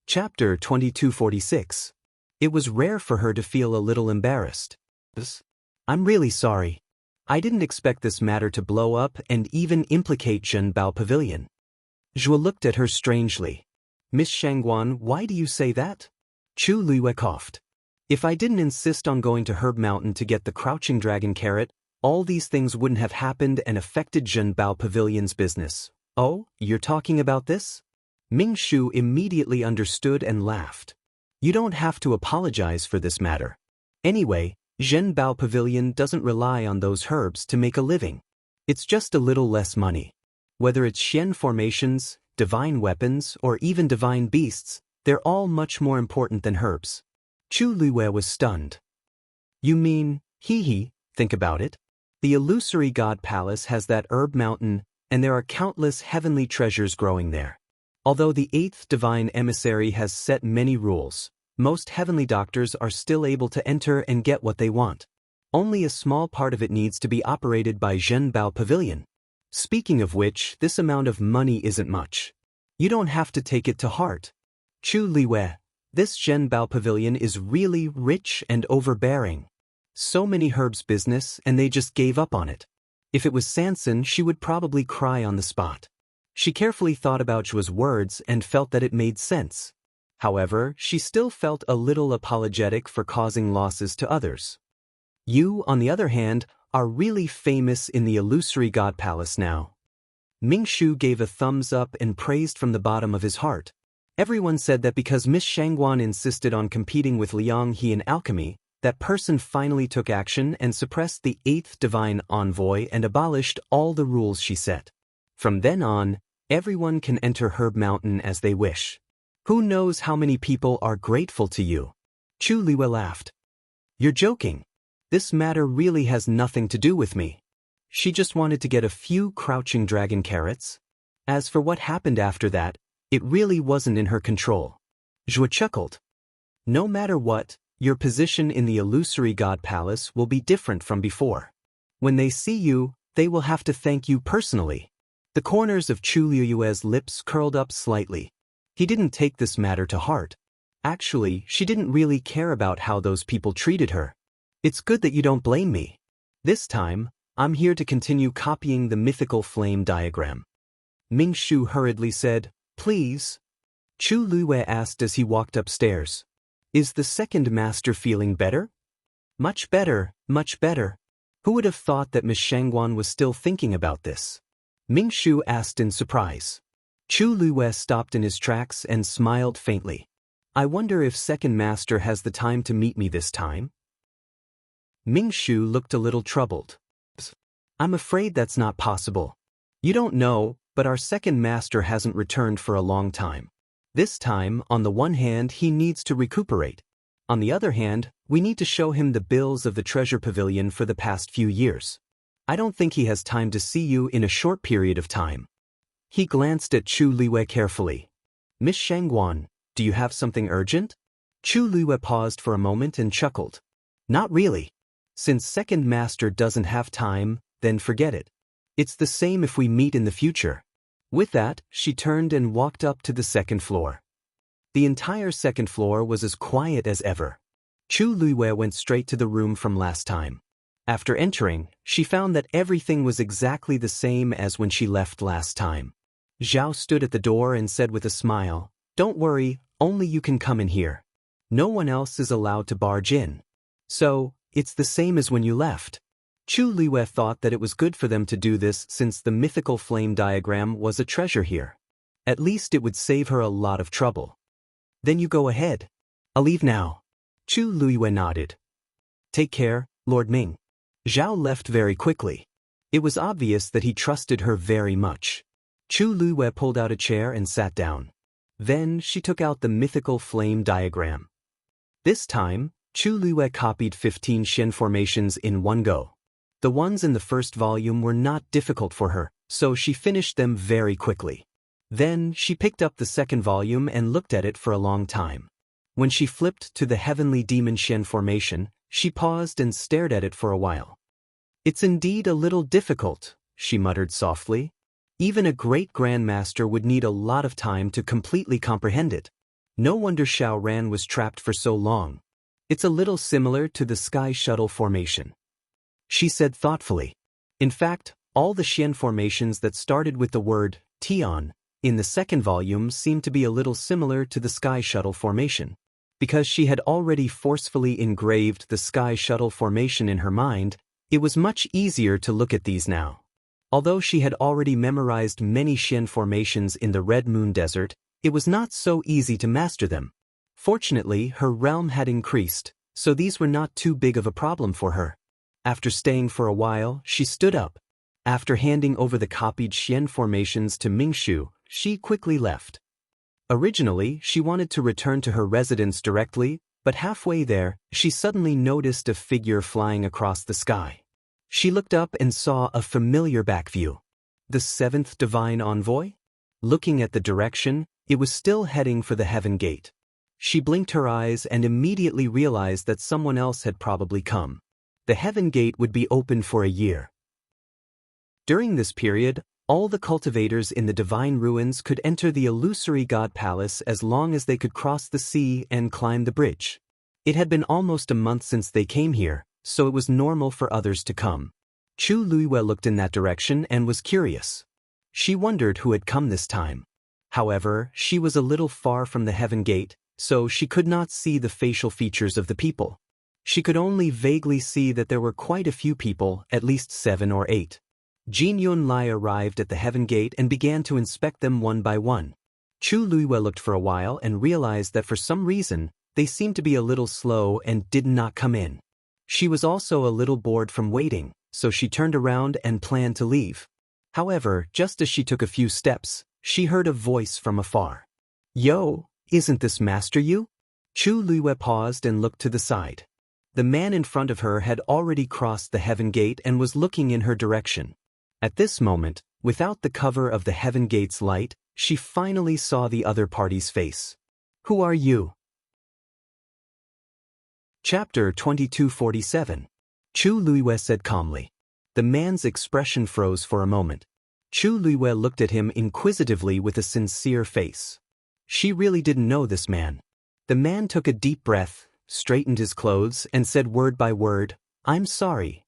Chapter 2246. It was rare for her to feel a little embarrassed. I'm really sorry. I didn't expect this matter to blow up and even implicate Zhenbao Pavilion. Zhuo looked at her strangely. Miss Shangguan, why do you say that? Chu Luiyue coughed. If I didn't insist on going to Herb Mountain to get the crouching dragon carrot, all these things wouldn't have happened and affected Zhenbao Pavilion's business. Oh, you're talking about this? Ming Shu immediately understood and laughed. You don't have to apologize for this matter. Anyway, Zhenbao Pavilion doesn't rely on those herbs to make a living. It's just a little less money. Whether it's Xian formations, divine weapons, or even divine beasts, they're all much more important than herbs. Chu Luiyue was stunned. You mean, think about it. The illusory god palace has that herb mountain, and there are countless heavenly treasures growing there. Although the 8th divine emissary has set many rules, most heavenly doctors are still able to enter and get what they want. Only a small part of it needs to be operated by Zhenbao Pavilion. Speaking of which, this amount of money isn't much. You don't have to take it to heart. Chu Luiyue, this Zhenbao Pavilion is really rich and overbearing. So many herbs business and they just gave up on it. If it was Sanson, she would probably cry on the spot. She carefully thought about Zhuo's words and felt that it made sense. However, she still felt a little apologetic for causing losses to others. You, on the other hand, are really famous in the illusory god palace now. Ming Shu gave a thumbs up and praised from the bottom of his heart. Everyone said that because Miss Shangguan insisted on competing with Liang He in alchemy, that person finally took action and suppressed the 8th divine envoy and abolished all the rules she set. From then on, everyone can enter Herb Mountain as they wish. Who knows how many people are grateful to you? Chu Luiyue laughed. You're joking. This matter really has nothing to do with me. She just wanted to get a few crouching dragon carrots. As for what happened after that, it really wasn't in her control. Zhuo chuckled. No matter what, your position in the illusory god palace will be different from before. When they see you, they will have to thank you personally. The corners of Chu Luiyue's lips curled up slightly. He didn't take this matter to heart. Actually, she didn't really care about how those people treated her. It's good that you don't blame me. This time, I'm here to continue copying the mythical flame diagram. Ming Shu hurriedly said, Please. Chu Luiyue asked as he walked upstairs. Is the second master feeling better? Much better, much better. Who would have thought that Miss Shangguan was still thinking about this? Ming Shu asked in surprise. Chu Luiyue stopped in his tracks and smiled faintly. I wonder if second master has the time to meet me this time? Ming Shu looked a little troubled. I'm afraid that's not possible. You don't know, but our second master hasn't returned for a long time. This time, on the one hand, he needs to recuperate. On the other hand, we need to show him the bills of the treasure pavilion for the past few years. I don't think he has time to see you in a short period of time. He glanced at Chu Luiyue carefully. Miss Shangguan, do you have something urgent? Chu Luiyue paused for a moment and chuckled. Not really. Since second master doesn't have time, then forget it. It's the same if we meet in the future. With that, she turned and walked up to the second floor. The entire second floor was as quiet as ever. Chu Luiyue went straight to the room from last time. After entering, she found that everything was exactly the same as when she left last time. Zhao stood at the door and said with a smile, Don't worry, only you can come in here. No one else is allowed to barge in. So, it's the same as when you left. Chu Luiyue thought that it was good for them to do this since the mythical flame diagram was a treasure here. At least it would save her a lot of trouble. Then you go ahead. I'll leave now. Chu Luiyue nodded. Take care, Lord Ming. Zhao left very quickly. It was obvious that he trusted her very much. Chu Luiyue pulled out a chair and sat down. Then she took out the mythical flame diagram. This time, Chu Luiyue copied 15 Xian formations in one go. The ones in the first volume were not difficult for her, so she finished them very quickly. Then she picked up the second volume and looked at it for a long time. When she flipped to the heavenly demon Xian formation, she paused and stared at it for a while. It's indeed a little difficult, she muttered softly. Even a great grandmaster would need a lot of time to completely comprehend it. No wonder Xiao Ran was trapped for so long. It's a little similar to the sky shuttle formation, she said thoughtfully. In fact, all the Xian formations that started with the word Tian in the second volume seemed to be a little similar to the sky shuttle formation. Because she had already forcefully engraved the sky shuttle formation in her mind, it was much easier to look at these now. Although she had already memorized many Xian formations in the Red Moon Desert, it was not so easy to master them. Fortunately, her realm had increased, so these were not too big of a problem for her. After staying for a while, she stood up. After handing over the copied Xian formations to Mingshu, she quickly left. Originally, she wanted to return to her residence directly, but halfway there, she suddenly noticed a figure flying across the sky. She looked up and saw a familiar back view. The seventh divine envoy? Looking at the direction, it was still heading for the heaven gate. She blinked her eyes and immediately realized that someone else had probably come. The heaven gate would be open for a year. During this period, all the cultivators in the divine ruins could enter the illusory god palace as long as they could cross the sea and climb the bridge. It had been almost a month since they came here, so it was normal for others to come. Chu Luiwe looked in that direction and was curious. She wondered who had come this time. However, she was a little far from the heaven gate, so she could not see the facial features of the people. She could only vaguely see that there were quite a few people, at least 7 or 8. Jin Yunlai arrived at the heaven gate and began to inspect them one by one. Chu Luiwe looked for a while and realized that for some reason, they seemed to be a little slow and did not come in. She was also a little bored from waiting, so she turned around and planned to leave. However, just as she took a few steps, she heard a voice from afar. "Yo, isn't this Master Yu?" Chu Luiwe paused and looked to the side. The man in front of her had already crossed the heaven gate and was looking in her direction. At this moment, without the cover of the heaven gate's light, she finally saw the other party's face. "Who are you?" Chapter 2247. Chu Luiwe said calmly. The man's expression froze for a moment. Chu Luiwe looked at him inquisitively with a sincere face. She really didn't know this man. The man took a deep breath, straightened his clothes, and said word by word, "I'm sorry.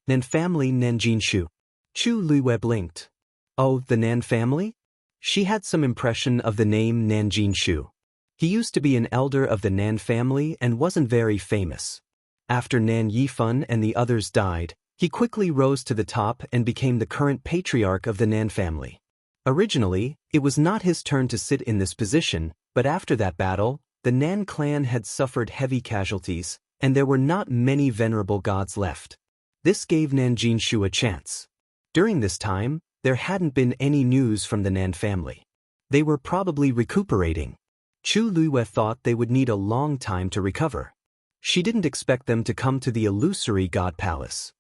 Nan family Nanjinshu." Chu Luiwe blinked. Oh, the Nan family? She had some impression of the name Nanjinshu. He used to be an elder of the Nan family and wasn't very famous. After Nan Yifan and the others died, he quickly rose to the top and became the current patriarch of the Nan family. Originally, it was not his turn to sit in this position, but after that battle, the Nan clan had suffered heavy casualties, and there were not many venerable gods left. This gave Nanjinshu a chance. During this time, there hadn't been any news from the Nan family. They were probably recuperating. Chu Luiwe thought they would need a long time to recover. She didn't expect them to come to the illusory god palace.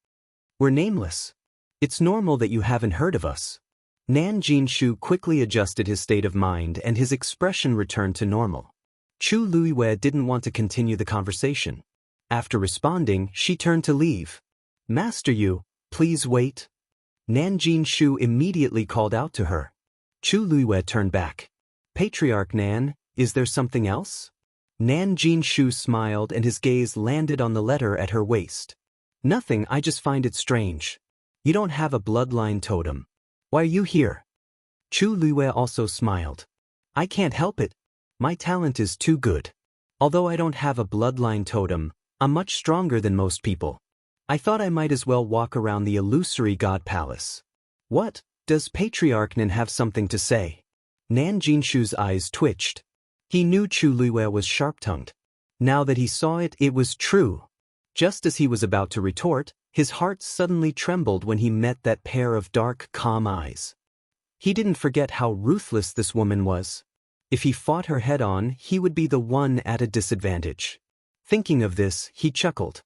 "We're nameless. It's normal that you haven't heard of us." Nan Jinshu quickly adjusted his state of mind and his expression returned to normal. Chu Luiwe didn't want to continue the conversation. After responding, she turned to leave. "Master Yu, please wait." Nan Jinshu immediately called out to her. Chu Luiwe turned back. "Patriarch Nan, is there something else?" Nan Jinshu smiled and his gaze landed on the letter at her waist. "Nothing, I just find it strange. You don't have a bloodline totem. Why are you here?" Chu Luiwe also smiled. "I can't help it. My talent is too good. Although I don't have a bloodline totem, I'm much stronger than most people. I thought I might as well walk around the illusory god palace." "What? Does Patriarch Nan have something to say?" Nan Jinshu's eyes twitched. He knew Chu Luiwe was sharp-tongued. Now that he saw it, it was true. Just as he was about to retort, his heart suddenly trembled when he met that pair of dark, calm eyes. He didn't forget how ruthless this woman was. If he fought her head-on, he would be the one at a disadvantage. Thinking of this, he chuckled.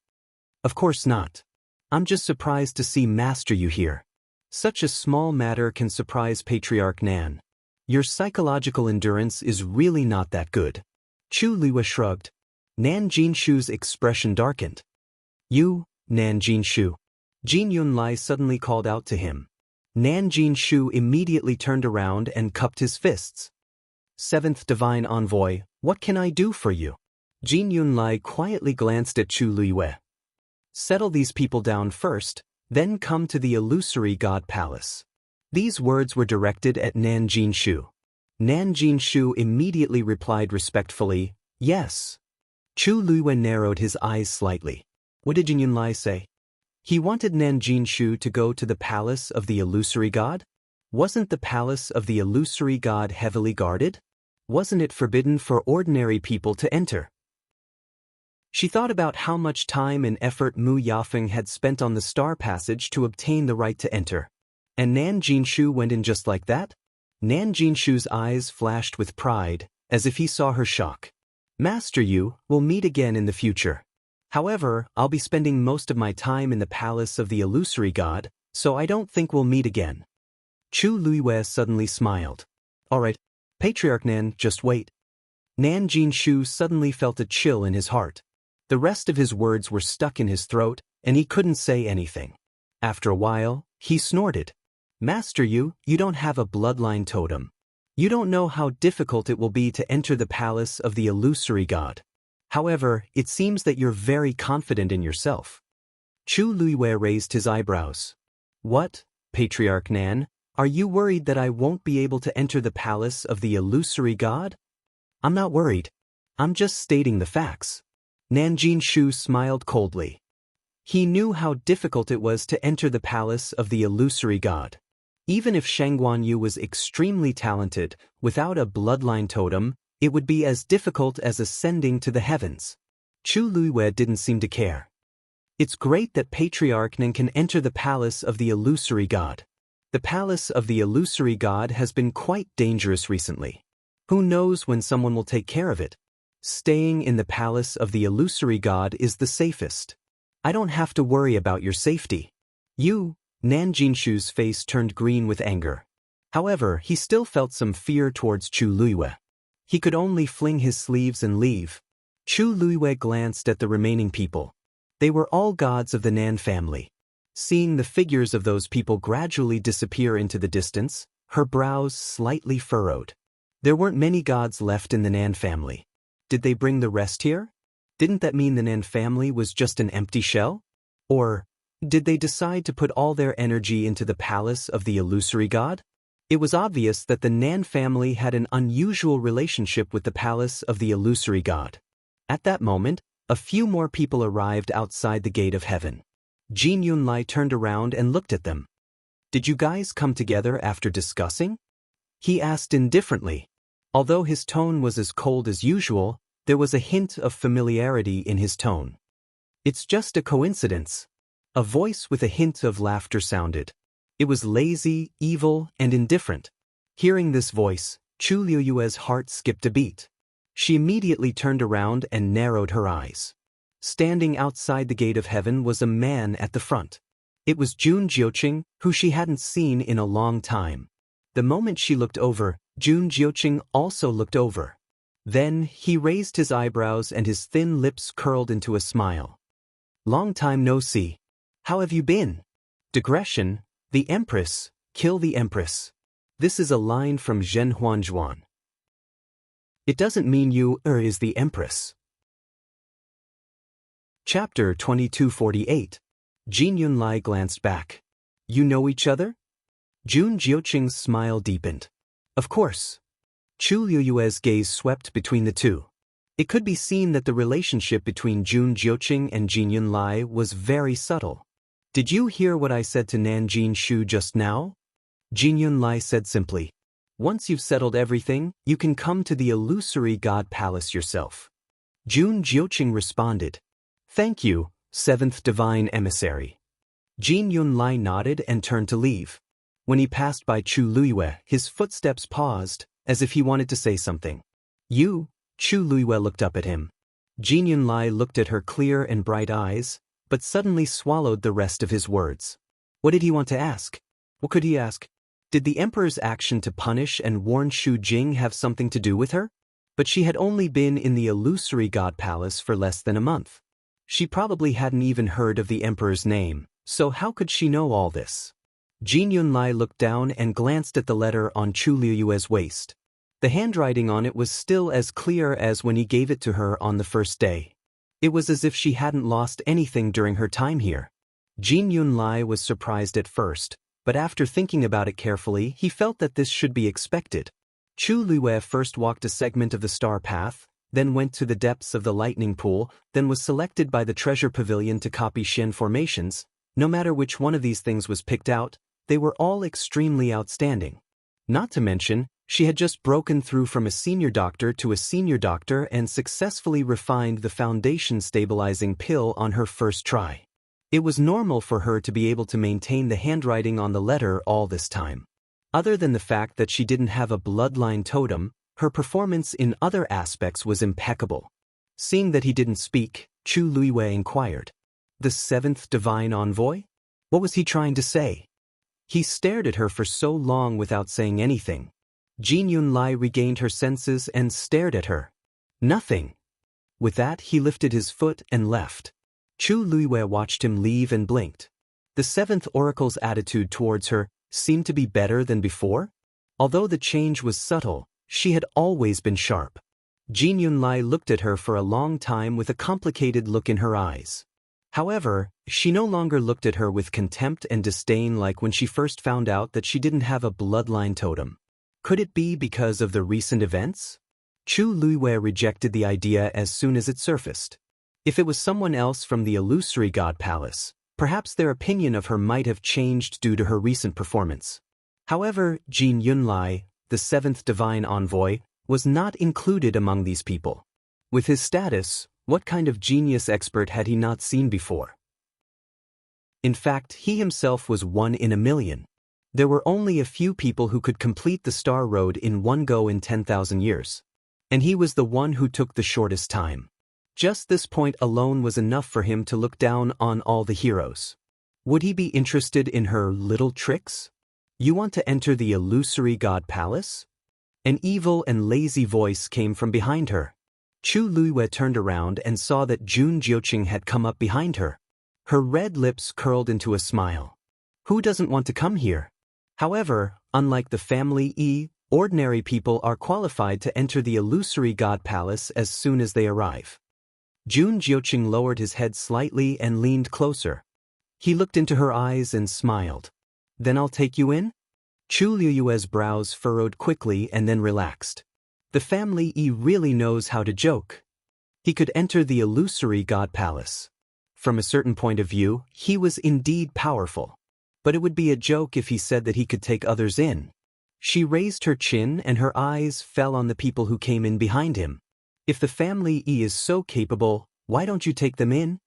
"Of course not. I'm just surprised to see Master Yu here. Such a small matter can surprise Patriarch Nan. Your psychological endurance is really not that good." Chu Luiwe shrugged. Nan Jinshu's expression darkened. "You, Nan Jinshu." Jin Yunlai suddenly called out to him. Nan Jinshu immediately turned around and cupped his fists. Seventh Divine Envoy, what can I do for you? Jin Yunlai quietly glanced at Chu Luiyue. Settle these people down first, then come to the illusory god palace. These words were directed at Nan Jinshu. Nan Jinshu immediately replied respectfully, yes. Chu Luiyue narrowed his eyes slightly. What did Jin Yunlai say? He wanted Nan Jinshu to go to the palace of the illusory god? Wasn't the palace of the illusory god heavily guarded? Wasn't it forbidden for ordinary people to enter? She thought about how much time and effort Mu Yafeng had spent on the star passage to obtain the right to enter. And Nan Jinshu went in just like that? Nan Jinshu's eyes flashed with pride, as if he saw her shock. Master Yu, we'll meet again in the future. However, I'll be spending most of my time in the palace of the illusory god, so I don't think we'll meet again. Chu Luiyue suddenly smiled. All right, Patriarch Nan, just wait. Nan Jinshu suddenly felt a chill in his heart. The rest of his words were stuck in his throat, and he couldn't say anything. After a while, he snorted. Master Yu, you don't have a bloodline totem. You don't know how difficult it will be to enter the palace of the illusory god. However, it seems that you're very confident in yourself. Chu Luiyue raised his eyebrows. What, Patriarch Nan, are you worried that I won't be able to enter the palace of the illusory god? I'm not worried. I'm just stating the facts. Nan Jinshu smiled coldly. He knew how difficult it was to enter the palace of the illusory god. Even if Shang Guanyu was extremely talented, without a bloodline totem, it would be as difficult as ascending to the heavens. Chu Luiyue didn't seem to care. It's great that Patriarch Nan can enter the palace of the illusory god. The palace of the illusory god has been quite dangerous recently. Who knows when someone will take care of it? Staying in the palace of the illusory god is the safest. I don't have to worry about your safety. You, Nan Jinshu's face turned green with anger. However, he still felt some fear towards Chu Luiyue. He could only fling his sleeves and leave. Chu Luiyue glanced at the remaining people. They were all gods of the Nan family. Seeing the figures of those people gradually disappear into the distance, her brows slightly furrowed. There weren't many gods left in the Nan family. Did they bring the rest here? Didn't that mean the Nan family was just an empty shell? Or did they decide to put all their energy into the palace of the illusory god? It was obvious that the Nan family had an unusual relationship with the palace of the illusory god. At that moment, a few more people arrived outside the gate of heaven. Jin Yunlai turned around and looked at them. Did you guys come together after discussing? He asked indifferently. Although his tone was as cold as usual, there was a hint of familiarity in his tone. It's just a coincidence. A voice with a hint of laughter sounded. It was lazy, evil, and indifferent. Hearing this voice, Chu Luiyue's heart skipped a beat. She immediately turned around and narrowed her eyes. Standing outside the gate of heaven was a man at the front. It was Jun Jiuqing, who she hadn't seen in a long time. The moment she looked over, Jun Jiuqing also looked over. Then, he raised his eyebrows and his thin lips curled into a smile. Long time no see. How have you been? Digression, the Empress, kill the Empress. This is a line from Zhen Huanzhuan. It doesn't mean you is the Empress. Chapter 2248. Jin Yunlai glanced back. You know each other? Jun Jiuqing's smile deepened. Of course. Chu Luiyue's gaze swept between the two. It could be seen that the relationship between Jun Jiuqing and Jin Yunlai was very subtle. Did you hear what I said to Nan Jinshu just now? Jin Yunlai said simply. Once you've settled everything, you can come to the illusory god palace yourself. Jun Jiuqing responded. Thank you, seventh divine emissary. Jin Yunlai nodded and turned to leave. When he passed by Chu Luiyue, his footsteps paused, as if he wanted to say something. You, Chu Luiyue looked up at him. Jin Yunlai looked at her clear and bright eyes, but suddenly swallowed the rest of his words. What did he want to ask? What could he ask? Did the emperor's action to punish and warn Shu Jing have something to do with her? But she had only been in the illusory god palace for less than a month. She probably hadn't even heard of the emperor's name, so how could she know all this? Jin Yunlai looked down and glanced at the letter on Chu Luiyue's waist. The handwriting on it was still as clear as when he gave it to her on the first day. It was as if she hadn't lost anything during her time here. Jin Yunlai was surprised at first, but after thinking about it carefully, he felt that this should be expected. Chu Luiwei first walked a segment of the star path, then went to the depths of the lightning pool, then was selected by the treasure pavilion to copy Shen formations. No matter which one of these things was picked out, they were all extremely outstanding. Not to mention, she had just broken through from a senior doctor to a senior doctor and successfully refined the foundation stabilizing pill on her first try. It was normal for her to be able to maintain the handwriting on the letter all this time. Other than the fact that she didn't have a bloodline totem, her performance in other aspects was impeccable. Seeing that he didn't speak, Chu Luiwei inquired. The seventh divine envoy? What was he trying to say? He stared at her for so long without saying anything. Jin Yunlai regained her senses and stared at her. Nothing. With that, he lifted his foot and left. Chu Luiwei watched him leave and blinked. The seventh oracle's attitude towards her seemed to be better than before. Although the change was subtle, she had always been sharp. Jin Yunlai looked at her for a long time with a complicated look in her eyes. However, she no longer looked at her with contempt and disdain like when she first found out that she didn't have a bloodline totem. Could it be because of the recent events? Chu Luiwei rejected the idea as soon as it surfaced. If it was someone else from the illusory god palace, perhaps their opinion of her might have changed due to her recent performance. However, Jin Yunlai, the seventh divine envoy, was not included among these people. With his status, what kind of genius expert had he not seen before? In fact, he himself was one in a million. There were only a few people who could complete the Star Road in one go in 10,000 years. And he was the one who took the shortest time. Just this point alone was enough for him to look down on all the heroes. Would he be interested in her little tricks? You want to enter the illusory god palace? An evil and lazy voice came from behind her. Chu Luiwei turned around and saw that Jun Jiuqing had come up behind her. Her red lips curled into a smile. Who doesn't want to come here? However, unlike the family E, ordinary people are qualified to enter the illusory god palace as soon as they arrive. Jun Jiuqing lowered his head slightly and leaned closer. He looked into her eyes and smiled. Then I'll take you in? Chu Luiwei's brows furrowed quickly and then relaxed. The family E really knows how to joke. He could enter the illusory god palace. From a certain point of view, he was indeed powerful. But it would be a joke if he said that he could take others in. She raised her chin and her eyes fell on the people who came in behind him. If the family E is so capable, why don't you take them in?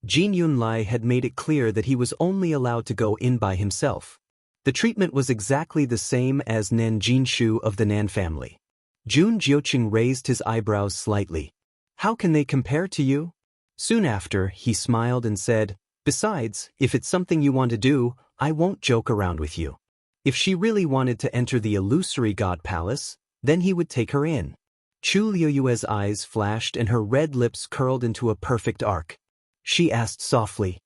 Jin Yunlai had made it clear that he was only allowed to go in by himself. The treatment was exactly the same as Nan Jinshu of the Nan family. Jun Jiuqing raised his eyebrows slightly. How can they compare to you? Soon after, he smiled and said, Besides, if it's something you want to do, I won't joke around with you. If she really wanted to enter the illusory god palace, then he would take her in. Chu Luiwei's eyes flashed and her red lips curled into a perfect arc. She asked softly,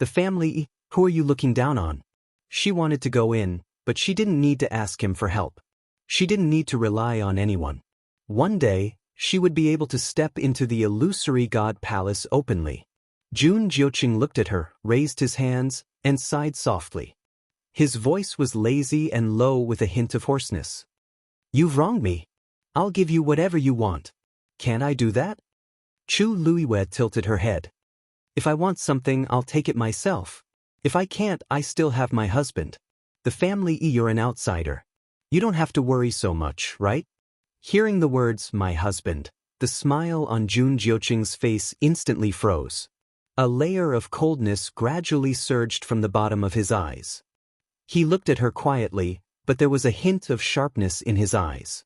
The family, who are you looking down on? She wanted to go in, but she didn't need to ask him for help. She didn't need to rely on anyone. One day, she would be able to step into the illusory god palace openly. Jun Jiuqing looked at her, raised his hands, and sighed softly. His voice was lazy and low with a hint of hoarseness. You've wronged me. I'll give you whatever you want. Can I do that? Chu Luiwei tilted her head. If I want something, I'll take it myself. If I can't, I still have my husband. The family E, you're an outsider. You don't have to worry so much, right? Hearing the words, my husband, the smile on Jun Jiuqing's face instantly froze. A layer of coldness gradually surged from the bottom of his eyes. He looked at her quietly, but there was a hint of sharpness in his eyes.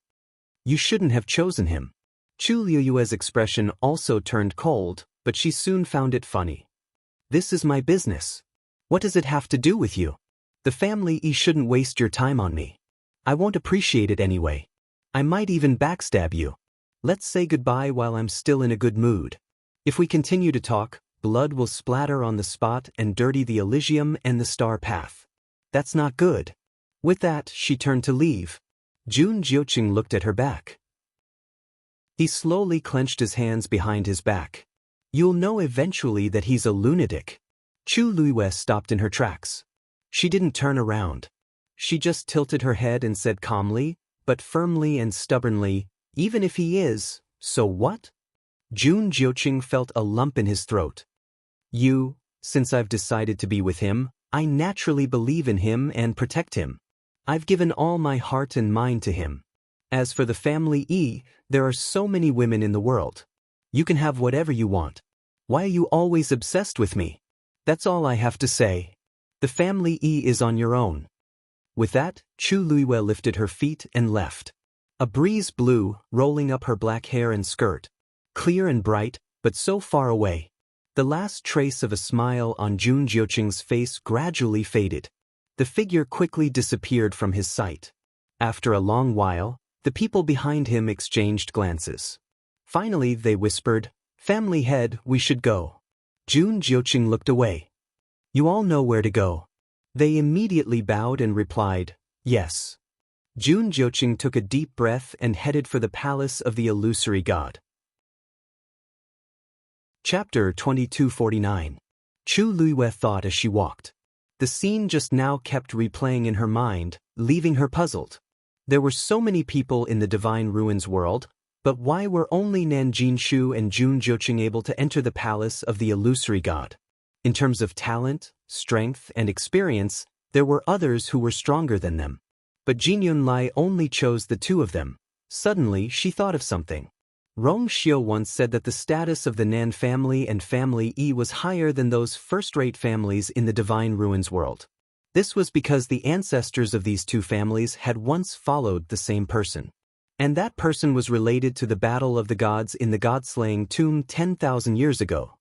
You shouldn't have chosen him. Chu Luiwei's expression also turned cold, but she soon found it funny. This is my business. What does it have to do with you? The family E shouldn't waste your time on me. I won't appreciate it anyway. I might even backstab you. Let's say goodbye while I'm still in a good mood. If we continue to talk, blood will splatter on the spot and dirty the Elysium and the star path. That's not good. With that, she turned to leave. Jun Jiuqing looked at her back. He slowly clenched his hands behind his back. You'll know eventually that he's a lunatic. Chu Luiwei stopped in her tracks. She didn't turn around. She just tilted her head and said calmly, but firmly and stubbornly, even if he is, so what? Jun Jiuqing felt a lump in his throat. Since I've decided to be with him, I naturally believe in him and protect him. I've given all my heart and mind to him. As for the family E, there are so many women in the world. You can have whatever you want. Why are you always obsessed with me? That's all I have to say. The family E is on your own. With that, Chu Luiwei lifted her feet and left. A breeze blew, rolling up her black hair and skirt. Clear and bright, but so far away. The last trace of a smile on Jun Jiuqing's face gradually faded. The figure quickly disappeared from his sight. After a long while, the people behind him exchanged glances. Finally, they whispered, "Family head, we should go." Jun Jiuqing looked away. "You all know where to go." They immediately bowed and replied, "Yes." Jun Jiuqing took a deep breath and headed for the palace of the illusory god. Chapter 2249. Chu Luiwei thought as she walked. The scene just now kept replaying in her mind, leaving her puzzled. There were so many people in the Divine Ruins world, but why were only Nan Jinshu and Jun Jiuqing able to enter the palace of the illusory god? In terms of talent, strength, and experience, there were others who were stronger than them. But Jin Yunlai only chose the two of them. Suddenly, she thought of something. Rong Xiu once said that the status of the Nan family and family E was higher than those first-rate families in the Divine Ruins world. This was because the ancestors of these two families had once followed the same person. And that person was related to the battle of the gods in the god-slaying tomb 10,000 years ago.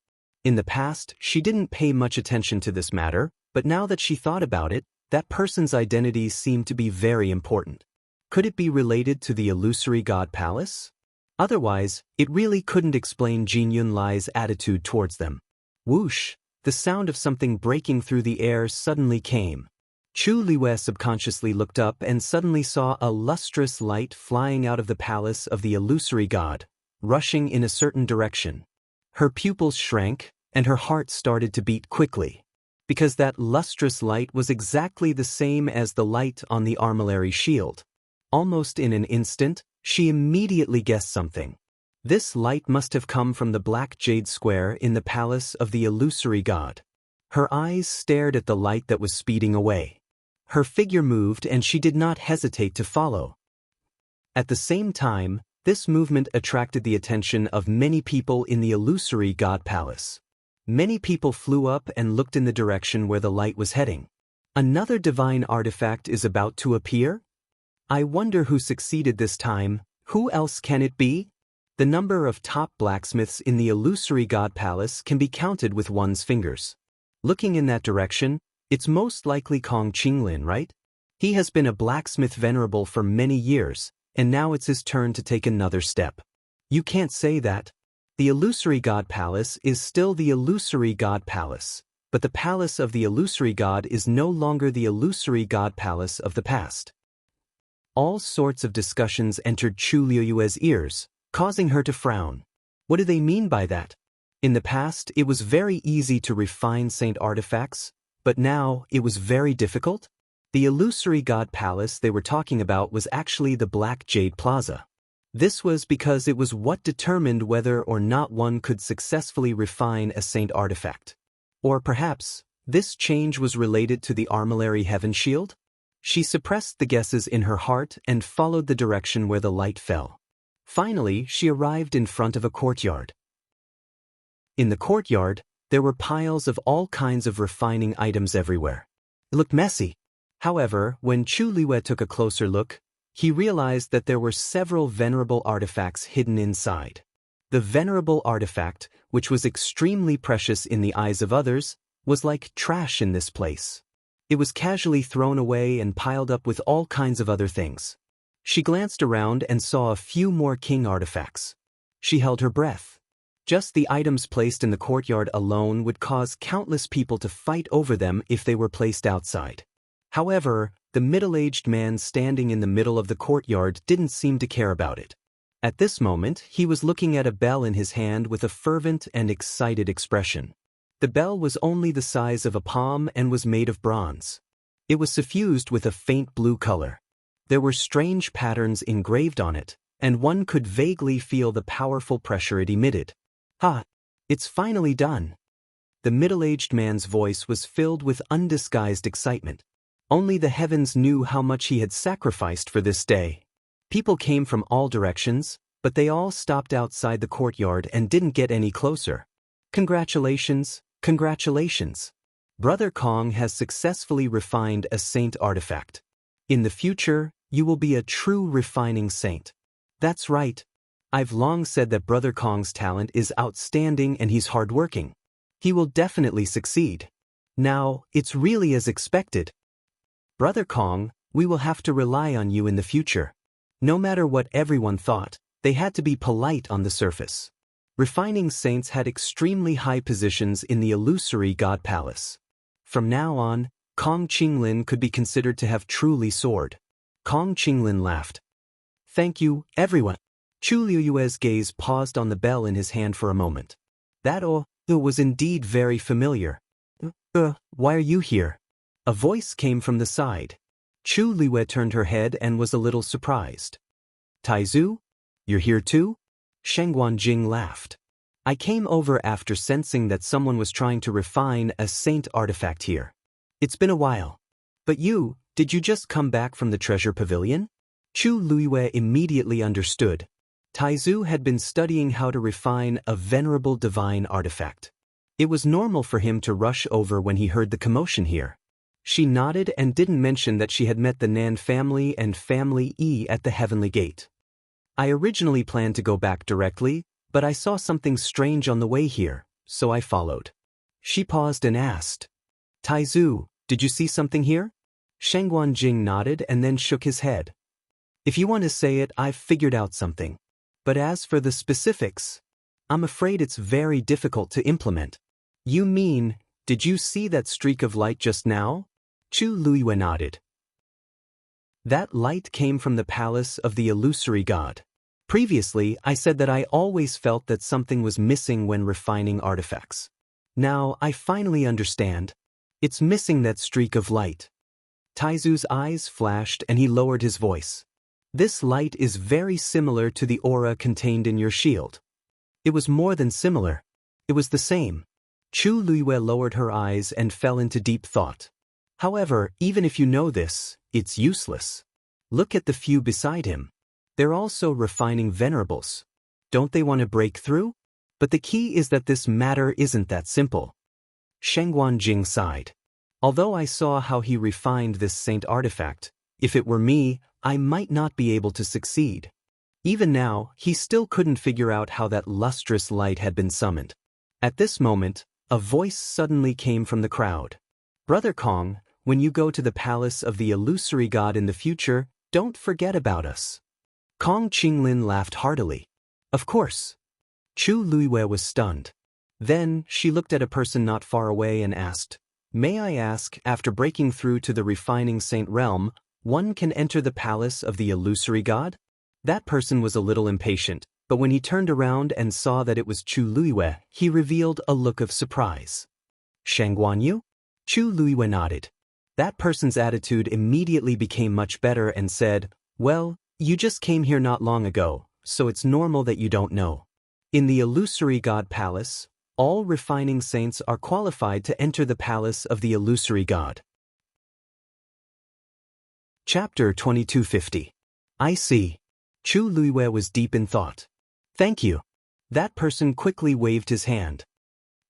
In the past, she didn't pay much attention to this matter, but now that she thought about it, that person's identity seemed to be very important. Could it be related to the illusory god palace? Otherwise, it really couldn't explain Jin Yunlai's attitude towards them. Whoosh! The sound of something breaking through the air suddenly came. Chu Luiwei subconsciously looked up and suddenly saw a lustrous light flying out of the palace of the illusory god, rushing in a certain direction. Her pupils shrank, and her heart started to beat quickly. Because that lustrous light was exactly the same as the light on the armillary shield. Almost in an instant, she immediately guessed something. This light must have come from the black jade square in the palace of the illusory god. Her eyes stared at the light that was speeding away. Her figure moved and she did not hesitate to follow. At the same time, this movement attracted the attention of many people in the illusory god palace. Many people flew up and looked in the direction where the light was heading. Another divine artifact is about to appear? I wonder who succeeded this time. Who else can it be? The number of top blacksmiths in the illusory god palace can be counted with one's fingers. Looking in that direction, it's most likely Kong Qinglin, right? He has been a blacksmith venerable for many years, and now it's his turn to take another step. You can't say that. The illusory god palace is still the illusory god palace, but the palace of the illusory god is no longer the illusory god palace of the past. All sorts of discussions entered Chu Luiwei's ears, causing her to frown. What do they mean by that? In the past, it was very easy to refine saint artifacts, but now it was very difficult? The illusory god palace they were talking about was actually the Black Jade Plaza. This was because it was what determined whether or not one could successfully refine a saint artifact. Or perhaps, this change was related to the armillary heaven shield? She suppressed the guesses in her heart and followed the direction where the light fell. Finally, she arrived in front of a courtyard. In the courtyard, there were piles of all kinds of refining items everywhere. It looked messy. However, when Chu Luiwei took a closer look, he realized that there were several venerable artifacts hidden inside. The venerable artifact, which was extremely precious in the eyes of others, was like trash in this place. It was casually thrown away and piled up with all kinds of other things. She glanced around and saw a few more king artifacts. She held her breath. Just the items placed in the courtyard alone would cause countless people to fight over them if they were placed outside. However, the middle-aged man standing in the middle of the courtyard didn't seem to care about it. At this moment, he was looking at a bell in his hand with a fervent and excited expression. The bell was only the size of a palm and was made of bronze. It was suffused with a faint blue color. There were strange patterns engraved on it, and one could vaguely feel the powerful pressure it emitted. "Ha! It's finally done." The middle-aged man's voice was filled with undisguised excitement. Only the heavens knew how much he had sacrificed for this day. People came from all directions, but they all stopped outside the courtyard and didn't get any closer. "Congratulations, congratulations. Brother Kong has successfully refined a saint artifact. In the future, you will be a true refining saint." "That's right. I've long said that Brother Kong's talent is outstanding and he's hardworking. He will definitely succeed. Now, it's really as expected. Brother Kong, we will have to rely on you in the future." No matter what everyone thought, they had to be polite on the surface. Refining saints had extremely high positions in the illusory God Palace. From now on, Kong Qinglin could be considered to have truly soared. Kong Qinglin laughed. "Thank you, everyone." Chu Liuyue's gaze paused on the bell in his hand for a moment. That was indeed very familiar. Why are you here?" A voice came from the side. Chu Liuyue turned her head and was a little surprised. "Taizu? You're here too?" Sheng Guanjing laughed. "I came over after sensing that someone was trying to refine a saint artifact here. It's been a while. But did you just come back from the treasure pavilion?" Chu Liuyue immediately understood. Taizu had been studying how to refine a venerable divine artifact. It was normal for him to rush over when he heard the commotion here. She nodded and didn't mention that she had met the Nan family and Family E at the Heavenly Gate. "I originally planned to go back directly, but I saw something strange on the way here, so I followed." She paused and asked, "Taizu, did you see something here?" Sheng Guanjing nodded and then shook his head. "If you want to say it, I've figured out something. But as for the specifics, I'm afraid it's very difficult to implement." "You mean, did you see that streak of light just now?" Chu Liuyue nodded. "That light came from the palace of the illusory god. Previously, I said that I always felt that something was missing when refining artifacts. Now, I finally understand. It's missing that streak of light." Taizu's eyes flashed and he lowered his voice. "This light is very similar to the aura contained in your shield." It was more than similar. It was the same. Chu Liuyue lowered her eyes and fell into deep thought. "However, even if you know this, it's useless. Look at the few beside him. They're also refining venerables. Don't they want to break through? But the key is that this matter isn't that simple." Sheng Guanjing sighed. "Although I saw how he refined this saint artifact, if it were me, I might not be able to succeed. Even now, he still couldn't figure out how that lustrous light had been summoned." At this moment, a voice suddenly came from the crowd. "Brother Kong, when you go to the palace of the illusory god in the future, don't forget about us." Kong Qinglin laughed heartily. "Of course." Chu Liuyue was stunned. Then, she looked at a person not far away and asked, "May I ask, after breaking through to the refining saint realm, one can enter the palace of the illusory god?" That person was a little impatient, but when he turned around and saw that it was Chu Liuyue, he revealed a look of surprise. "Sheng Guanyu?" Chu Liuyue nodded. That person's attitude immediately became much better and said, "Well, you just came here not long ago, so it's normal that you don't know. In the illusory god palace, all refining saints are qualified to enter the palace of the illusory god." Chapter 2250. "I see." Chu Liuyue was deep in thought. "Thank you." That person quickly waved his hand.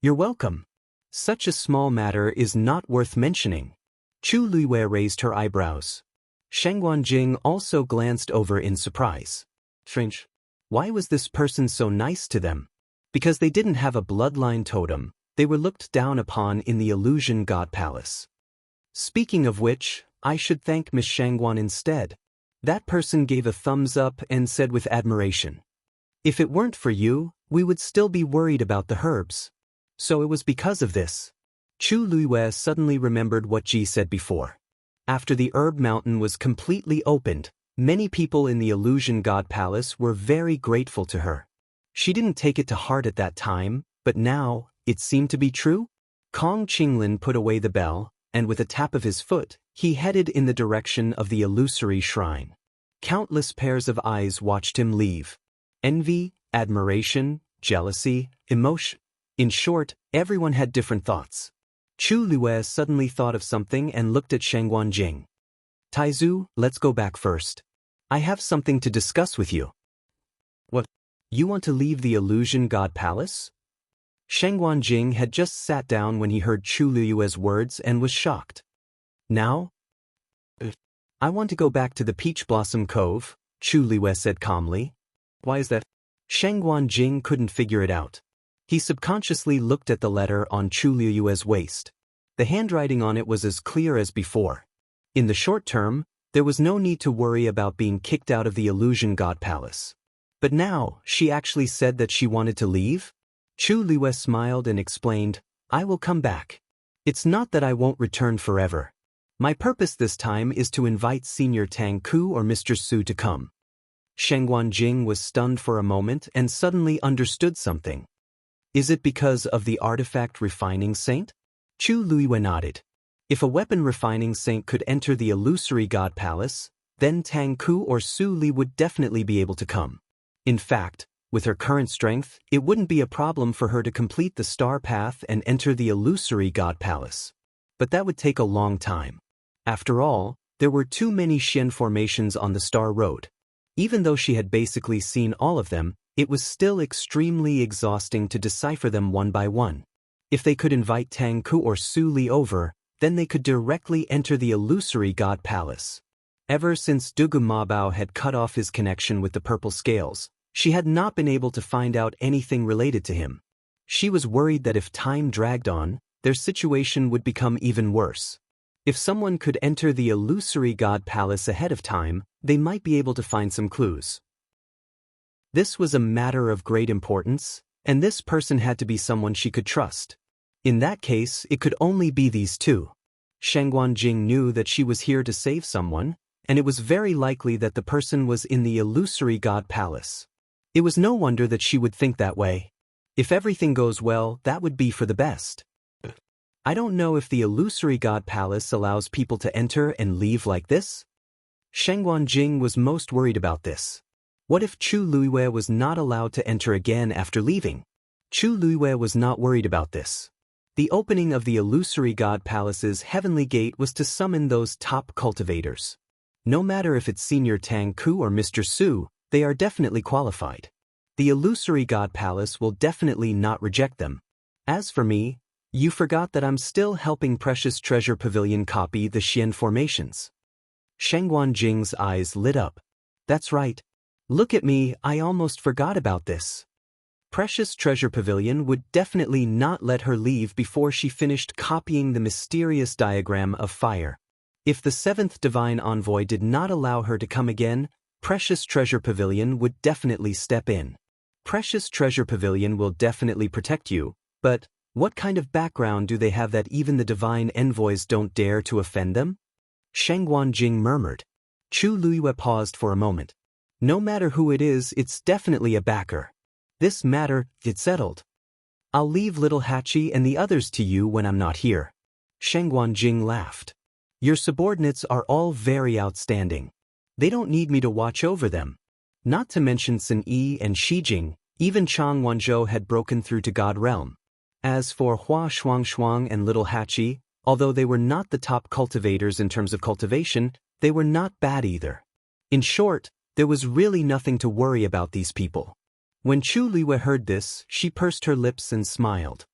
"You're welcome. Such a small matter is not worth mentioning." Chu Liuyue raised her eyebrows. Sheng Guanjing also glanced over in surprise. Strange. Why was this person so nice to them? Because they didn't have a bloodline totem, they were looked down upon in the illusion god palace. Speaking of which, I should thank Miss Shangguan instead. That person gave a thumbs up and said with admiration, "If it weren't for you, we would still be worried about the herbs." So it was because of this. Chu Liuyue suddenly remembered what Ji said before. After the herb mountain was completely opened, many people in the illusion god palace were very grateful to her. She didn't take it to heart at that time, but now, it seemed to be true. Kong Qinglin put away the bell, and with a tap of his foot, he headed in the direction of the illusory shrine. Countless pairs of eyes watched him leave. Envy, admiration, jealousy, emotion. In short, everyone had different thoughts. Chu Lue suddenly thought of something and looked at Shengguan Jing. Taizu, let's go back first. I have something to discuss with you. What? You want to leave the illusion god palace? Shengguan Jing had just sat down when he heard Chu Lue's words and was shocked. Now? I want to go back to the Peach Blossom Cove, Chu Lue said calmly. Why is that? Shengguan Jing couldn't figure it out. He subconsciously looked at the letter on Chu Lue's waist. The handwriting on it was as clear as before. In the short term, there was no need to worry about being kicked out of the illusion god palace. But now, she actually said that she wanted to leave? Chu Lue smiled and explained, I will come back. It's not that I won't return forever. My purpose this time is to invite Senior Tang Ku or Mr. Su to come. Shengguan Jing was stunned for a moment and suddenly understood something. Is it because of the artifact refining saint? Chu Lue nodded. If a weapon refining saint could enter the illusory god palace, then Tang Ku or Su Li would definitely be able to come. In fact, with her current strength, it wouldn't be a problem for her to complete the star path and enter the illusory god palace. But that would take a long time. After all, there were too many Xian formations on the Star Road. Even though she had basically seen all of them, it was still extremely exhausting to decipher them one by one. If they could invite Tang Ku or Su Li over, then they could directly enter the illusory god palace. Ever since Dugu Mabao had cut off his connection with the purple scales, she had not been able to find out anything related to him. She was worried that if time dragged on, their situation would become even worse. If someone could enter the illusory god palace ahead of time, they might be able to find some clues. This was a matter of great importance, and this person had to be someone she could trust. In that case, it could only be these two. Shengguan Jing knew that she was here to save someone, and it was very likely that the person was in the illusory god palace. It was no wonder that she would think that way. If everything goes well, that would be for the best. I don't know if the illusory god palace allows people to enter and leave like this. Shengguan Jing was most worried about this. What if Chu Lue was not allowed to enter again after leaving? Chu Lue was not worried about this. The opening of the illusory god palace's heavenly gate was to summon those top cultivators. No matter if it's Senior Tang Ku or Mr. Su, they are definitely qualified. The illusory god palace will definitely not reject them. As for me, you forgot that I'm still helping Precious Treasure Pavilion copy the Xian formations. Shengguan Jing's eyes lit up. That's right. Look at me, I almost forgot about this. Precious Treasure Pavilion would definitely not let her leave before she finished copying the mysterious diagram of fire. If the seventh divine envoy did not allow her to come again, Precious Treasure Pavilion would definitely step in. Precious Treasure Pavilion will definitely protect you, but what kind of background do they have that even the divine envoys don't dare to offend them? Shengguan Jing murmured. Chu Lue paused for a moment. No matter who it is, it's definitely a backer. This matter, it's settled. I'll leave little Hachi and the others to you when I'm not here. Shengguan Jing laughed. Your subordinates are all very outstanding. They don't need me to watch over them. Not to mention Sun Yi and Shi Jing, even Chang Wanzhou had broken through to God Realm. As for Hua Shuang and little Hachi, although they were not the top cultivators in terms of cultivation, they were not bad either. In short, there was really nothing to worry about these people. When Chu Lue heard this, she pursed her lips and smiled.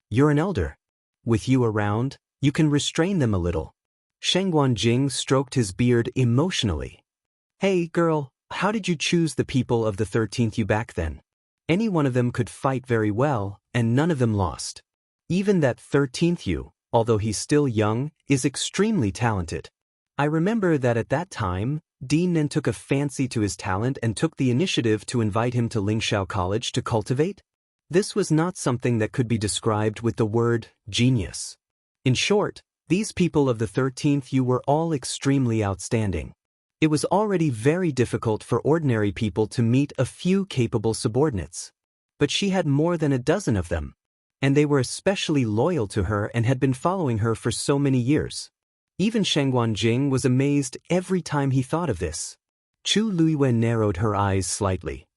You're an elder. With you around, you can restrain them a little. Shengguan Jing stroked his beard emotionally. Hey, girl, how did you choose the people of the 13th U back then? Any one of them could fight very well, and none of them lost. Even that 13th U, although he's still young, is extremely talented. I remember that at that time, Dean Nen took a fancy to his talent and took the initiative to invite him to Lingshao College to cultivate. This was not something that could be described with the word genius. In short, These people of the 13th Yu were all extremely outstanding. It was already very difficult for ordinary people to meet a few capable subordinates. But she had more than a dozen of them. And they were especially loyal to her and had been following her for so many years. Even Shang Guanjing was amazed every time he thought of this. Chu Luiyue narrowed her eyes slightly.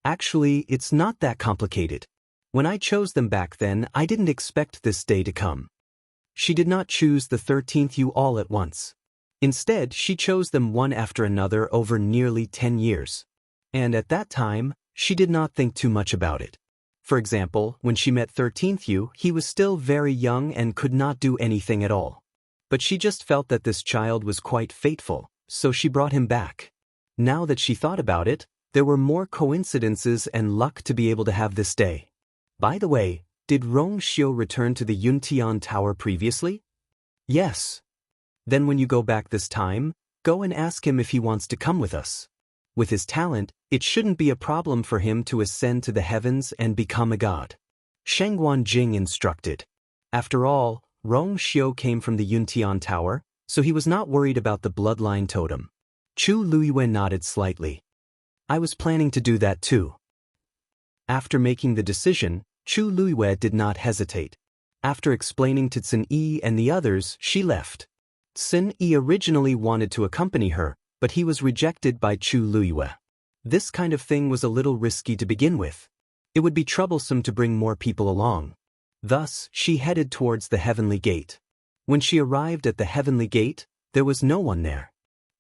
Actually, it's not that complicated. When I chose them back then, I didn't expect this day to come. She did not choose the 13th Yu all at once. Instead, she chose them one after another over nearly 10 years. And at that time, she did not think too much about it. For example, when she met 13th Yu, he was still very young and could not do anything at all. But she just felt that this child was quite faithful, so she brought him back. Now that she thought about it, there were more coincidences and luck to be able to have this day. By the way, did Rong Xiu return to the Yuntian Tower previously? Yes. Then when you go back this time, go and ask him if he wants to come with us. With his talent, it shouldn't be a problem for him to ascend to the heavens and become a god. Shang Guanjing instructed. After all, Rong Xiu came from the Yuntian Tower, so he was not worried about the bloodline totem. Chu Luiyue nodded slightly. I was planning to do that too. After making the decision, Chu Luiyue did not hesitate. After explaining to Xin Yi and the others, she left. Xin Yi originally wanted to accompany her, but he was rejected by Chu Luiyue. This kind of thing was a little risky to begin with. It would be troublesome to bring more people along. Thus, she headed towards the heavenly gate. When she arrived at the heavenly gate, there was no one there.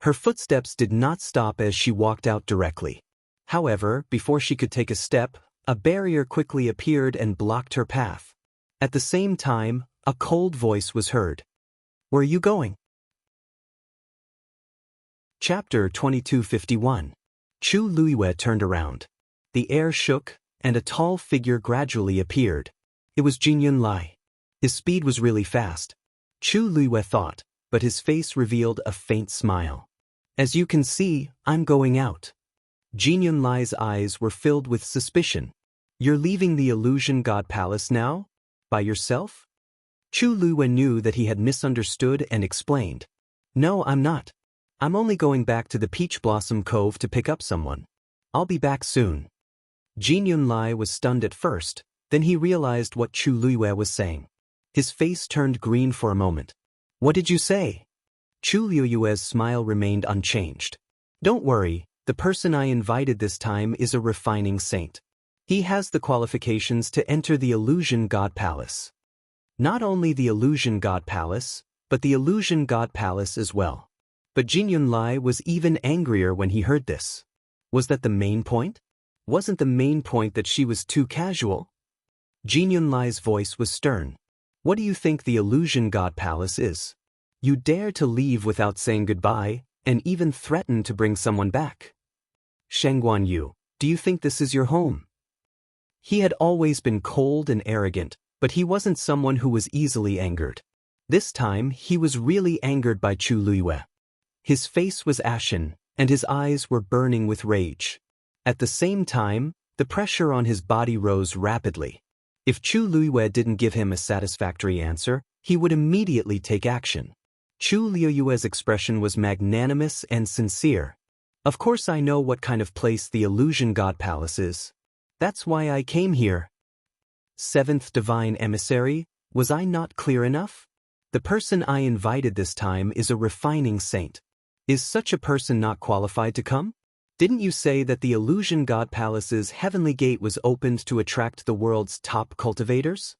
Her footsteps did not stop as she walked out directly. However, before she could take a step, a barrier quickly appeared and blocked her path. At the same time, a cold voice was heard. Where are you going? Chapter 2251. Chu Luiyue turned around. The air shook, and a tall figure gradually appeared. It was Jin Yunlai. His speed was really fast. Chu Luiyue thought, but his face revealed a faint smile. As you can see, I'm going out. Jin Yunlai's eyes were filled with suspicion. You're leaving the Illusion God Palace now? By yourself? Chu Luiyue knew that he had misunderstood and explained. No, I'm not. I'm only going back to the Peach Blossom Cove to pick up someone. I'll be back soon. Jin Yunlai was stunned at first, then he realized what Chu Luiyue was saying. His face turned green for a moment. What did you say? Chu Luiyue's smile remained unchanged. Don't worry, the person I invited this time is a refining saint. He has the qualifications to enter the Illusion God Palace. Not only the Illusion God Palace, but the Illusion God Palace as well. But Jin Yunlai was even angrier when he heard this. Was that the main point? Wasn't the main point that she was too casual? Jin Yunlai's voice was stern. What do you think the Illusion God Palace is? You dare to leave without saying goodbye, and even threaten to bring someone back. Shang Guanyu, do you think this is your home? He had always been cold and arrogant, but he wasn't someone who was easily angered. This time, he was really angered by Chu Luiyue. His face was ashen, and his eyes were burning with rage. At the same time, the pressure on his body rose rapidly. If Chu Luiyue didn't give him a satisfactory answer, he would immediately take action. Chu Luiyue's expression was magnanimous and sincere. Of course I know what kind of place the Illusion God Palace is. That's why I came here. Seventh Divine Emissary, was I not clear enough? The person I invited this time is a refining saint. Is such a person not qualified to come? Didn't you say that the Illusion God Palace's heavenly gate was opened to attract the world's top cultivators?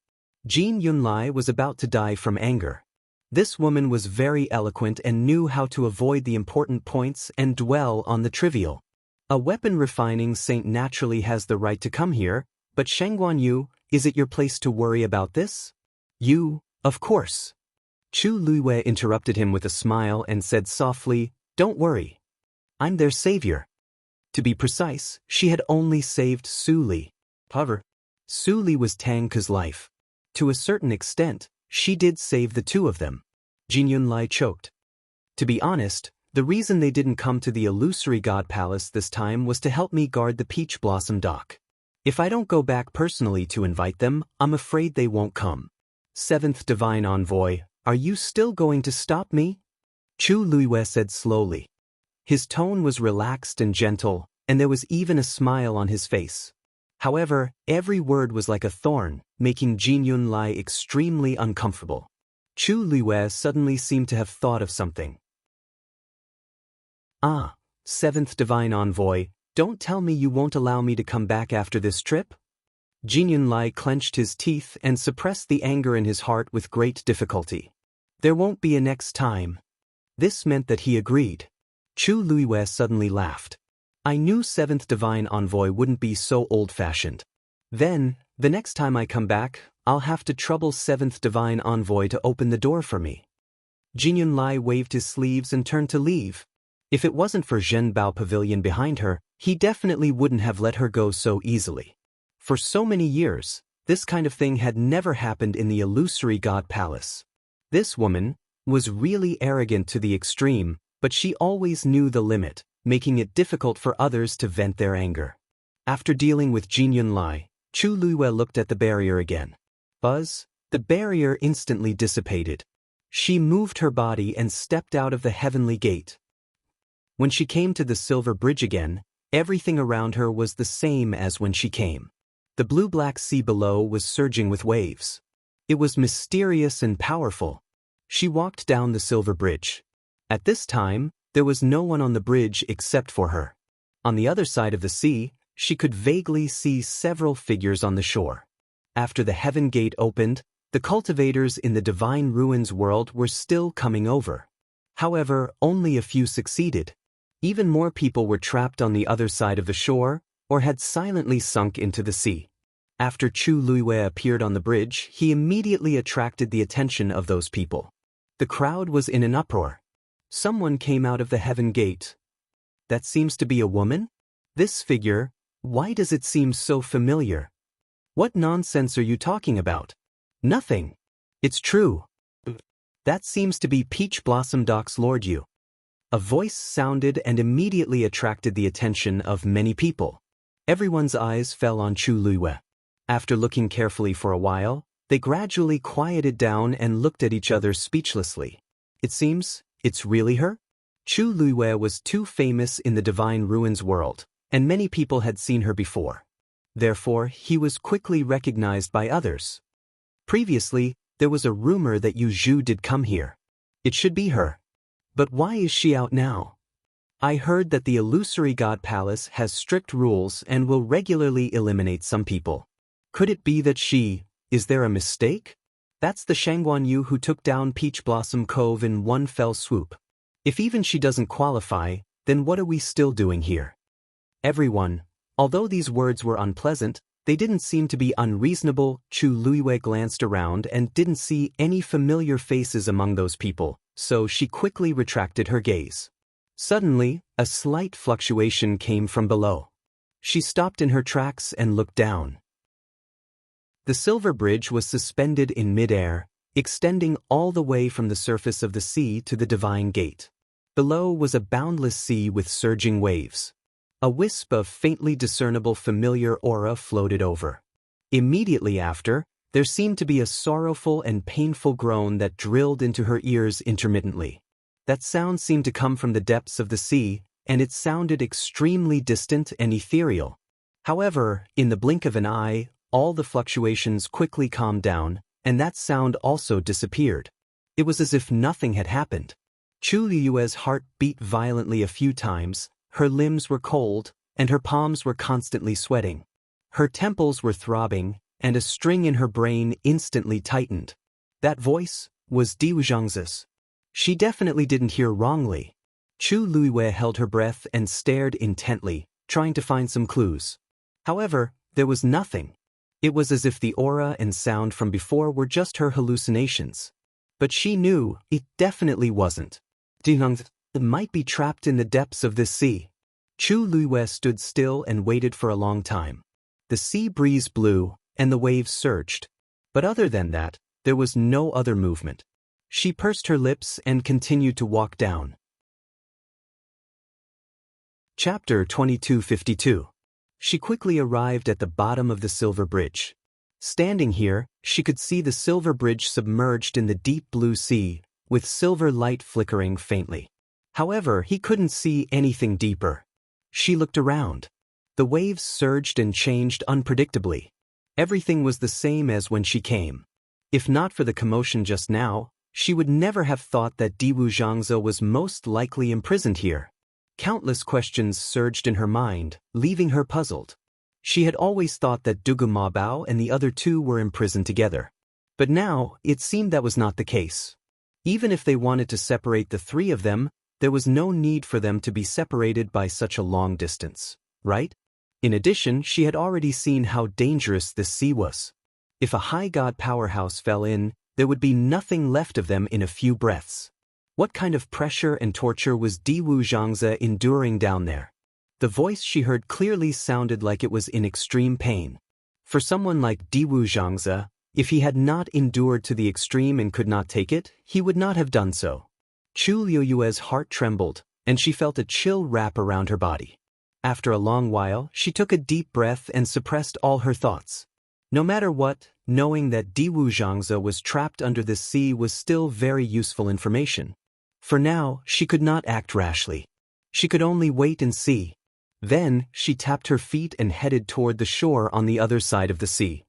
Jin Yunlai was about to die from anger. This woman was very eloquent and knew how to avoid the important points and dwell on the trivial. A weapon refining saint naturally has the right to come here, but Shang Guanyu, is it your place to worry about this? You, of course. Chu Luiyue interrupted him with a smile and said softly, Don't worry. I'm their savior. To be precise, she had only saved Su Li. However, Su Li was Tang Ke's life. To a certain extent, she did save the two of them. Jin Yunlai choked. To be honest, the reason they didn't come to the Illusory God Palace this time was to help me guard the Peach Blossom Dock. If I don't go back personally to invite them, I'm afraid they won't come. Seventh Divine Envoy, are you still going to stop me? Chu Luiyue said slowly. His tone was relaxed and gentle, and there was even a smile on his face. However, every word was like a thorn, making Jin Yunlai extremely uncomfortable. Chu Luiyue suddenly seemed to have thought of something. Ah, Seventh Divine Envoy, don't tell me you won't allow me to come back after this trip? Jin Yunlai clenched his teeth and suppressed the anger in his heart with great difficulty. There won't be a next time. This meant that he agreed. Chu Luiyue suddenly laughed. I knew Seventh Divine Envoy wouldn't be so old-fashioned. Then, the next time I come back, I'll have to trouble Seventh Divine Envoy to open the door for me. Jin Yunlai waved his sleeves and turned to leave. If it wasn't for Zhenbao Pavilion behind her, he definitely wouldn't have let her go so easily. For so many years, this kind of thing had never happened in the illusory god palace. This woman was really arrogant to the extreme, but she always knew the limit, making it difficult for others to vent their anger. After dealing with Jin Yunlai, Chu Luiyue looked at the barrier again. Buzz, the barrier instantly dissipated. She moved her body and stepped out of the heavenly gate. When she came to the silver bridge again, everything around her was the same as when she came. The blue-black sea below was surging with waves. It was mysterious and powerful. She walked down the silver bridge. At this time, there was no one on the bridge except for her. On the other side of the sea, she could vaguely see several figures on the shore. After the heaven gate opened, the cultivators in the divine ruins world were still coming over. However, only a few succeeded. Even more people were trapped on the other side of the shore, or had silently sunk into the sea. After Chu Luiyue appeared on the bridge, he immediately attracted the attention of those people. The crowd was in an uproar. Someone came out of the heaven gate. That seems to be a woman? This figure, why does it seem so familiar? What nonsense are you talking about? Nothing. It's true. That seems to be Peach Blossom Doc's Lord Yu. A voice sounded and immediately attracted the attention of many people. Everyone's eyes fell on Chu Luiyue. After looking carefully for a while, they gradually quieted down and looked at each other speechlessly. It seems, it's really her? Chu Luiyue was too famous in the divine ruins world, and many people had seen her before. Therefore, he was quickly recognized by others. Previously, there was a rumor that Yu Zhu did come here. It should be her. But why is she out now? I heard that the illusory god palace has strict rules and will regularly eliminate some people. Could it be that is there a mistake? That's the Shangguan Yu who took down Peach Blossom Cove in one fell swoop. If even she doesn't qualify, then what are we still doing here? Everyone, although these words were unpleasant, they didn't seem to be unreasonable. Chu Luiyue glanced around and didn't see any familiar faces among those people, so she quickly retracted her gaze. Suddenly, a slight fluctuation came from below. She stopped in her tracks and looked down. The silver bridge was suspended in mid-air, extending all the way from the surface of the sea to the divine gate. Below was a boundless sea with surging waves. A wisp of faintly discernible familiar aura floated over. Immediately after, there seemed to be a sorrowful and painful groan that drilled into her ears intermittently. That sound seemed to come from the depths of the sea, and it sounded extremely distant and ethereal. However, in the blink of an eye, all the fluctuations quickly calmed down, and that sound also disappeared. It was as if nothing had happened. Chu Luiyue's heart beat violently a few times, her limbs were cold, and her palms were constantly sweating. Her temples were throbbing, and a string in her brain instantly tightened. That voice was Diwu Zhangzi's. She definitely didn't hear wrongly. Chu Luiyue held her breath and stared intently, trying to find some clues. However, there was nothing. It was as if the aura and sound from before were just her hallucinations. But she knew it definitely wasn't. Dinang might be trapped in the depths of this sea. Chu Luiyue stood still and waited for a long time. The sea breeze blew, and the waves surged. But other than that, there was no other movement. She pursed her lips and continued to walk down. Chapter 2252. She quickly arrived at the bottom of the silver bridge. Standing here, she could see the silver bridge submerged in the deep blue sea, with silver light flickering faintly. However, he couldn't see anything deeper. She looked around. The waves surged and changed unpredictably. Everything was the same as when she came. If not for the commotion just now, she would never have thought that Diwu Zhangze was most likely imprisoned here. Countless questions surged in her mind, leaving her puzzled. She had always thought that Dugu Mabao and the other two were imprisoned together. But now, it seemed that was not the case. Even if they wanted to separate the three of them, there was no need for them to be separated by such a long distance, right? In addition, she had already seen how dangerous this sea was. If a high god powerhouse fell in, there would be nothing left of them in a few breaths. What kind of pressure and torture was Diwu Zhangze enduring down there? The voice she heard clearly sounded like it was in extreme pain. For someone like Diwu Zhangze, if he had not endured to the extreme and could not take it, he would not have done so. Chu Liuyue's heart trembled, and she felt a chill wrap around her body. After a long while, she took a deep breath and suppressed all her thoughts. No matter what, knowing that Diwu Zhangze was trapped under this sea was still very useful information. For now, she could not act rashly. She could only wait and see. Then, she tapped her feet and headed toward the shore on the other side of the sea.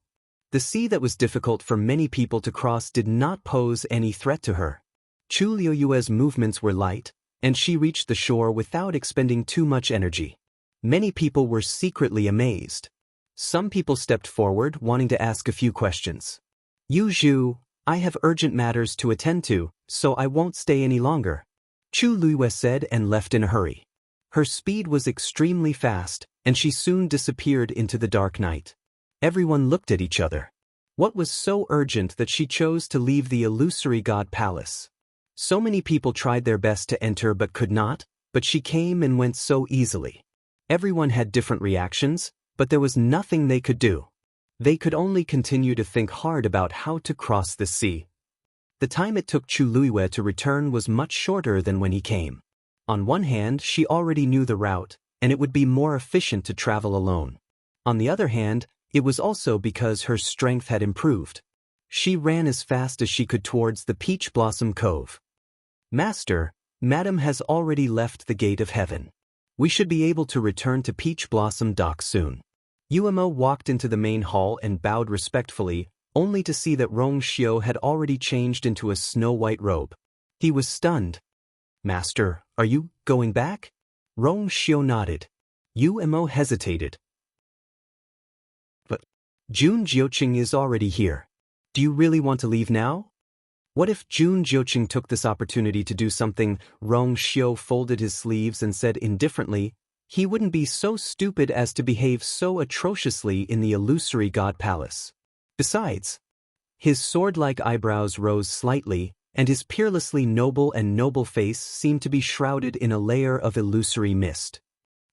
The sea that was difficult for many people to cross did not pose any threat to her. Chu Liuyue's movements were light, and she reached the shore without expending too much energy. Many people were secretly amazed. Some people stepped forward, wanting to ask a few questions. Yu Zhu, I have urgent matters to attend to, so I won't stay any longer, Chu Liuyue said and left in a hurry. Her speed was extremely fast, and she soon disappeared into the dark night. Everyone looked at each other. What was so urgent that she chose to leave the illusory god palace? So many people tried their best to enter but could not, but she came and went so easily. Everyone had different reactions, but there was nothing they could do. They could only continue to think hard about how to cross the sea. The time it took Chu Liuyue to return was much shorter than when he came. On one hand, she already knew the route, and it would be more efficient to travel alone. On the other hand, it was also because her strength had improved. She ran as fast as she could towards the Peach Blossom Cove. Master, Madam has already left the gate of heaven. We should be able to return to Peach Blossom Dock soon. Yuemo walked into the main hall and bowed respectfully, only to see that Rong Xiu had already changed into a snow-white robe. He was stunned. Master, are you going back? Rong Xiu nodded. Yuemo hesitated. But Jun Jiuqing is already here. Do you really want to leave now? What if Jun Jiuqing took this opportunity to do something? Rong Xiu folded his sleeves and said indifferently, he wouldn't be so stupid as to behave so atrociously in the illusory god palace. Besides, his sword-like eyebrows rose slightly, and his peerlessly noble and noble face seemed to be shrouded in a layer of illusory mist.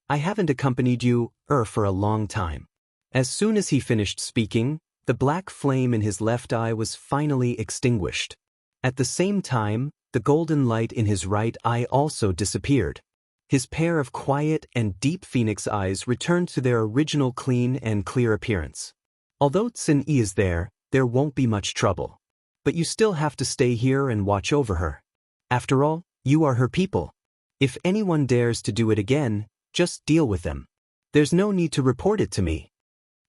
I haven't accompanied you, for a long time. As soon as he finished speaking, the black flame in his left eye was finally extinguished. At the same time, the golden light in his right eye also disappeared. His pair of quiet and deep phoenix eyes returned to their original clean and clear appearance. Although Tsin Yi is there won't be much trouble. But you still have to stay here and watch over her. After all, you are her people. If anyone dares to do it again, just deal with them. There's no need to report it to me.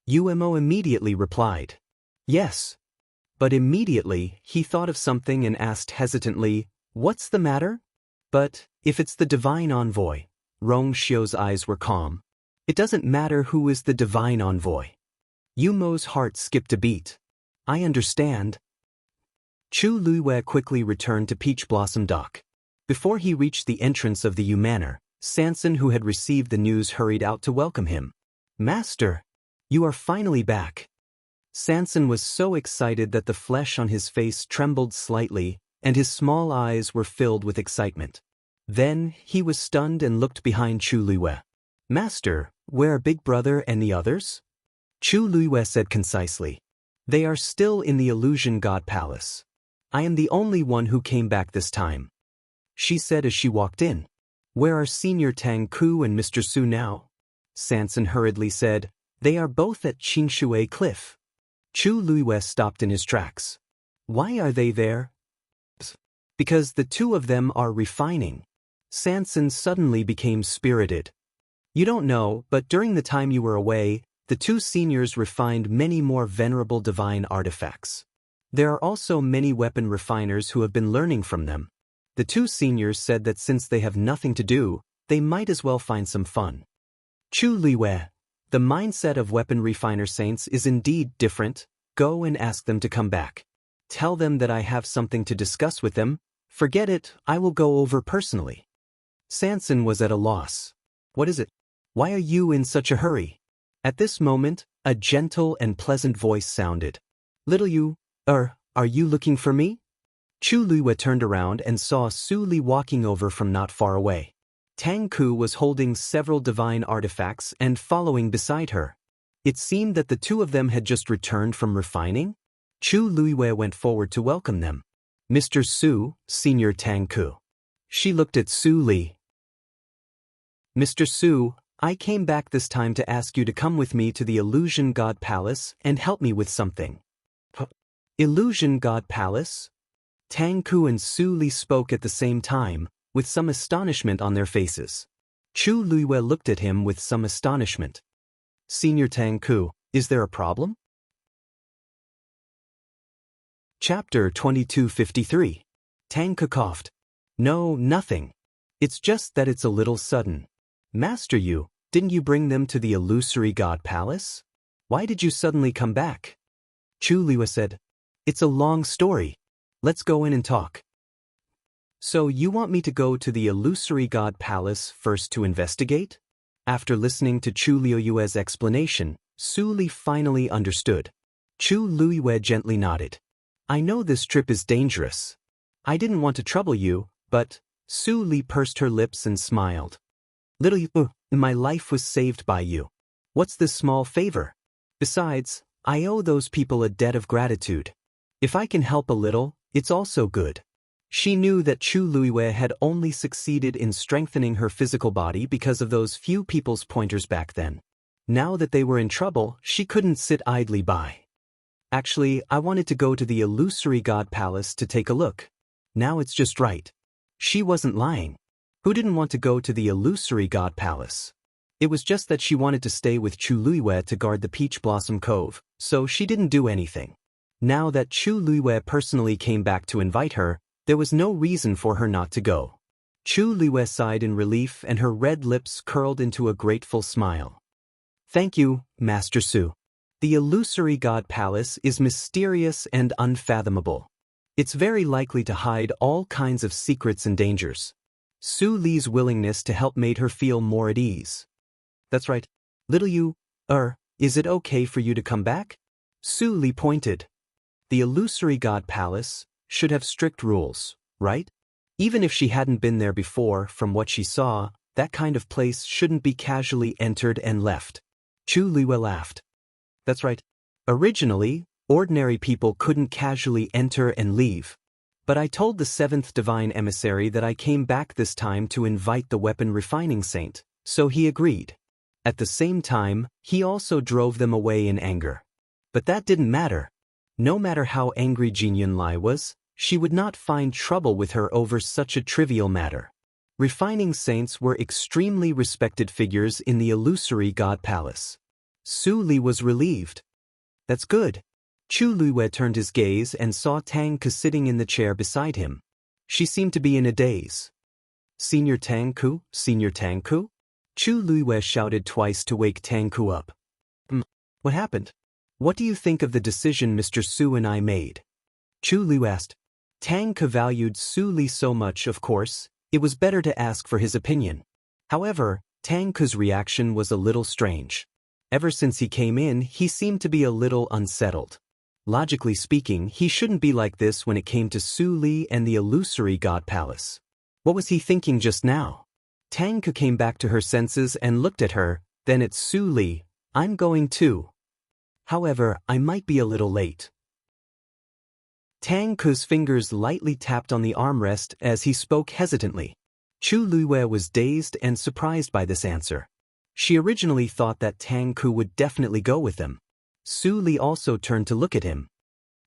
Yuemo immediately replied. Yes. But immediately, he thought of something and asked hesitantly, what's the matter? But, if it's the divine envoy, Rong Xiu's eyes were calm. It doesn't matter who is the divine envoy. Yumo's heart skipped a beat. I understand. Chu Liuyue quickly returned to Peach Blossom Dock. Before he reached the entrance of the Yu Manor, Sanson, who had received the news, hurried out to welcome him. Master, you are finally back. Sanson was so excited that the flesh on his face trembled slightly, and his small eyes were filled with excitement. Then, he was stunned and looked behind Chu Liuyue. Master, where are Big Brother and the others? Chu Liuyue said concisely. They are still in the Illusion God Palace. I am the only one who came back this time. She said as she walked in. Where are Senior Tang Ku and Mr. Su now? Sanson hurriedly said, they are both at Qingshui Cliff. Chu Luiwei stopped in his tracks. Why are they there? Because the two of them are refining. Sanson suddenly became spirited. You don't know, but during the time you were away, the two seniors refined many more venerable divine artifacts. There are also many weapon refiners who have been learning from them. The two seniors said that since they have nothing to do, they might as well find some fun. Chu Luiwei, the mindset of weapon refiner saints is indeed different. Go and ask them to come back. Tell them that I have something to discuss with them. Forget it, I will go over personally. Sanson was at a loss. What is it? Why are you in such a hurry? At this moment, a gentle and pleasant voice sounded. Little you, are you looking for me? Chu Luiwei turned around and saw Su Li walking over from not far away. Tang Ku was holding several divine artifacts and following beside her. It seemed that the two of them had just returned from refining. Chu Luiwei went forward to welcome them. Mr. Su, Senior Tang Ku. She looked at Su Li. Mr. Su, I came back this time to ask you to come with me to the Illusion God Palace and help me with something. Illusion God Palace? Tang Ku and Su Li spoke at the same time, with some astonishment on their faces. Chu Luiwei looked at him with some astonishment. Senior Tang Ku, is there a problem? Chapter 2253. Tang Ku coughed. No, nothing. It's just that it's a little sudden. Master Yu, didn't you bring them to the Illusory God Palace? Why did you suddenly come back? Chu Luiwei said, It's a long story. Let's go in and talk. So you want me to go to the Illusory God Palace first to investigate? After listening to Chu Luiwei's explanation, Su Li finally understood. Chu Luiwei gently nodded. I know this trip is dangerous. I didn't want to trouble you, but Su Li pursed her lips and smiled. Little you, my life was saved by you. What's this small favor? Besides, I owe those people a debt of gratitude. If I can help a little, it's also good. She knew that Chu Luiwei had only succeeded in strengthening her physical body because of those few people's pointers back then. Now that they were in trouble, she couldn't sit idly by. Actually, I wanted to go to the Illusory God Palace to take a look. Now it's just right. She wasn't lying. Who didn't want to go to the Illusory God Palace? It was just that she wanted to stay with Chu Luiwei to guard the Peach Blossom Cove, so she didn't do anything. Now that Chu Luiwei personally came back to invite her, there was no reason for her not to go. Chu Luiwei sighed in relief and her red lips curled into a grateful smile. Thank you, Master Su. The Illusory God Palace is mysterious and unfathomable. It's very likely to hide all kinds of secrets and dangers. Su Li's willingness to help made her feel more at ease. That's right. Little you, is it okay for you to come back? Su Li pointed. The Illusory God Palace should have strict rules, right? Even if she hadn't been there before, from what she saw, that kind of place shouldn't be casually entered and left. Chu Luiwei laughed. That's right. Originally, ordinary people couldn't casually enter and leave. But I told the seventh divine emissary that I came back this time to invite the weapon refining saint, so he agreed. At the same time, he also drove them away in anger. But that didn't matter. No matter how angry Jin Yunlai was, she would not find trouble with her over such a trivial matter. Refining saints were extremely respected figures in the Illusory God Palace. Su Li was relieved. That's good. Chu Luiwei turned his gaze and saw Tang Ku sitting in the chair beside him. She seemed to be in a daze. Senior Tang Ku, Senior Tang Ku? Chu Luiwei shouted twice to wake Tang Ku up. What happened? What do you think of the decision Mr. Su and I made? Chu Luiwei asked. Tang Ku valued Su Li so much, of course, it was better to ask for his opinion. However, Tang Ku's reaction was a little strange. Ever since he came in, he seemed to be a little unsettled. Logically speaking, he shouldn't be like this when it came to Su Li and the Illusory God Palace. What was he thinking just now? Tang Ku came back to her senses and looked at her, then at Su Li. I'm going too. However, I might be a little late. Tang Ku's fingers lightly tapped on the armrest as he spoke hesitantly. Chu Luiwei was dazed and surprised by this answer. She originally thought that Tang Ku would definitely go with them. Su Li also turned to look at him.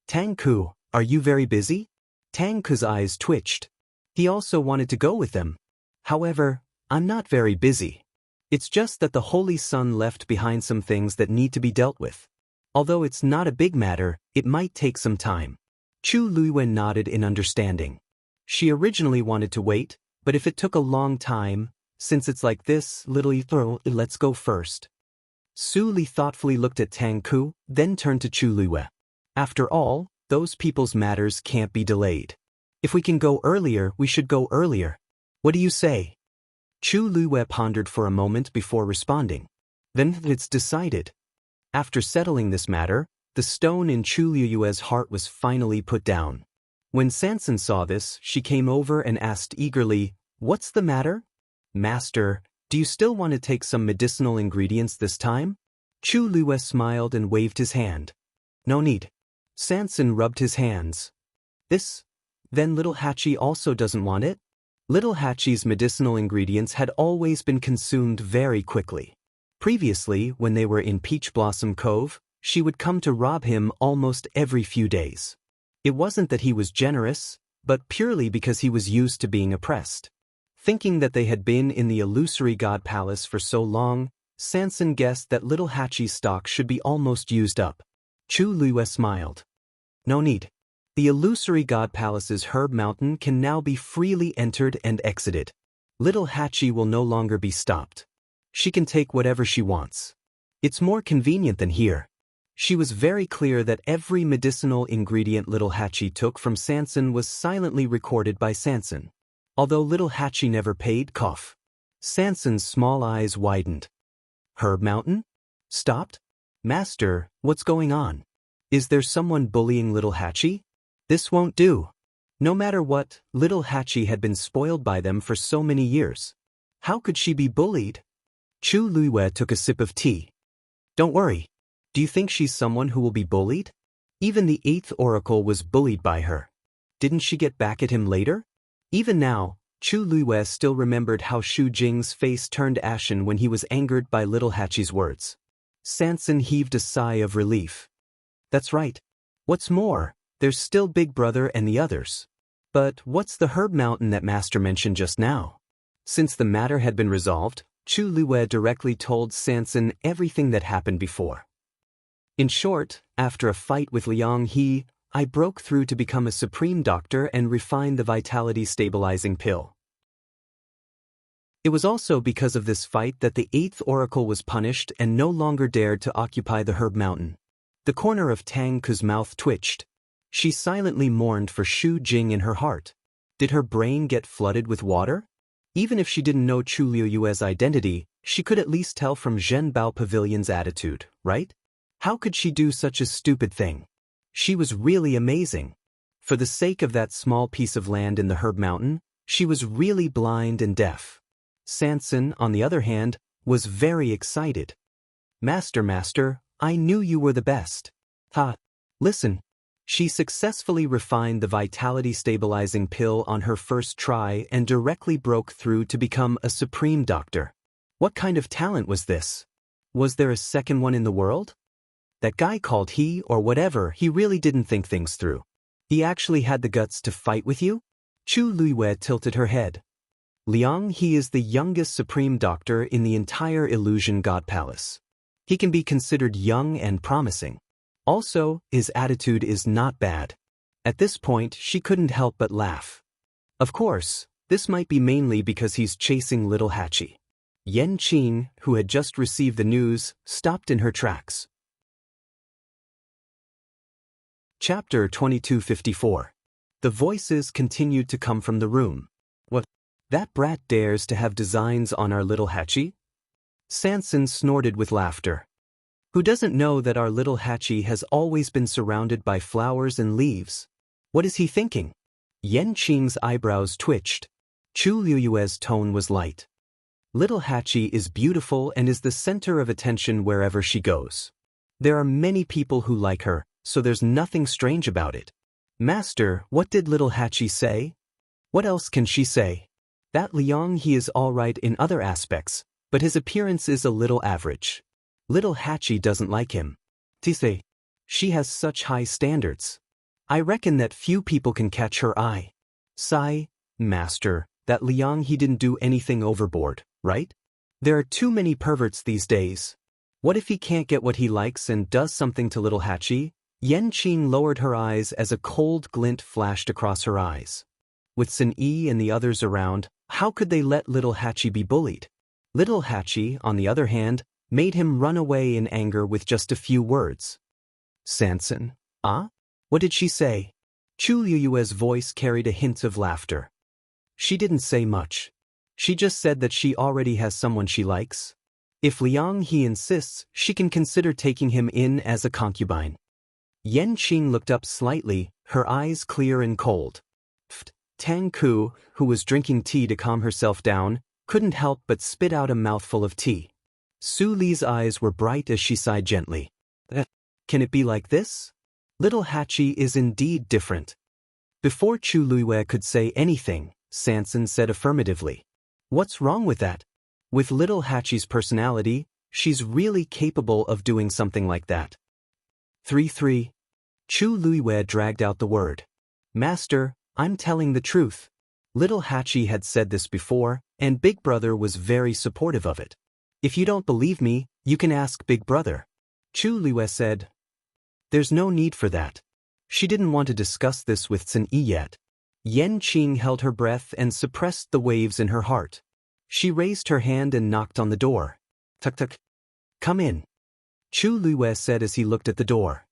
Tang Ku, are you very busy? Tang Ku's eyes twitched. He also wanted to go with them. However, I'm not very busy. It's just that the Holy Sun left behind some things that need to be dealt with. Although it's not a big matter, it might take some time. Chu Luiwen nodded in understanding. She originally wanted to wait, but if it took a long time, since it's like this, let's go first. Su Li thoughtfully looked at Tang Ku, then turned to Chu Luiwen. After all, those people's matters can't be delayed. If we can go earlier, we should go earlier. What do you say? Chu Luiwen pondered for a moment before responding. Then it's decided. After settling this matter, the stone in Chu Luiwen's heart was finally put down. When Sansan saw this, she came over and asked eagerly, "What's the matter? Master, do you still want to take some medicinal ingredients this time?" Chu Luiwen smiled and waved his hand. "No need." Sansan rubbed his hands. Then Little Hachi also doesn't want it? Little Hachi's medicinal ingredients had always been consumed very quickly. Previously, when they were in Peach Blossom Cove, she would come to rob him almost every few days. It wasn't that he was generous, but purely because he was used to being oppressed. Thinking that they had been in the illusory god palace for so long, Sansan guessed that Little Hachi's stock should be almost used up. Chu Luiwen smiled. No need. The illusory god palace's herb mountain can now be freely entered and exited. Little Hachi will no longer be stopped. She can take whatever she wants. It's more convenient than here. She was very clear that every medicinal ingredient Little Hachi took from Sansan was silently recorded by Sansan. Although Little Hachi never paid cough. Sansan's small eyes widened. Herb mountain? Stopped? Master, what's going on? Is there someone bullying Little Hachi? This won't do. No matter what, Little Hachi had been spoiled by them for so many years. How could she be bullied? Chu Luiwen took a sip of tea. Don't worry. Do you think she's someone who will be bullied? Even the 8th Oracle was bullied by her. Didn't she get back at him later? Even now, Chu Luiwen still remembered how Shu Jing's face turned ashen when he was angered by Little Hachi's words. Sansan heaved a sigh of relief. That's right. What's more, there's still Big Brother and the others. But what's the herb mountain that Master mentioned just now? Since the matter had been resolved, Chu Luiwen directly told Sansan everything that happened before. In short, after a fight with Liang He, I broke through to become a supreme doctor and refine the vitality stabilizing pill. It was also because of this fight that the 8th Oracle was punished and no longer dared to occupy the herb mountain. The corner of Tang Ku's mouth twitched. She silently mourned for Shu Jing in her heart. Did her brain get flooded with water? Even if she didn't know Chu Luiwen's identity, she could at least tell from Zhen Bao Pavilion's attitude, right? How could she do such a stupid thing? She was really amazing. For the sake of that small piece of land in the herb mountain, she was really blind and deaf. Sansan, on the other hand, was very excited. Master, I knew you were the best. Listen. She successfully refined the vitality stabilizing pill on her first try and directly broke through to become a supreme doctor. What kind of talent was this? Was there a second one in the world? That guy called he or whatever, he really didn't think things through. He actually had the guts to fight with you? Chu Luiwen tilted her head. Liang He is the youngest supreme doctor in the entire Illusion God Palace. He can be considered young and promising. Also, his attitude is not bad. At this point, she couldn't help but laugh. Of course, this might be mainly because he's chasing Little Hachi. Yan Qing, who had just received the news, stopped in her tracks. Chapter 2254. The voices continued to come from the room. What? That brat dares to have designs on our Little Hachi? Sansan snorted with laughter. Who doesn't know that our Little Hachi has always been surrounded by flowers and leaves? What is he thinking? Yan Qing's eyebrows twitched. Chu Luiwen's tone was light. Little Hachi is beautiful and is the center of attention wherever she goes. There are many people who like her, so there's nothing strange about it. Master, what did Little Hachi say? What else can she say? That Liang He is all right in other aspects, but his appearance is a little average. Little Hachi doesn't like him. Tise. She has such high standards. I reckon that few people can catch her eye. Sigh, Master, that Liang he didn't do anything overboard, right? There are too many perverts these days. What if he can't get what he likes and does something to little Hachi? Yanqing lowered her eyes as a cold glint flashed across her eyes. With Sun Yi and the others around, how could they let little Hachi be bullied? Little Hachi, on the other hand, made him run away in anger with just a few words. Sanson, ah? What did she say? Chu Liyue's voice carried a hint of laughter. She didn't say much. She just said that she already has someone she likes. If Liang he insists, she can consider taking him in as a concubine. Yanqing looked up slightly, her eyes clear and cold. Tang Ku, who was drinking tea to calm herself down, couldn't help but spit out a mouthful of tea. Su Li's eyes were bright as she sighed gently. Can it be like this? Little Hachi is indeed different. Before Chu Liyue could say anything, Sanson said affirmatively. What's wrong with that? With little Hachi's personality, she's really capable of doing something like that. 3-3. Chu Liyue dragged out the word. Master, I'm telling the truth. Little Hachi had said this before, and Big Brother was very supportive of it. If you don't believe me, you can ask Big Brother. Chu Liyue said. There's no need for that. She didn't want to discuss this with Sun Yi yet. Yanqing held her breath and suppressed the waves in her heart. She raised her hand and knocked on the door. Tuk-tuk. Come in. Chu Liyue said as he looked at the door.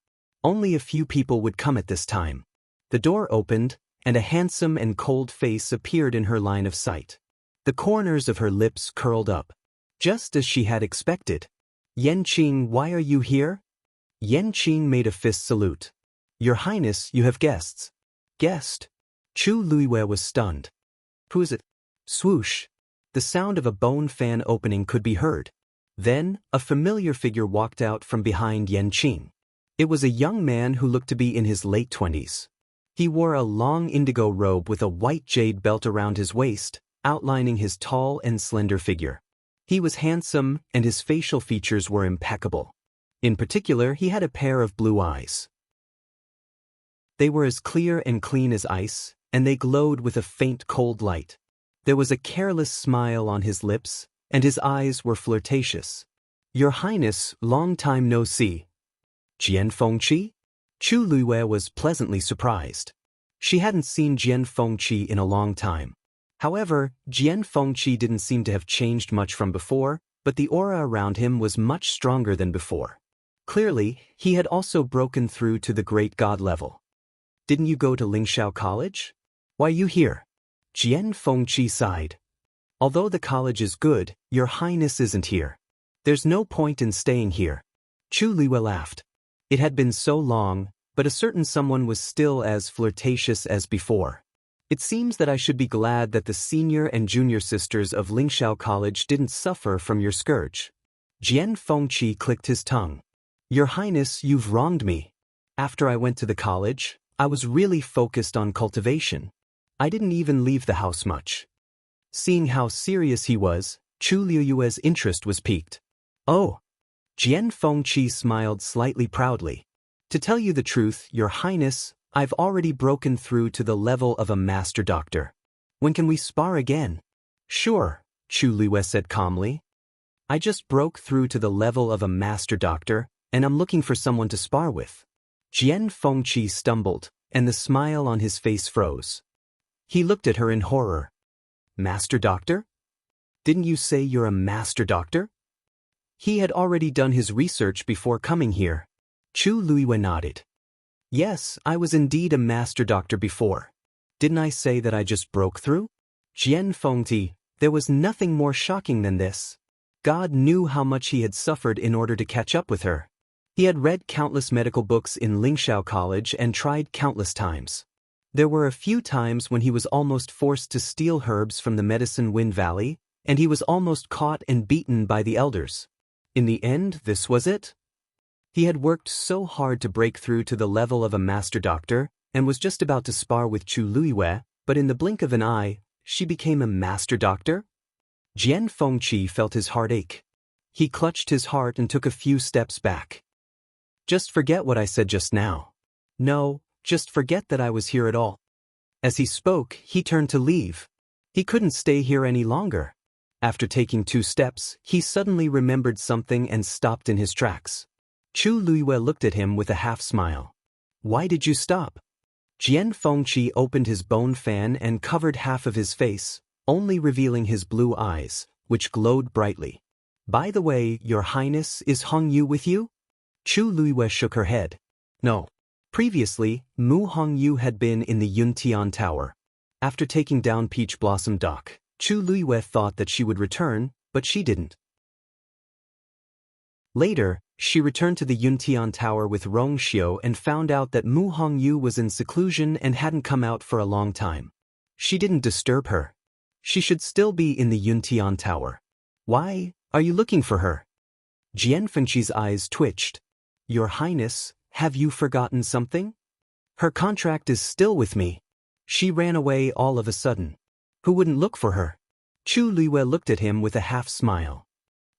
Only a few people would come at this time. The door opened, and a handsome and cold face appeared in her line of sight. The corners of her lips curled up. Just as she had expected. Yanqing, why are you here? Yanqing made a fist salute. Your Highness, you have guests. Guest? Chu Liyue was stunned. Who is it? Swoosh. The sound of a bone fan opening could be heard. Then, a familiar figure walked out from behind Yanqing. It was a young man who looked to be in his late 20s. He wore a long indigo robe with a white jade belt around his waist, outlining his tall and slender figure. He was handsome, and his facial features were impeccable. In particular, he had a pair of blue eyes. They were as clear and clean as ice, and they glowed with a faint cold light. There was a careless smile on his lips, and his eyes were flirtatious. Your Highness, long time no see. Jian Fengqi? Chu Liyue was pleasantly surprised. She hadn't seen Jian Fengqi in a long time. However, Jian Fengqi didn't seem to have changed much from before, but the aura around him was much stronger than before. Clearly, he had also broken through to the great god level. Didn't you go to Lingxiao College? Why are you here? Jian Fengqi sighed. Although the college is good, Your Highness isn't here. There's no point in staying here. Chu Liyue laughed. It had been so long, but a certain someone was still as flirtatious as before. It seems that I should be glad that the senior and junior sisters of Lingxiao College didn't suffer from your scourge. Jian Fengqi clicked his tongue. Your Highness, you've wronged me. After I went to the college, I was really focused on cultivation. I didn't even leave the house much. Seeing how serious he was, Chu Liyue's interest was piqued. Oh. Jian Fengqi smiled slightly proudly. To tell you the truth, Your Highness, I've already broken through to the level of a master doctor. When can we spar again? Sure, Chu Liyue said calmly. I just broke through to the level of a master doctor, and I'm looking for someone to spar with. Jian Fengqi stumbled, and the smile on his face froze. He looked at her in horror. Master doctor? Didn't you say you're a master doctor? He had already done his research before coming here. Chu Liyue nodded. Yes, I was indeed a master doctor before. Didn't I say that I just broke through? Jian Fengqi, there was nothing more shocking than this. God knew how much he had suffered in order to catch up with her. He had read countless medical books in Lingxiao College and tried countless times. There were a few times when he was almost forced to steal herbs from the Medicine Wind Valley, and he was almost caught and beaten by the elders. In the end, this was it. He had worked so hard to break through to the level of a master doctor, and was just about to spar with Chu Liyue, but in the blink of an eye, she became a master doctor? Jian Fengqi felt his heart ache. He clutched his heart and took a few steps back. Just forget what I said just now. No, just forget that I was here at all. As he spoke, he turned to leave. He couldn't stay here any longer. After taking 2 steps, he suddenly remembered something and stopped in his tracks. Chu Luiyue looked at him with a half-smile. Why did you stop? Jian Fengqi opened his bone fan and covered half of his face, only revealing his blue eyes, which glowed brightly. By the way, Your Highness, is Hongyu with you? Chu Luiyue shook her head. No. Previously, Mu Hongyu had been in the Yuntian Tower. After taking down Peach Blossom Dock, Chu Luiyue thought that she would return, but she didn't. Later, she returned to the Yuntian Tower with Rongxiu and found out that Mu Hongyu was in seclusion and hadn't come out for a long time. She didn't disturb her. She should still be in the Yuntian Tower. Why are you looking for her? Jian Fengqi's eyes twitched. Your Highness, have you forgotten something? Her contract is still with me. She ran away all of a sudden. Who wouldn't look for her? Chu Luiyue looked at him with a half-smile.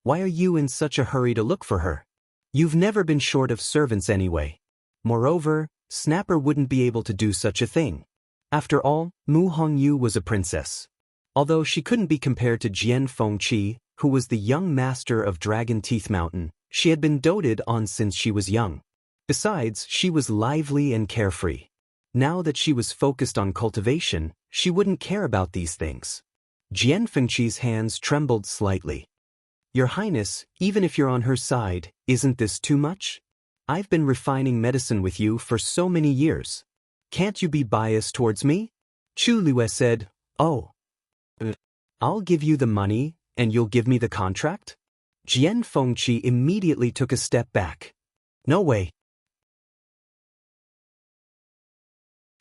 Why are you in such a hurry to look for her? You've never been short of servants anyway. Moreover, Snapper wouldn't be able to do such a thing. After all, Mu Hongyu was a princess. Although she couldn't be compared to Jian Fengqi, who was the young master of Dragon Teeth Mountain, she had been doted on since she was young. Besides, she was lively and carefree. Now that she was focused on cultivation, she wouldn't care about these things. Jian Fengqi's hands trembled slightly. Your Highness, even if you're on her side, isn't this too much? I've been refining medicine with you for so many years. Can't you be biased towards me? Chu Luiyue said, Oh. I'll give you the money, and you'll give me the contract? Jian Fengqi immediately took a step back. No way.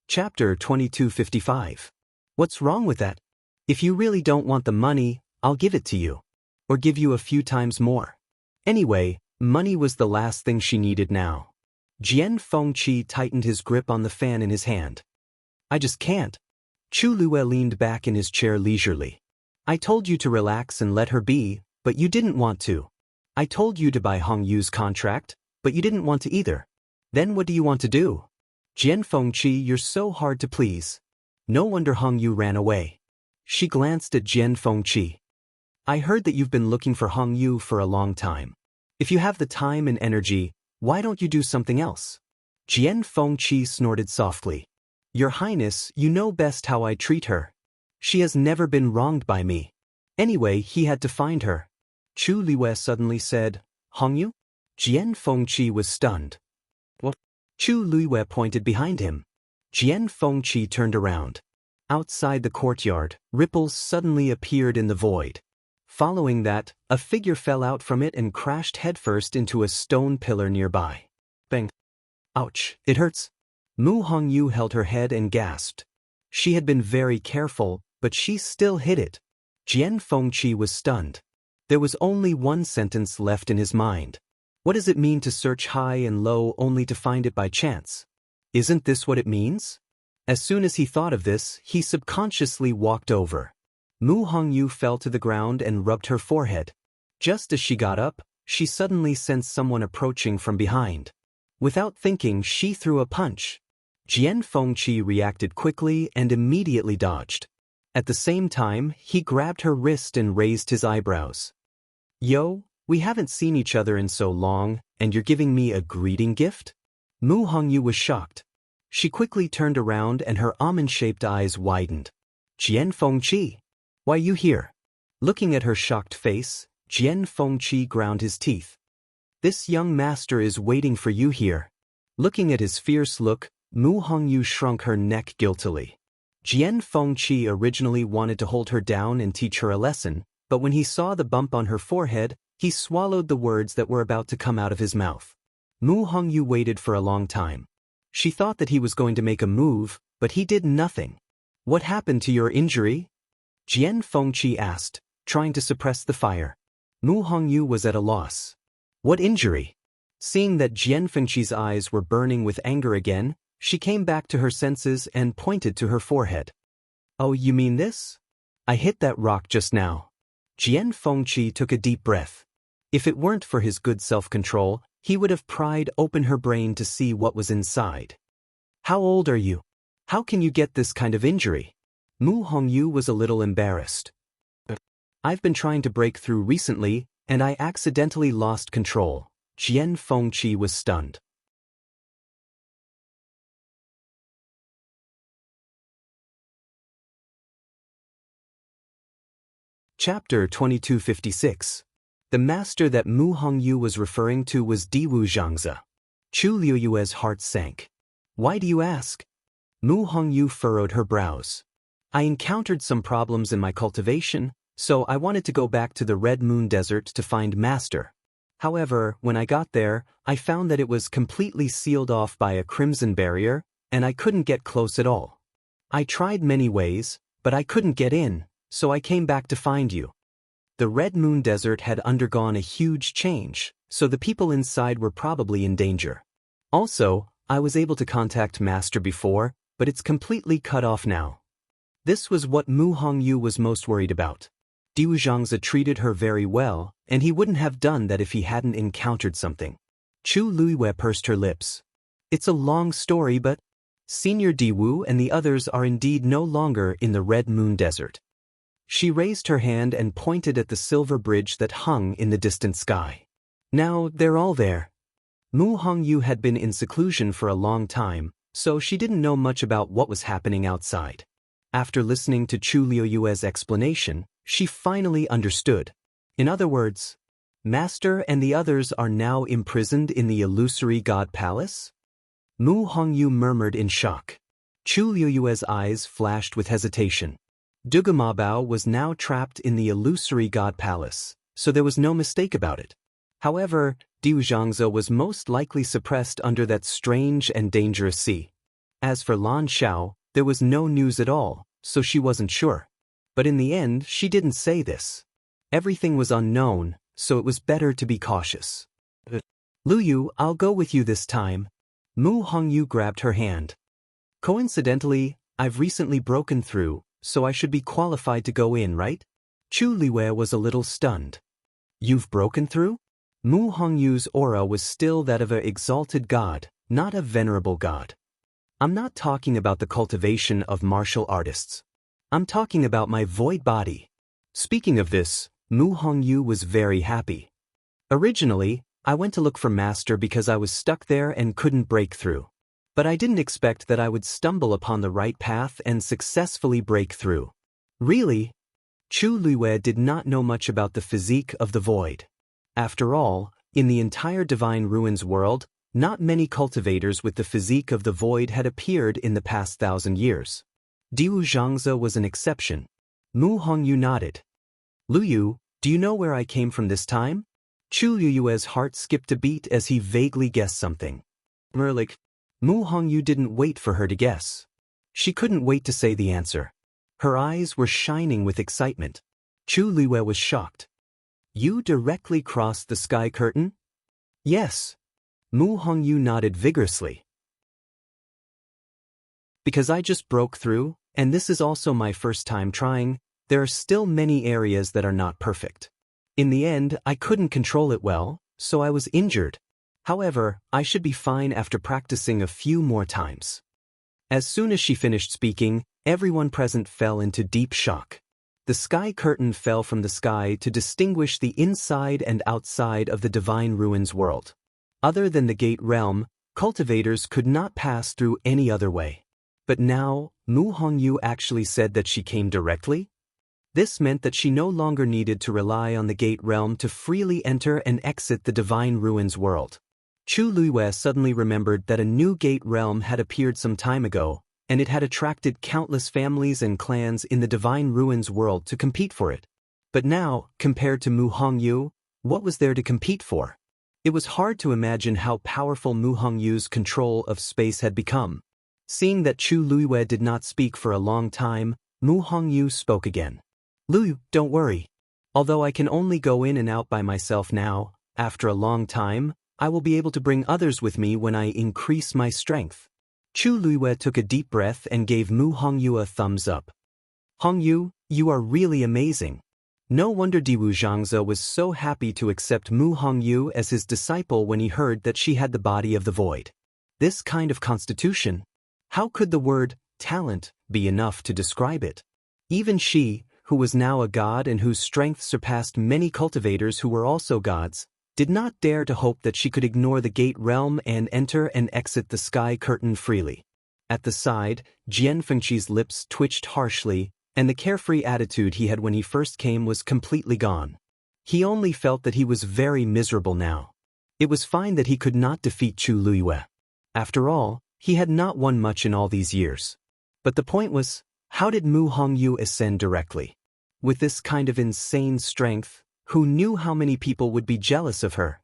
Chapter 2255. What's wrong with that? If you really don't want the money, I'll give it to you. Or give you a few times more. Anyway, money was the last thing she needed now. Jian Fengqi tightened his grip on the fan in his hand. I just can't. Chu Luiyue leaned back in his chair leisurely. I told you to relax and let her be, but you didn't want to. I told you to buy Hongyu's contract, but you didn't want to either. Then what do you want to do? Jian Fengqi, you're so hard to please. No wonder Hongyu ran away. She glanced at Jian Fengqi. I heard that you've been looking for Hongyu for a long time. If you have the time and energy, why don't you do something else? Jian Fengqi snorted softly. Your Highness, you know best how I treat her. She has never been wronged by me. Anyway, he had to find her. Chu Luiyue suddenly said, Hongyu? Jian Fengqi was stunned. What? Chu Luiyue pointed behind him. Jian Fengqi turned around. Outside the courtyard, ripples suddenly appeared in the void. Following that, a figure fell out from it and crashed headfirst into a stone pillar nearby. Bang. Ouch, it hurts. Mu Hongyu held her head and gasped. She had been very careful, but she still hit it. Jian Fengqi was stunned. There was only one sentence left in his mind. What does it mean to search high and low only to find it by chance? Isn't this what it means? As soon as he thought of this, he subconsciously walked over. Mu Hongyu fell to the ground and rubbed her forehead. Just as she got up, she suddenly sensed someone approaching from behind. Without thinking, she threw a punch. Jian Fengqi reacted quickly and immediately dodged. At the same time, he grabbed her wrist and raised his eyebrows. Yo, we haven't seen each other in so long, and you're giving me a greeting gift? Mu Hongyu was shocked. She quickly turned around and her almond-shaped eyes widened. Jian Fengqi, why are you here? Looking at her shocked face, Jian Fengqi ground his teeth. This young master is waiting for you here. Looking at his fierce look, Mu Hongyu shrunk her neck guiltily. Jian Fengqi originally wanted to hold her down and teach her a lesson, but when he saw the bump on her forehead, he swallowed the words that were about to come out of his mouth. Mu Hongyu waited for a long time. She thought that he was going to make a move, but he did nothing. What happened to your injury? Jian Fengqi asked, trying to suppress the fire. Mu Hongyu was at a loss. What injury? Seeing that Jian Fengqi's eyes were burning with anger again, she came back to her senses and pointed to her forehead. Oh, you mean this? I hit that rock just now. Jian Fengqi took a deep breath. If it weren't for his good self-control, He would have pried open her brain to see what was inside. How old are you? How can you get this kind of injury? Mu Hongyu was a little embarrassed. I've been trying to break through recently, and I accidentally lost control. Jian Fengqi was stunned. Chapter 2256. The master that Mu Hongyu was referring to was Diwu Zhangze. Chu Liuyue's heart sank. Why do you ask? Mu Hongyu furrowed her brows. I encountered some problems in my cultivation, so I wanted to go back to the Red Moon Desert to find Master. However, when I got there, I found that it was completely sealed off by a crimson barrier, and I couldn't get close at all. I tried many ways, but I couldn't get in, so I came back to find you. The Red Moon Desert had undergone a huge change, so the people inside were probably in danger. Also, I was able to contact Master before, but it's completely cut off now. This was what Mu Hongyu was most worried about. Diwu Zhangze treated her very well, and he wouldn't have done that if he hadn't encountered something. Chu Luiyue pursed her lips. It's a long story, but Senior Diwu and the others are indeed no longer in the Red Moon Desert. She raised her hand and pointed at the silver bridge that hung in the distant sky. Now they're all there. Mu Hongyu had been in seclusion for a long time, so she didn't know much about what was happening outside. After listening to Chu Liuyue's explanation, she finally understood. In other words, Master and the others are now imprisoned in the illusory God Palace? Mu Hongyu murmured in shock. Chu Liuyue's eyes flashed with hesitation. Dugu Mabao was now trapped in the illusory God Palace, so there was no mistake about it. However, Diwu Zhangze was most likely suppressed under that strange and dangerous sea. As for Lan Xiao, there was no news at all, so she wasn't sure. But in the end, she didn't say this. Everything was unknown, so it was better to be cautious. Luyu, I'll go with you this time. Mu Hongyu grabbed her hand. Coincidentally, I've recently broken through, so I should be qualified to go in, right? Chu Liuyue was a little stunned. You've broken through? Mu Hongyu's aura was still that of an exalted god, not a venerable god. I'm not talking about the cultivation of martial artists. I'm talking about my void body. Speaking of this, Mu Hongyu was very happy. Originally, I went to look for Master because I was stuck there and couldn't break through. But I didn't expect that I would stumble upon the right path and successfully break through. Really? Chu Liuyue did not know much about the physique of the void. After all, in the entire Divine Ruins world, not many cultivators with the physique of the void had appeared in the past 1,000 years. Diwu Zhangze was an exception. Mu Hongyu nodded. Luyu, do you know where I came from this time? Chu Liuyue's heart skipped a beat as he vaguely guessed something. Merlik. Mu Hongyu didn't wait for her to guess. She couldn't wait to say the answer. Her eyes were shining with excitement. Chu Liuyue was shocked. You directly crossed the sky curtain? Yes. Mu Hongyu nodded vigorously. Because I just broke through, and this is also my first time trying, there are still many areas that are not perfect. In the end, I couldn't control it well, so I was injured. However, I should be fine after practicing a few more times. As soon as she finished speaking, everyone present fell into deep shock. The sky curtain fell from the sky to distinguish the inside and outside of the Divine Ruins world. Other than the Gate Realm, cultivators could not pass through any other way. But now, Mu Hongyu actually said that she came directly? This meant that she no longer needed to rely on the Gate Realm to freely enter and exit the Divine Ruins world. Chu Liuyue suddenly remembered that a new Gate Realm had appeared some time ago, and it had attracted countless families and clans in the Divine Ruins world to compete for it. But now, compared to Mu Hongyu, what was there to compete for? It was hard to imagine how powerful Mu Hongyu's control of space had become. Seeing that Chu Liuyue did not speak for a long time, Mu Hongyu spoke again. Luyu, don't worry. Although I can only go in and out by myself now, after a long time, I will be able to bring others with me when I increase my strength. Chu Liuyue took a deep breath and gave Mu Hongyu a thumbs up. Hongyu, you are really amazing. No wonder Diwu Zhangze was so happy to accept Mu Hongyu as his disciple when he heard that she had the body of the void. This kind of constitution, how could the word talent be enough to describe it? Even she, who was now a god and whose strength surpassed many cultivators who were also gods, did not dare to hope that she could ignore the gate realm and enter and exit the sky curtain freely. At the side, Jian Fengqi's lips twitched harshly, and the carefree attitude he had when he first came was completely gone. He only felt that he was very miserable now. It was fine that he could not defeat Chu Luiyue. After all, he had not won much in all these years. But the point was, how did Mu Hongyu ascend directly? With this kind of insane strength, who knew how many people would be jealous of her?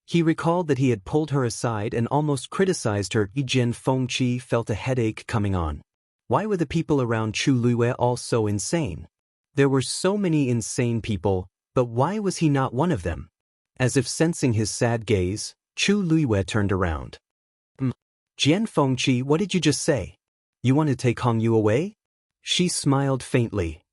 He recalled that he had pulled her aside and almost criticized her. Jian Fengqi felt a headache coming on. Why were the people around Chu Luiyue all so insane? There were so many insane people, but why was he not one of them? As if sensing his sad gaze, Chu Luiyue turned around. Jian Fengqi, what did you just say? You want to take Hongyu away? She smiled faintly.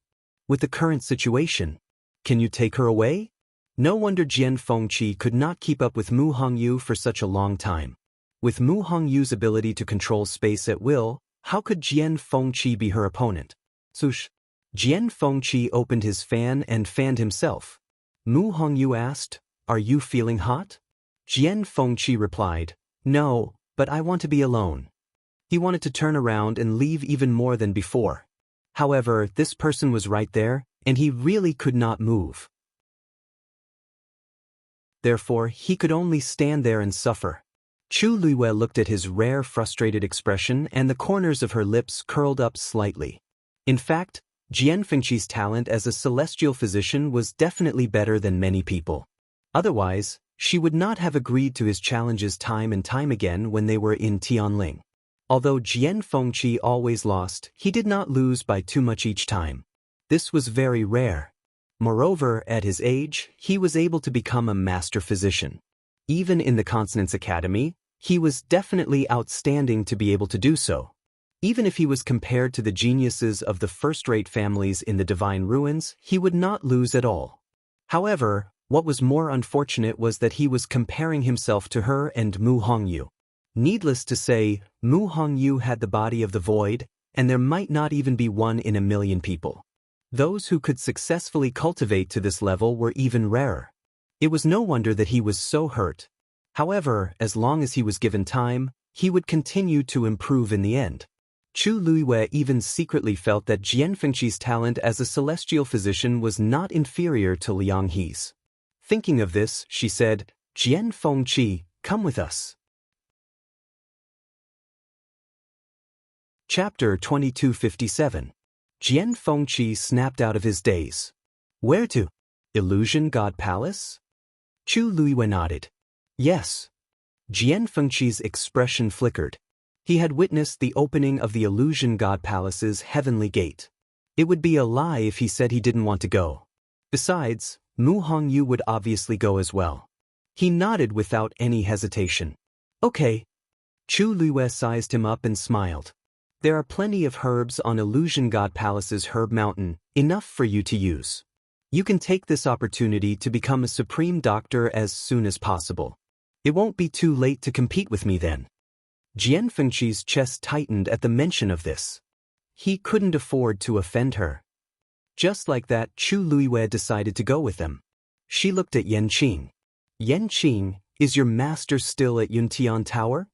With the current situation, can you take her away? No wonder Jian Fengqi could not keep up with Mu Hongyu for such a long time. With Mu Hongyu's ability to control space at will, how could Jian Fengqi be her opponent? Sush. Jian Fengqi opened his fan and fanned himself. Mu Hongyu asked, "Are you feeling hot?" Jian Fengqi replied, "No, but I want to be alone." He wanted to turn around and leave even more than before. However, this person was right there, and he really could not move. Therefore, he could only stand there and suffer. Chu Luiyue looked at his rare frustrated expression and the corners of her lips curled up slightly. In fact, Jian Fengqi's talent as a celestial physician was definitely better than many people. Otherwise, she would not have agreed to his challenges time and time again when they were in Tianling. Although Jian Fengqi always lost, he did not lose by too much each time. This was very rare. Moreover, at his age, he was able to become a master physician. Even in the Consonance Academy, he was definitely outstanding to be able to do so. Even if he was compared to the geniuses of the first-rate families in the Divine Ruins, he would not lose at all. However, what was more unfortunate was that he was comparing himself to her and Mu Hongyu. Needless to say, Mu Hongyu had the body of the void, and there might not even be one in a million people. Those who could successfully cultivate to this level were even rarer. It was no wonder that he was so hurt. However, as long as he was given time, he would continue to improve in the end. Chu Luiyue even secretly felt that Jian Fengqi's talent as a celestial physician was not inferior to Liang He's. Thinking of this, she said, "Jian Fengqi, come with us." Chapter 2257. Jian Fengqi snapped out of his daze. Where to? Illusion God Palace? Chu Luiyue nodded. Yes. Jian Fengqi's expression flickered. He had witnessed the opening of the Illusion God Palace's heavenly gate. It would be a lie if he said he didn't want to go. Besides, Mu Hongyu would obviously go as well. He nodded without any hesitation. Okay. Chu Luiyue sized him up and smiled. There are plenty of herbs on Illusion God Palace's herb mountain, enough for you to use. You can take this opportunity to become a supreme doctor as soon as possible. It won't be too late to compete with me then. Jian Fengqi's chest tightened at the mention of this. He couldn't afford to offend her. Just like that, Chu Luiyue decided to go with them. She looked at Yanqing. Yanqing, is your master still at Yuntian Tower?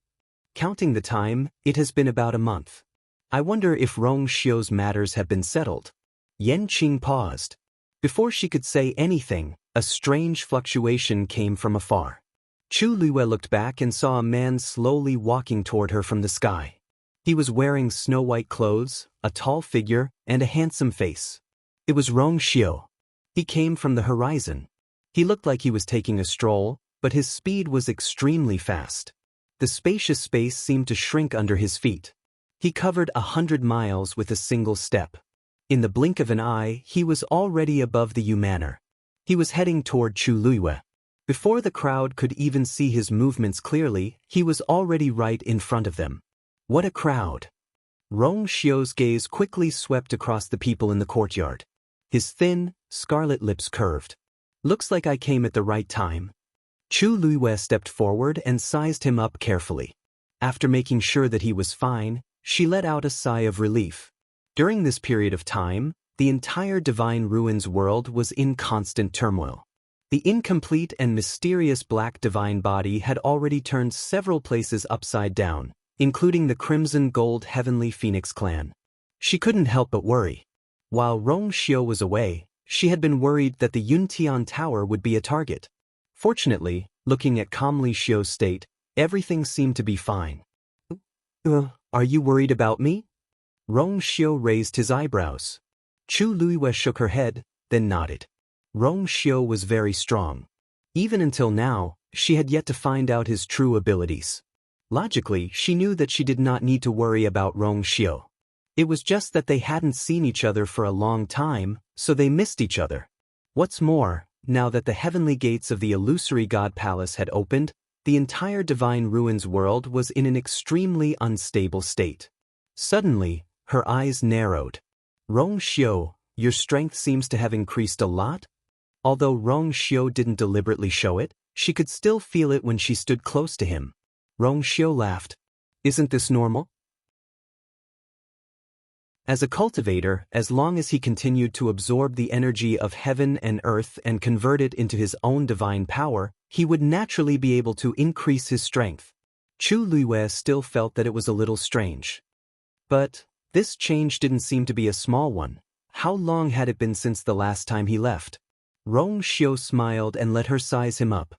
Counting the time, it has been about a month. I wonder if Rong Xiu's matters have been settled. Yanqing paused. Before she could say anything, a strange fluctuation came from afar. Chu Luiyue looked back and saw a man slowly walking toward her from the sky. He was wearing snow-white clothes, a tall figure, and a handsome face. It was Rong Xiu. He came from the horizon. He looked like he was taking a stroll, but his speed was extremely fast. The spacious space seemed to shrink under his feet. He covered 100 miles with a single step. In the blink of an eye, he was already above the Yu Manor. He was heading toward Chu Luiyue. Before the crowd could even see his movements clearly, he was already right in front of them. What a crowd! Rong Xiu's gaze quickly swept across the people in the courtyard. His thin, scarlet lips curved. Looks like I came at the right time. Chu Luiwei stepped forward and sized him up carefully. After making sure that he was fine, she let out a sigh of relief. During this period of time, the entire Divine Ruins world was in constant turmoil. The incomplete and mysterious black divine body had already turned several places upside down, including the Crimson Gold Heavenly Phoenix clan. She couldn't help but worry. While Rong Xiu was away, she had been worried that the Yuntian Tower would be a target. Fortunately, looking at calmly Xiu's state, everything seemed to be fine. Are you worried about me? Rong Xiu raised his eyebrows. Chu Luiwei shook her head, then nodded. Rong Xiu was very strong. Even until now, she had yet to find out his true abilities. Logically, she knew that she did not need to worry about Rong Xiu. It was just that they hadn't seen each other for a long time, so they missed each other. What's more, now that the heavenly gates of the illusory God Palace had opened, the entire Divine Ruins world was in an extremely unstable state. Suddenly, her eyes narrowed. Rong Xiu, your strength seems to have increased a lot? Although Rong Xiu didn't deliberately show it, she could still feel it when she stood close to him. Rong Xiu laughed. Isn't this normal? As a cultivator, as long as he continued to absorb the energy of heaven and earth and convert it into his own divine power, he would naturally be able to increase his strength. Chu Luiwei still felt that it was a little strange. But this change didn't seem to be a small one. How long had it been since the last time he left? Rong Xiu smiled and let her size him up.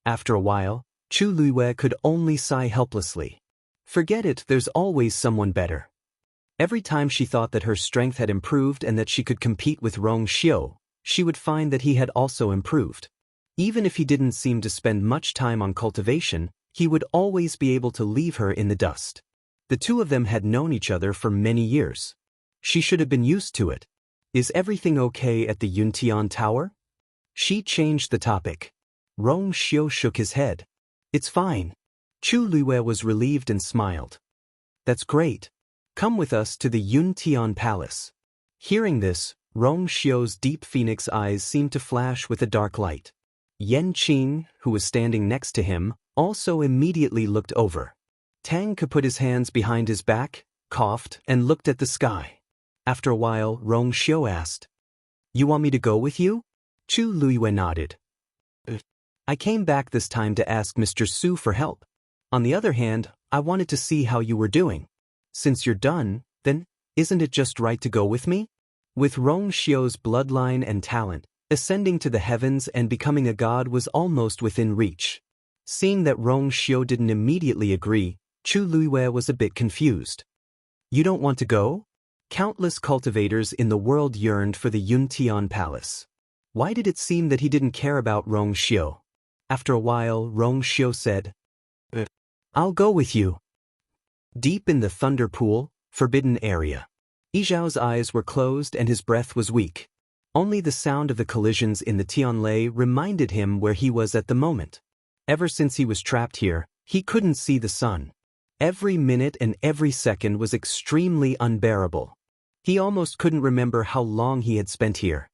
After a while, Chu Luiwei could only sigh helplessly. Forget it, there's always someone better. Every time she thought that her strength had improved and that she could compete with Rong Xiu, she would find that he had also improved. Even if he didn't seem to spend much time on cultivation, he would always be able to leave her in the dust. The two of them had known each other for many years. She should have been used to it. Is everything okay at the Yuntian Tower? She changed the topic. Rong Xiu shook his head. It's fine. Chu Luiwei was relieved and smiled. That's great. Come with us to the Yuntian Palace. Hearing this, Rong Xiu's deep phoenix eyes seemed to flash with a dark light. Yan Qing, who was standing next to him, also immediately looked over. Tang Ke put his hands behind his back, coughed, and looked at the sky. After a while, Rong Xiu asked, You want me to go with you? Chu Luiwei nodded. I came back this time to ask Mr. Su for help. On the other hand, I wanted to see how you were doing. Since you're done, then, isn't it just right to go with me? With Rong Xiu's bloodline and talent, ascending to the heavens and becoming a god was almost within reach. Seeing that Rong Xiu didn't immediately agree, Chu Luiwei was a bit confused. You don't want to go? Countless cultivators in the world yearned for the Yuntian Palace. Why did it seem that he didn't care about Rong Xiu? After a while, Rong Xiu said, I'll go with you. Deep in the thunder pool, forbidden area. Yizhao's eyes were closed and his breath was weak. Only the sound of the collisions in the Tianlei reminded him where he was at the moment. Ever since he was trapped here, he couldn't see the sun. Every minute and every second was extremely unbearable. He almost couldn't remember how long he had spent here.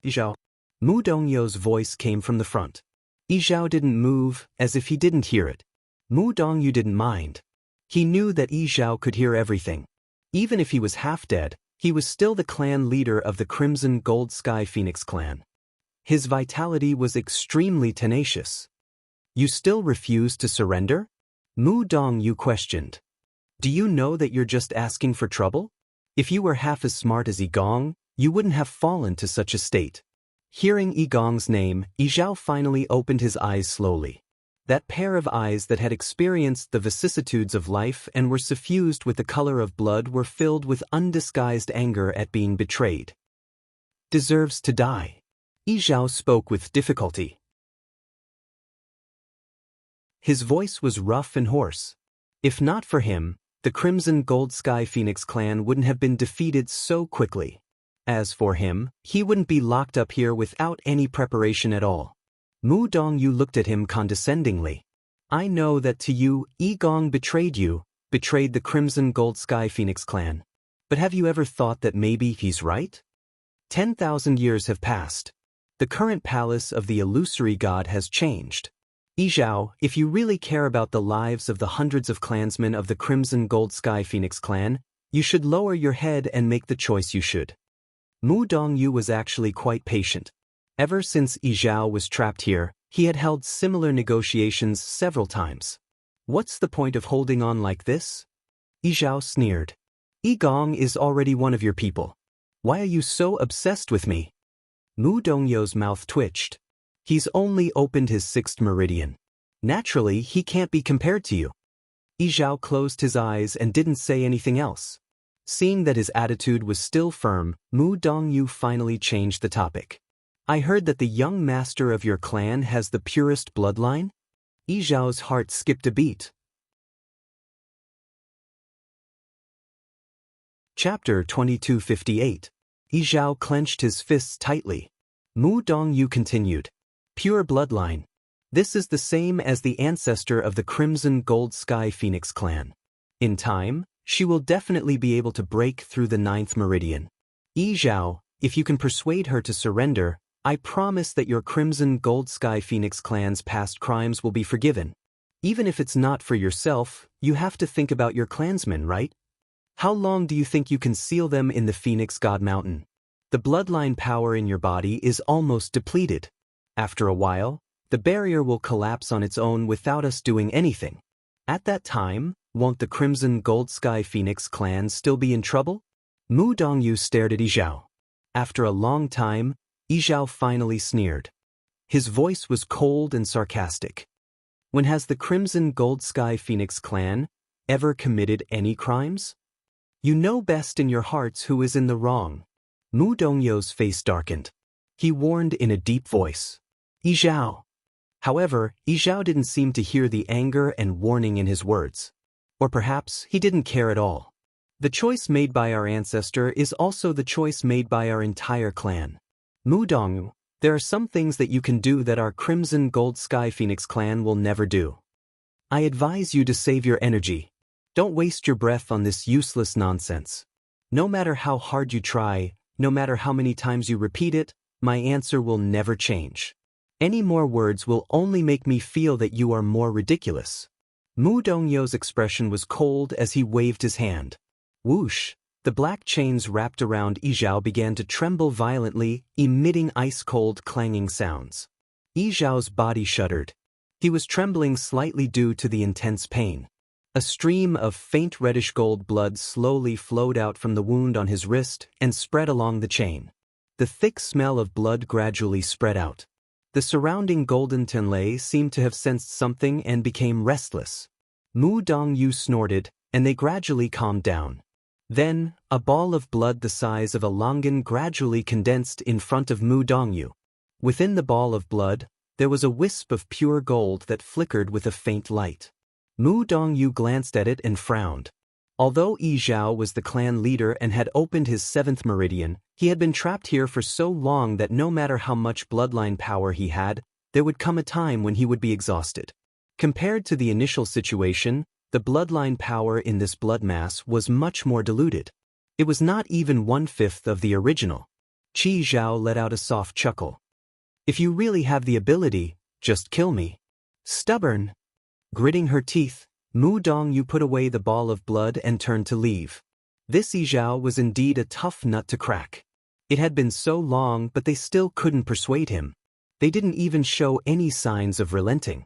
Yizhao. Mu Dongyu's voice came from the front. Yizhao didn't move, as if he didn't hear it. Mu Dongyu didn't mind. He knew that Yizhao could hear everything. Even if he was half dead, he was still the clan leader of the Crimson Gold Sky Phoenix clan. His vitality was extremely tenacious. You still refuse to surrender? Mu Dongyu questioned. Do you know that you're just asking for trouble? If you were half as smart as Yigong, you wouldn't have fallen to such a state. Hearing Yigong's name, Yizhao finally opened his eyes slowly. That pair of eyes that had experienced the vicissitudes of life and were suffused with the color of blood were filled with undisguised anger at being betrayed. Deserves to die. Yizhao spoke with difficulty. His voice was rough and hoarse. If not for him, the Crimson Gold Sky Phoenix clan wouldn't have been defeated so quickly. As for him, he wouldn't be locked up here without any preparation at all. Mu Dongyu looked at him condescendingly. I know that to you, Yigong betrayed you, betrayed the Crimson Gold Sky Phoenix clan. But have you ever thought that maybe he's right? 10,000 years have passed. The current palace of the illusory god has changed. Yizhao, if you really care about the lives of the hundreds of clansmen of the Crimson Gold Sky Phoenix clan, you should lower your head and make the choice you should. Mu Dongyu was actually quite patient. Ever since Yizhao was trapped here, he had held similar negotiations several times. What's the point of holding on like this? Yizhao sneered. Yi Gong is already one of your people. Why are you so obsessed with me? Mu Dongyu's mouth twitched. He's only opened his 6th meridian. Naturally, he can't be compared to you. Yizhao closed his eyes and didn't say anything else. Seeing that his attitude was still firm, Mu Dongyu finally changed the topic. I heard that the young master of your clan has the purest bloodline? Yizhao's heart skipped a beat. Chapter 2258. Yizhao clenched his fists tightly. Mu Dongyu continued. Pure bloodline. This is the same as the ancestor of the Crimson Gold Sky Phoenix clan. In time, she will definitely be able to break through the 9th meridian. Yizhao, if you can persuade her to surrender, I promise that your Crimson Gold Sky Phoenix clan's past crimes will be forgiven. Even if it's not for yourself, you have to think about your clansmen, right? How long do you think you can seal them in the Phoenix God Mountain? The bloodline power in your body is almost depleted. After a while, the barrier will collapse on its own without us doing anything. At that time, won't the Crimson Gold Sky Phoenix clan still be in trouble? Mu Dongyu stared at Yizhao. After a long time, Yizhao finally sneered. His voice was cold and sarcastic. When has the Crimson Gold Sky Phoenix clan ever committed any crimes? You know best in your hearts who is in the wrong. Mu Dongyu's face darkened. He warned in a deep voice. Yizhao. However, Yizhao didn't seem to hear the anger and warning in his words. Or perhaps he didn't care at all. The choice made by our ancestor is also the choice made by our entire clan. Mu Dongyu, there are some things that you can do that our Crimson Gold Sky Phoenix clan will never do. I advise you to save your energy. Don't waste your breath on this useless nonsense. No matter how hard you try, no matter how many times you repeat it, my answer will never change. Any more words will only make me feel that you are more ridiculous. Mu Dongyu's expression was cold as he waved his hand. Whoosh! The black chains wrapped around Yizhao began to tremble violently, emitting ice-cold clanging sounds. Yizhao's body shuddered. He was trembling slightly due to the intense pain. A stream of faint reddish-gold blood slowly flowed out from the wound on his wrist and spread along the chain. The thick smell of blood gradually spread out. The surrounding golden tenlei seemed to have sensed something and became restless. Mu Dongyu snorted, and they gradually calmed down. Then, a ball of blood the size of a longan gradually condensed in front of Mu Dongyu. Within the ball of blood, there was a wisp of pure gold that flickered with a faint light. Mu Dongyu glanced at it and frowned. Although Yizhao was the clan leader and had opened his 7th meridian, he had been trapped here for so long that no matter how much bloodline power he had, there would come a time when he would be exhausted. Compared to the initial situation, the bloodline power in this blood mass was much more diluted. It was not even 1/5 of the original. Qi Zhao let out a soft chuckle. If you really have the ability, just kill me. Stubborn. Gritting her teeth, Mu Dongyu put away the ball of blood and turned to leave. This Yizhao was indeed a tough nut to crack. It had been so long, but they still couldn't persuade him. They didn't even show any signs of relenting.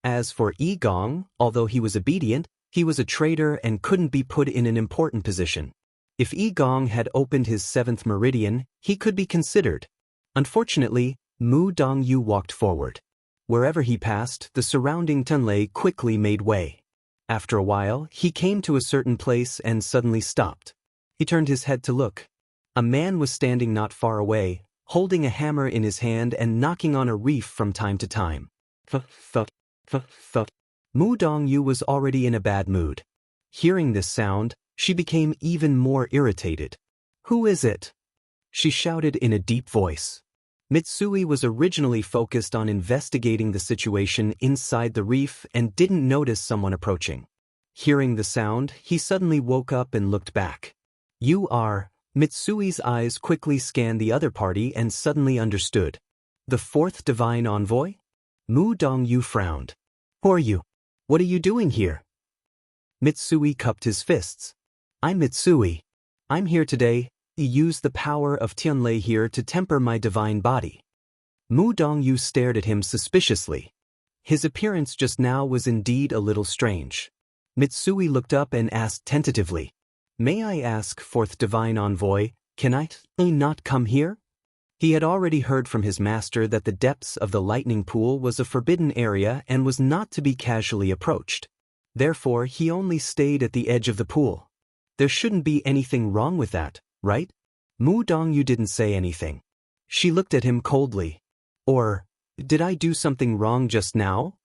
As for Yi Gong, although he was obedient, he was a traitor and couldn't be put in an important position. If Yi Gong had opened his 7th meridian, he could be considered. Unfortunately, Mu Dongyu walked forward. Wherever he passed, the surrounding tenlei quickly made way. After a while, he came to a certain place and suddenly stopped. He turned his head to look. A man was standing not far away, holding a hammer in his hand and knocking on a reef from time to time. Thud. Mu Dongyu was already in a bad mood. Hearing this sound, she became even more irritated. Who is it? She shouted in a deep voice. Mitsui was originally focused on investigating the situation inside the reef and didn't notice someone approaching. Hearing the sound, he suddenly woke up and looked back. You are Mitsui's eyes quickly scanned the other party and suddenly understood. The fourth divine envoy? Mu Dongyu frowned. Who are you? What are you doing here? Mitsui cupped his fists. I'm Mitsui. I'm here today to use the power of Tianlei here to temper my divine body. Mu Dongyu stared at him suspiciously. His appearance just now was indeed a little strange. Mitsui looked up and asked tentatively, May I ask, fourth divine envoy, can I not come here? He had already heard from his master that the depths of the lightning pool was a forbidden area and was not to be casually approached. Therefore, he only stayed at the edge of the pool. There shouldn't be anything wrong with that, right? Mu Dongyu didn't say anything. She looked at him coldly. Or, did I do something wrong just now?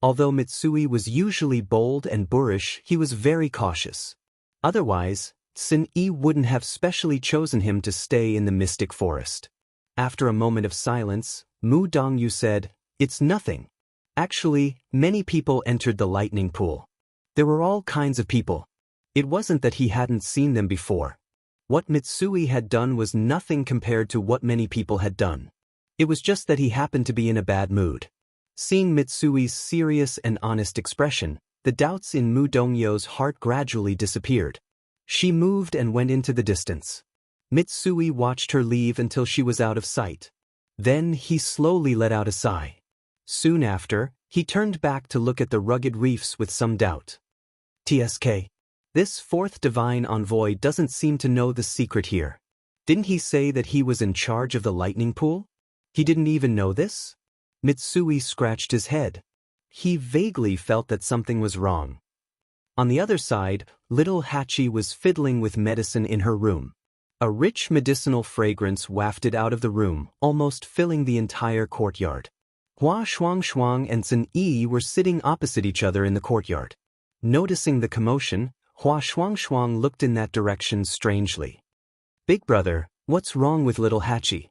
Although Mitsui was usually bold and boorish, he was very cautious. Otherwise, Sin-e wouldn't have specially chosen him to stay in the mystic forest. After a moment of silence, Mu Dongyu said, It's nothing. Actually, many people entered the lightning pool. There were all kinds of people. It wasn't that he hadn't seen them before. What Mitsui had done was nothing compared to what many people had done. It was just that he happened to be in a bad mood. Seeing Mitsui's serious and honest expression, the doubts in Mu Dongyu's heart gradually disappeared. She moved and went into the distance. Mitsui watched her leave until she was out of sight. Then he slowly let out a sigh. Soon after, he turned back to look at the rugged reefs with some doubt. TSK. This fourth divine envoy doesn't seem to know the secret here. Didn't he say that he was in charge of the lightning pool? He didn't even know this? Mitsui scratched his head. He vaguely felt that something was wrong. On the other side, little Hachi was fiddling with medicine in her room. A rich medicinal fragrance wafted out of the room, almost filling the entire courtyard. Hua Shuang and Sin-e were sitting opposite each other in the courtyard. Noticing the commotion, Hua Shuang looked in that direction strangely. Big brother, what's wrong with little Hachi?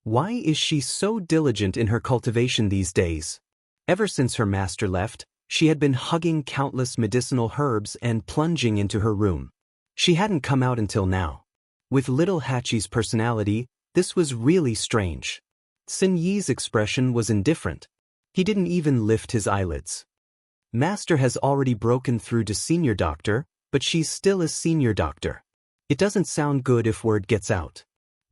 Why is she so diligent in her cultivation these days? Ever since her master left, she had been hugging countless medicinal herbs and plunging into her room. She hadn't come out until now. With little Hachi's personality, this was really strange. Sin-Yi's expression was indifferent. He didn't even lift his eyelids. Master has already broken through to senior doctor, but she's still a senior doctor. It doesn't sound good if word gets out.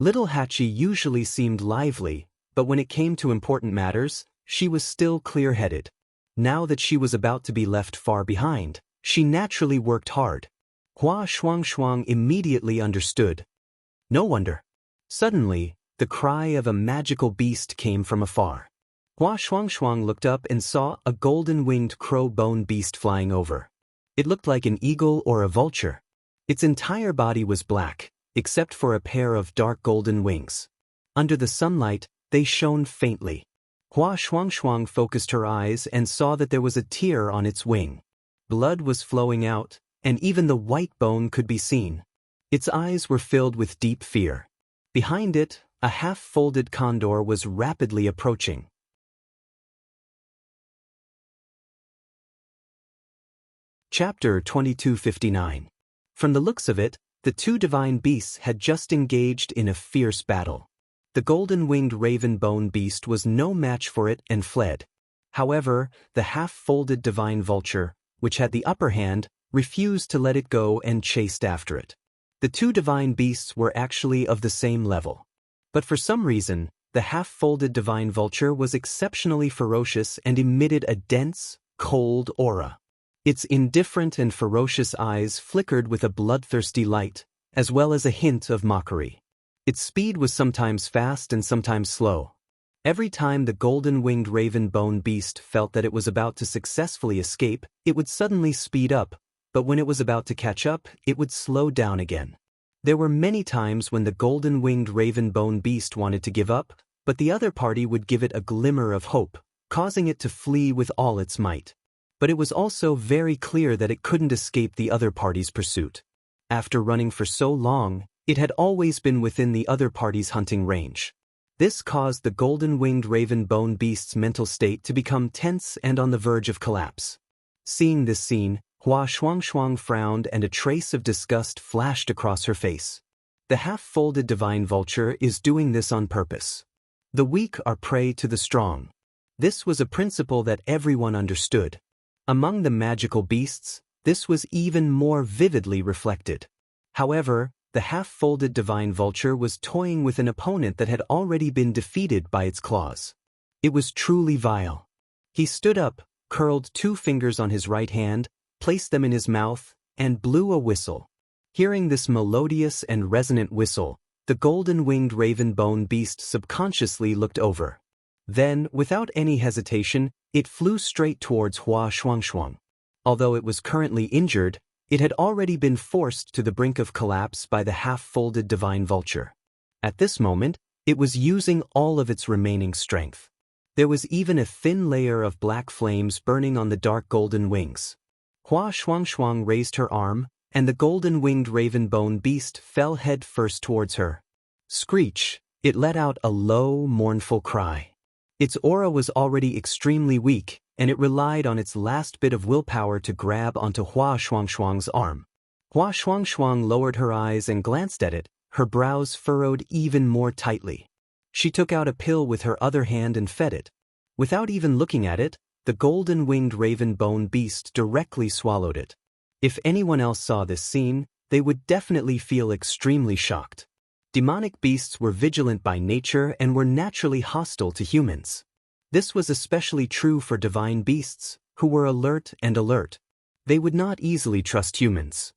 Little Hachi usually seemed lively, but when it came to important matters, she was still clear-headed. Now that she was about to be left far behind, she naturally worked hard. Hua Shuang immediately understood. No wonder. Suddenly, the cry of a magical beast came from afar. Hua Shuang looked up and saw a golden-winged crow-bone beast flying over. It looked like an eagle or a vulture. Its entire body was black, except for a pair of dark golden wings. Under the sunlight, they shone faintly. Hua Shuang focused her eyes and saw that there was a tear on its wing. Blood was flowing out, and even the white bone could be seen. Its eyes were filled with deep fear. Behind it, a half-folded condor was rapidly approaching. Chapter 2259. From the looks of it, the two divine beasts had just engaged in a fierce battle. The golden-winged raven-bone beast was no match for it and fled. However, the half-folded divine vulture, which had the upper hand, refused to let it go and chased after it. The two divine beasts were actually of the same level. But for some reason, the half-folded divine vulture was exceptionally ferocious and emitted a dense, cold aura. Its indifferent and ferocious eyes flickered with a bloodthirsty light, as well as a hint of mockery. Its speed was sometimes fast and sometimes slow. Every time the golden-winged raven-bone beast felt that it was about to successfully escape, it would suddenly speed up, but when it was about to catch up, it would slow down again. There were many times when the golden-winged raven-bone beast wanted to give up, but the other party would give it a glimmer of hope, causing it to flee with all its might. But it was also very clear that it couldn't escape the other party's pursuit. After running for so long, it had always been within the other party's hunting range. This caused the golden-winged raven-bone beast's mental state to become tense and on the verge of collapse. Seeing this scene, Hua Shuangshuang frowned and a trace of disgust flashed across her face. The half-folded divine vulture is doing this on purpose. The weak are prey to the strong. This was a principle that everyone understood. Among the magical beasts, this was even more vividly reflected. However, the half-folded divine vulture was toying with an opponent that had already been defeated by its claws. It was truly vile. He stood up, curled 2 fingers on his right hand, placed them in his mouth, and blew a whistle. Hearing this melodious and resonant whistle, the golden-winged raven-bone beast subconsciously looked over. Then, without any hesitation, it flew straight towards Hua Shuangshuang. Although it was currently injured, it had already been forced to the brink of collapse by the half-folded divine vulture. At this moment, it was using all of its remaining strength. There was even a thin layer of black flames burning on the dark golden wings. Hua Shuangshuang raised her arm, and the golden-winged raven-bone beast fell head first towards her. Screech! It let out a low, mournful cry. Its aura was already extremely weak, and it relied on its last bit of willpower to grab onto Hua Shuangshuang's arm. Hua Shuangshuang lowered her eyes and glanced at it, her brows furrowed even more tightly. She took out a pill with her other hand and fed it. Without even looking at it, the golden-winged raven-bone beast directly swallowed it. If anyone else saw this scene, they would definitely feel extremely shocked. Demonic beasts were vigilant by nature and were naturally hostile to humans. This was especially true for divine beasts, who were alert. They would not easily trust humans.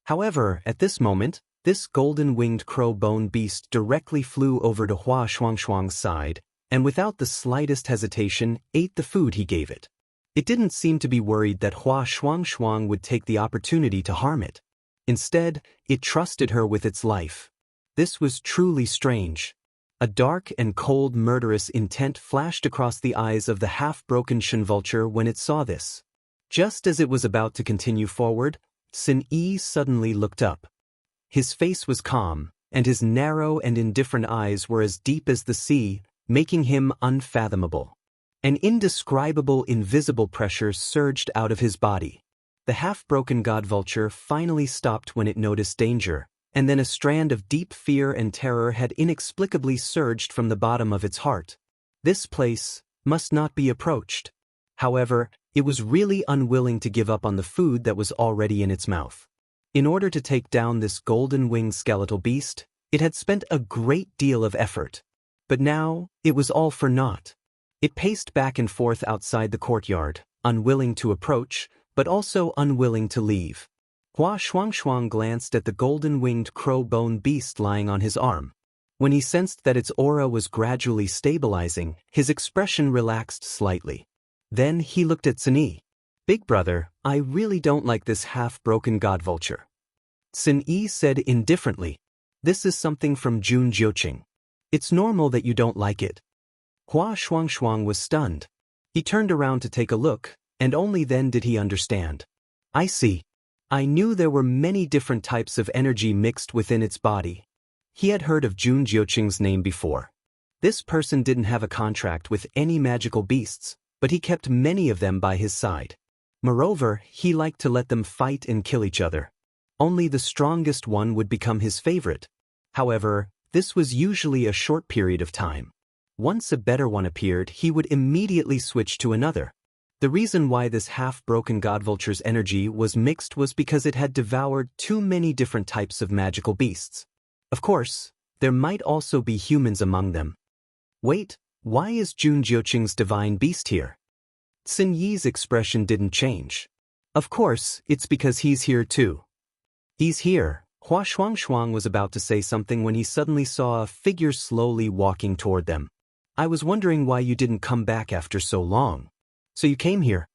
However, at this moment, this golden-winged crow-bone beast directly flew over to Hua Shuangshuang's side, and without the slightest hesitation, ate the food he gave it. It didn't seem to be worried that Hua Shuangshuang would take the opportunity to harm it. Instead, it trusted her with its life. This was truly strange. A dark and cold murderous intent flashed across the eyes of the half-broken Shenvulture when it saw this. Just as it was about to continue forward, Sin Yi suddenly looked up. His face was calm, and his narrow and indifferent eyes were as deep as the sea, making him unfathomable. An indescribable invisible pressure surged out of his body. The half-broken god vulture finally stopped when it noticed danger, and then a strand of deep fear and terror had inexplicably surged from the bottom of its heart. This place must not be approached. However, it was really unwilling to give up on the food that was already in its mouth. In order to take down this golden-winged skeletal beast, it had spent a great deal of effort. But now, it was all for naught. It paced back and forth outside the courtyard, unwilling to approach, but also unwilling to leave. Hua Shuangshuang glanced at the golden-winged crow-bone beast lying on his arm. When he sensed that its aura was gradually stabilizing, his expression relaxed slightly. Then he looked at Sin Yi. "Big brother, I really don't like this half-broken god vulture." Sin Yi said indifferently, "This is something from Jun Jiuqing. It's normal that you don't like it." Hua Shuangshuang was stunned. He turned around to take a look, and only then did he understand. "I see. I knew there were many different types of energy mixed within its body." He had heard of Jun Jiuqing's name before. This person didn't have a contract with any magical beasts, but he kept many of them by his side. Moreover, he liked to let them fight and kill each other. Only the strongest one would become his favorite. However, this was usually a short period of time. Once a better one appeared, he would immediately switch to another. The reason why this half-broken god vulture's energy was mixed was because it had devoured too many different types of magical beasts. Of course, there might also be humans among them. Wait, why is Jun Jiuqing's divine beast here? Sin Yi's expression didn't change. Of course, it's because he's here too. He's here. Hua Shuangshuang was about to say something when he suddenly saw a figure slowly walking toward them. "I was wondering why you didn't come back after so long. So you came here?"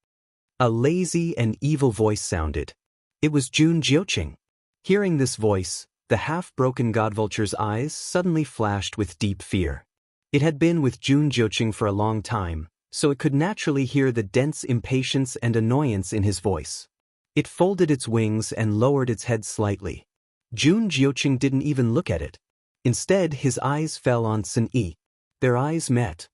A lazy and evil voice sounded. It was Jun Jiuqing. Hearing this voice, the half-broken god vulture's eyes suddenly flashed with deep fear. It had been with Jun Jiuqing for a long time, so it could naturally hear the dense impatience and annoyance in his voice. It folded its wings and lowered its head slightly. Jun Jiuqing didn't even look at it. Instead, his eyes fell on Sin Yi. Their eyes met.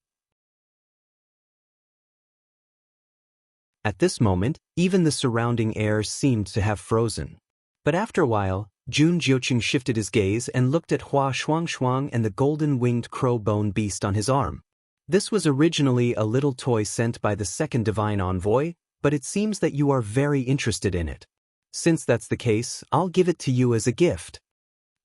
At this moment, even the surrounding air seemed to have frozen. But after a while, Jun Jiuqing shifted his gaze and looked at Hua Shuangshuang and the golden-winged crow-bone beast on his arm. This was originally a little toy sent by the second divine envoy, but it seems that you are very interested in it. Since that's the case, I'll give it to you as a gift.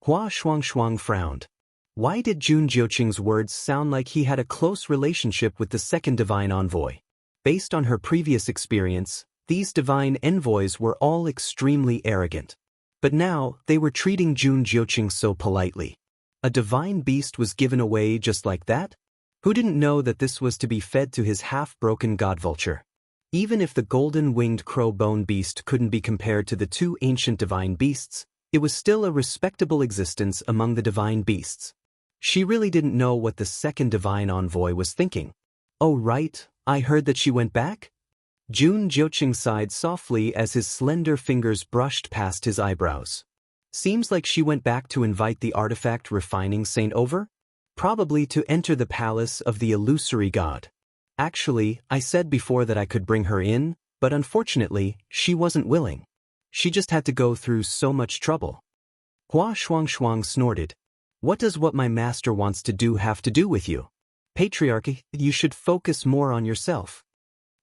Hua Shuangshuang frowned. Why did Jun Jiuqing's words sound like he had a close relationship with the second divine envoy? Based on her previous experience, these divine envoys were all extremely arrogant. But now, they were treating Jun Jiuqing so politely. A divine beast was given away just like that? Who didn't know that this was to be fed to his half-broken god vulture? Even if the golden-winged crow-bone beast couldn't be compared to the two ancient divine beasts, it was still a respectable existence among the divine beasts. She really didn't know what the second divine envoy was thinking. Oh right, I heard that she went back? Jun Jiuqing sighed softly as his slender fingers brushed past his eyebrows. Seems like she went back to invite the artifact refining saint over? Probably to enter the palace of the illusory god. Actually, I said before that I could bring her in, but unfortunately, she wasn't willing. She just had to go through so much trouble. Hua Shuangshuang snorted. What does what my master wants to do have to do with you? Patriarchy, you should focus more on yourself.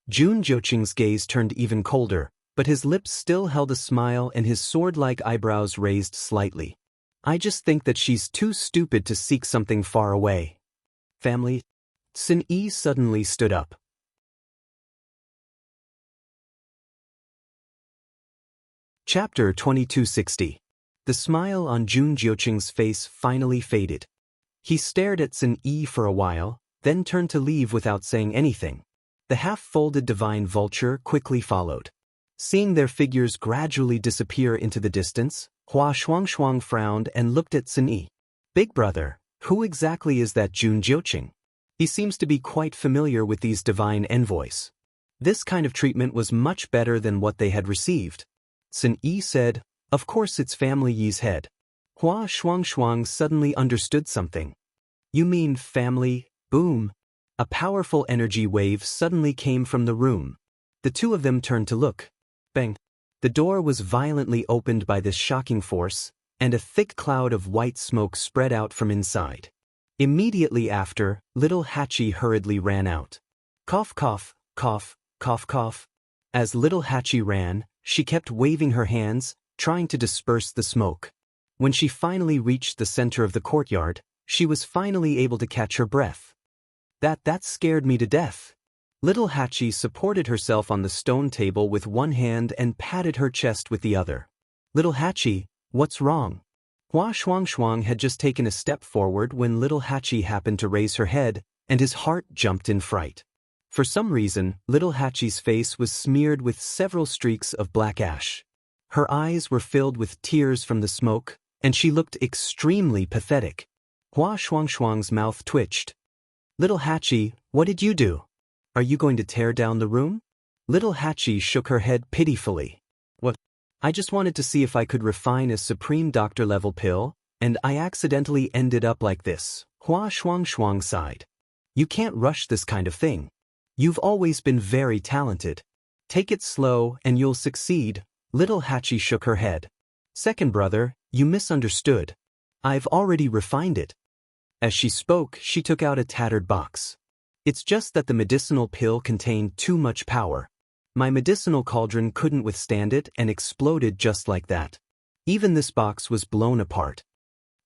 Jun Jiuqing's gaze turned even colder, but his lips still held a smile and his sword-like eyebrows raised slightly. I just think that she's too stupid to seek something far away. Family? Sin Yi suddenly stood up. Chapter 2260. The smile on Jun Jiuqing's face finally faded. He stared at Sin Yi for a while, then turned to leave without saying anything. The half-folded divine vulture quickly followed. Seeing their figures gradually disappear into the distance, Hua Shuangshuang frowned and looked at Sin Yi. Big brother, who exactly is that Jun Jiuqing? He seems to be quite familiar with these divine envoys. This kind of treatment was much better than what they had received. Sin Yi said, of course it's Family Yi's head. Hua Shuangshuang suddenly understood something. You mean family, boom. A powerful energy wave suddenly came from the room. The two of them turned to look. Bang! The door was violently opened by this shocking force, and a thick cloud of white smoke spread out from inside. Immediately after, little Hachi hurriedly ran out. Cough cough, cough, cough cough. As little Hachi ran, she kept waving her hands, trying to disperse the smoke. When she finally reached the center of the courtyard, she was finally able to catch her breath. That scared me to death. Little Hachi supported herself on the stone table with one hand and patted her chest with the other. Little Hachi, what's wrong? Hua Shuangshuang had just taken a step forward when little Hachi happened to raise her head, and his heart jumped in fright. For some reason, little Hachi's face was smeared with several streaks of black ash. Her eyes were filled with tears from the smoke, and she looked extremely pathetic. Hua Shuangshuang's mouth twitched. Little Hachi, what did you do? Are you going to tear down the room? Little Hachi shook her head pitifully. What? I just wanted to see if I could refine a supreme doctor-level pill, and I accidentally ended up like this. Hua Shuangshuang sighed. You can't rush this kind of thing. You've always been very talented. Take it slow and you'll succeed. Little Hachi shook her head. Second brother, you misunderstood. I've already refined it. As she spoke, she took out a tattered box. It's just that the medicinal pill contained too much power. My medicinal cauldron couldn't withstand it and exploded just like that. Even this box was blown apart.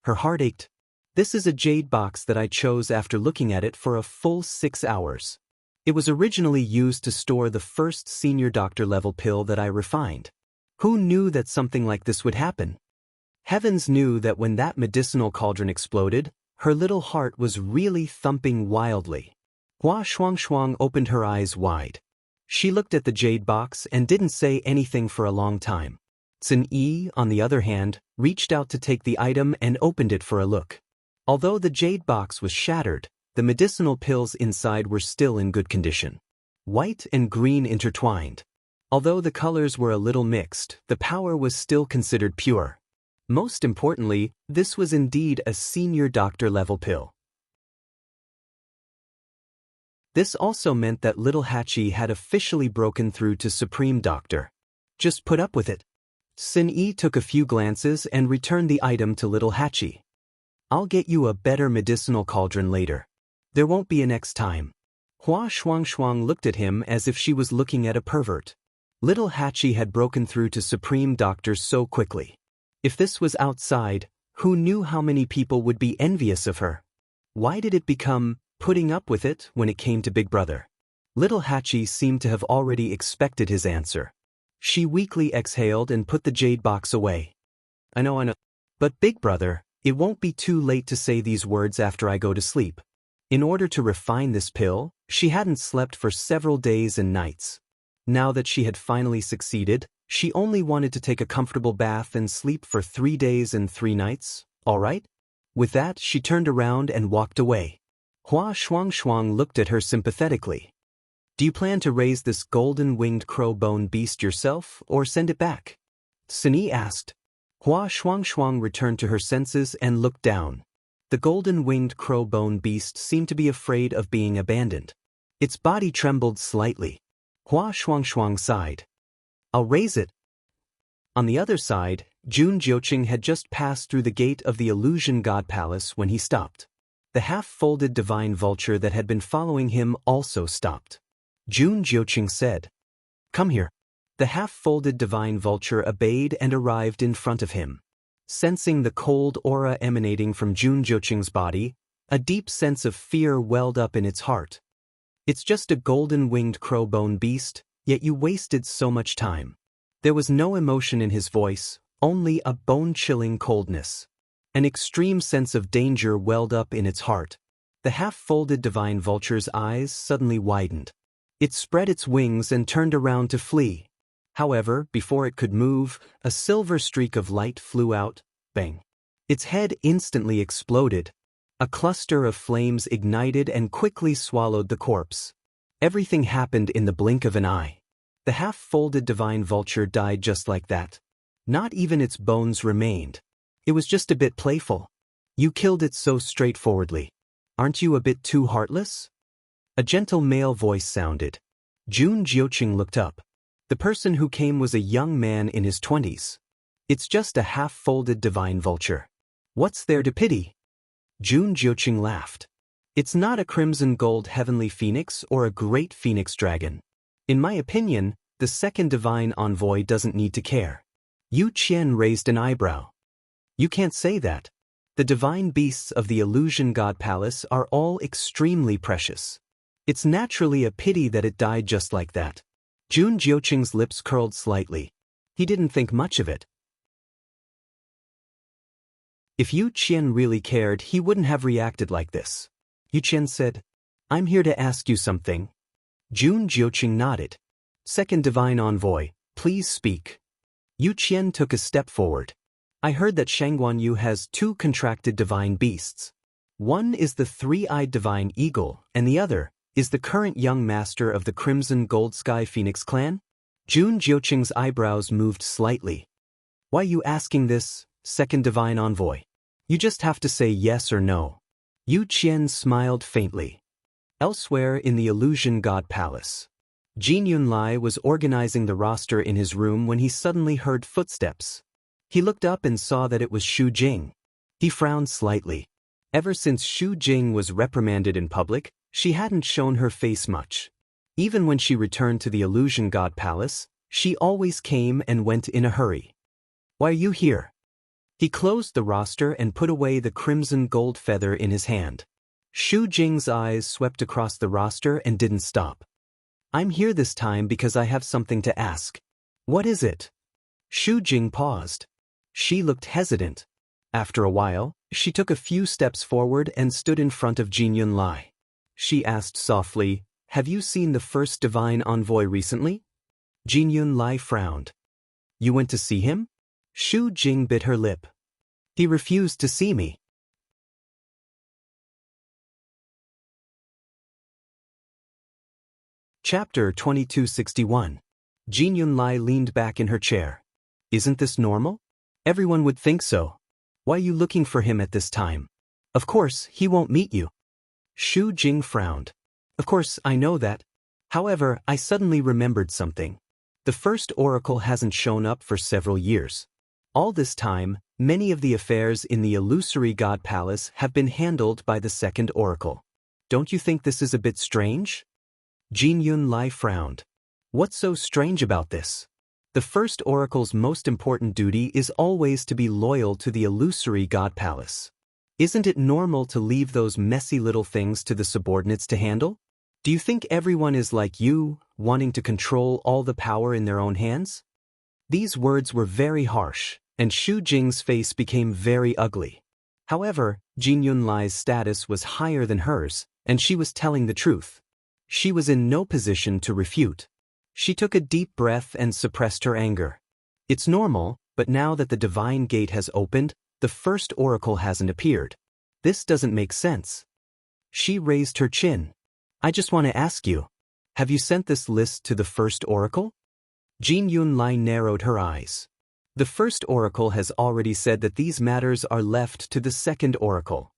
Her heart ached. This is a jade box that I chose after looking at it for a full 6 hours. It was originally used to store the first senior doctor-level pill that I refined. Who knew that something like this would happen? Heavens knew that when that medicinal cauldron exploded, her little heart was really thumping wildly. Hua Shuangshuang opened her eyes wide. She looked at the jade box and didn't say anything for a long time. Sin Yi, on the other hand, reached out to take the item and opened it for a look. Although the jade box was shattered, the medicinal pills inside were still in good condition. White and green intertwined. Although the colors were a little mixed, the power was still considered pure. Most importantly, this was indeed a senior doctor-level pill. This also meant that little Hachi had officially broken through to Supreme Doctor. Just put up with it. Sin-E took a few glances and returned the item to little Hachi. I'll get you a better medicinal cauldron later. There won't be a next time. Hua Shuang looked at him as if she was looking at a pervert. Little Hachi had broken through to Supreme Doctor so quickly. If this was outside, who knew how many people would be envious of her? Why did it become putting up with it when it came to Big Brother? Little Hachi seemed to have already expected his answer. She weakly exhaled and put the jade box away. I know. But Big Brother, it won't be too late to say these words after I go to sleep. In order to refine this pill, she hadn't slept for several days and nights. Now that she had finally succeeded, she only wanted to take a comfortable bath and sleep for 3 days and 3 nights, all right? With that, she turned around and walked away. Hua Shuang looked at her sympathetically. Do you plan to raise this golden-winged crow-bone beast yourself, or send it back? Sin-E asked. Hua Shuang returned to her senses and looked down. The golden-winged crow-bone beast seemed to be afraid of being abandoned. Its body trembled slightly. Hua Shuang sighed. I'll raise it. On the other side, Jun Jiuqing had just passed through the gate of the Illusion God Palace when he stopped. The half-folded divine vulture that had been following him also stopped. Jun Jiuqing said, "Come here." The half-folded divine vulture obeyed and arrived in front of him. Sensing the cold aura emanating from Jun Jiuqing's body, a deep sense of fear welled up in its heart. It's just a golden-winged crow-bone beast, yet you wasted so much time. There was no emotion in his voice, only a bone-chilling coldness. An extreme sense of danger welled up in its heart. The half-folded divine vulture's eyes suddenly widened. It spread its wings and turned around to flee. However, before it could move, a silver streak of light flew out, bang. Its head instantly exploded. A cluster of flames ignited and quickly swallowed the corpse. Everything happened in the blink of an eye. The half-folded divine vulture died just like that. Not even its bones remained. It was just a bit playful. You killed it so straightforwardly. Aren't you a bit too heartless? A gentle male voice sounded. Jun Jiuqing looked up. The person who came was a young man in his 20s. It's just a half-folded divine vulture. What's there to pity? Jun Jiuqing laughed. It's not a crimson gold heavenly phoenix or a great phoenix dragon. In my opinion, the second divine envoy doesn't need to care. Yu Qian raised an eyebrow. You can't say that. The divine beasts of the Illusion God Palace are all extremely precious. It's naturally a pity that it died just like that. Jun Jiuqing's lips curled slightly. He didn't think much of it. If Yu Qian really cared, he wouldn't have reacted like this. Yu Qian said, "I'm here to ask you something." Jun Jiuqing nodded. "Second divine envoy, please speak." Yu Qian took a step forward. "I heard that Shangguan Yu has 2 contracted divine beasts. One is the 3-eyed divine eagle, and the other is the current young master of the Crimson Gold Sky Phoenix clan?" Jun Jiuqing's eyebrows moved slightly. "Why are you asking this, second divine envoy? You just have to say yes or no." Yu Qian smiled faintly. Elsewhere in the Illusion God Palace, Jin Yunlai was organizing the roster in his room when he suddenly heard footsteps. He looked up and saw that it was Xu Jing. He frowned slightly. Ever since Xu Jing was reprimanded in public, she hadn't shown her face much. Even when she returned to the Illusion God Palace, she always came and went in a hurry. "Why are you here?" He closed the roster and put away the crimson gold feather in his hand. Xu Jing's eyes swept across the roster and didn't stop. "I'm here this time because I have something to ask." "What is it?" Xu Jing paused. She looked hesitant. After a while, she took a few steps forward and stood in front of Jin Yunlai. She asked softly, "Have you seen the first divine envoy recently?" Jin Yunlai frowned. "You went to see him?" Xu Jing bit her lip. "He refused to see me." Chapter 2261. Jin Yunlai leaned back in her chair. "Isn't this normal? Everyone would think so. Why are you looking for him at this time? Of course, he won't meet you." Xu Jing frowned. Of course, I know that. However, I suddenly remembered something. The first oracle hasn't shown up for several years. All this time, many of the affairs in the illusory god palace have been handled by the second oracle. Don't you think this is a bit strange? Jin Yunlai frowned. What's so strange about this? The first oracle's most important duty is always to be loyal to the illusory god palace. Isn't it normal to leave those messy little things to the subordinates to handle? Do you think everyone is like you, wanting to control all the power in their own hands? These words were very harsh, and Xu Jing's face became very ugly. However, Jin Yunlai's status was higher than hers, and she was telling the truth. She was in no position to refute. She took a deep breath and suppressed her anger. It's normal, but now that the divine gate has opened, the first oracle hasn't appeared. This doesn't make sense. She raised her chin. I just want to ask you, have you sent this list to the first oracle? Jin Yunlai narrowed her eyes. The first oracle has already said that these matters are left to the second oracle.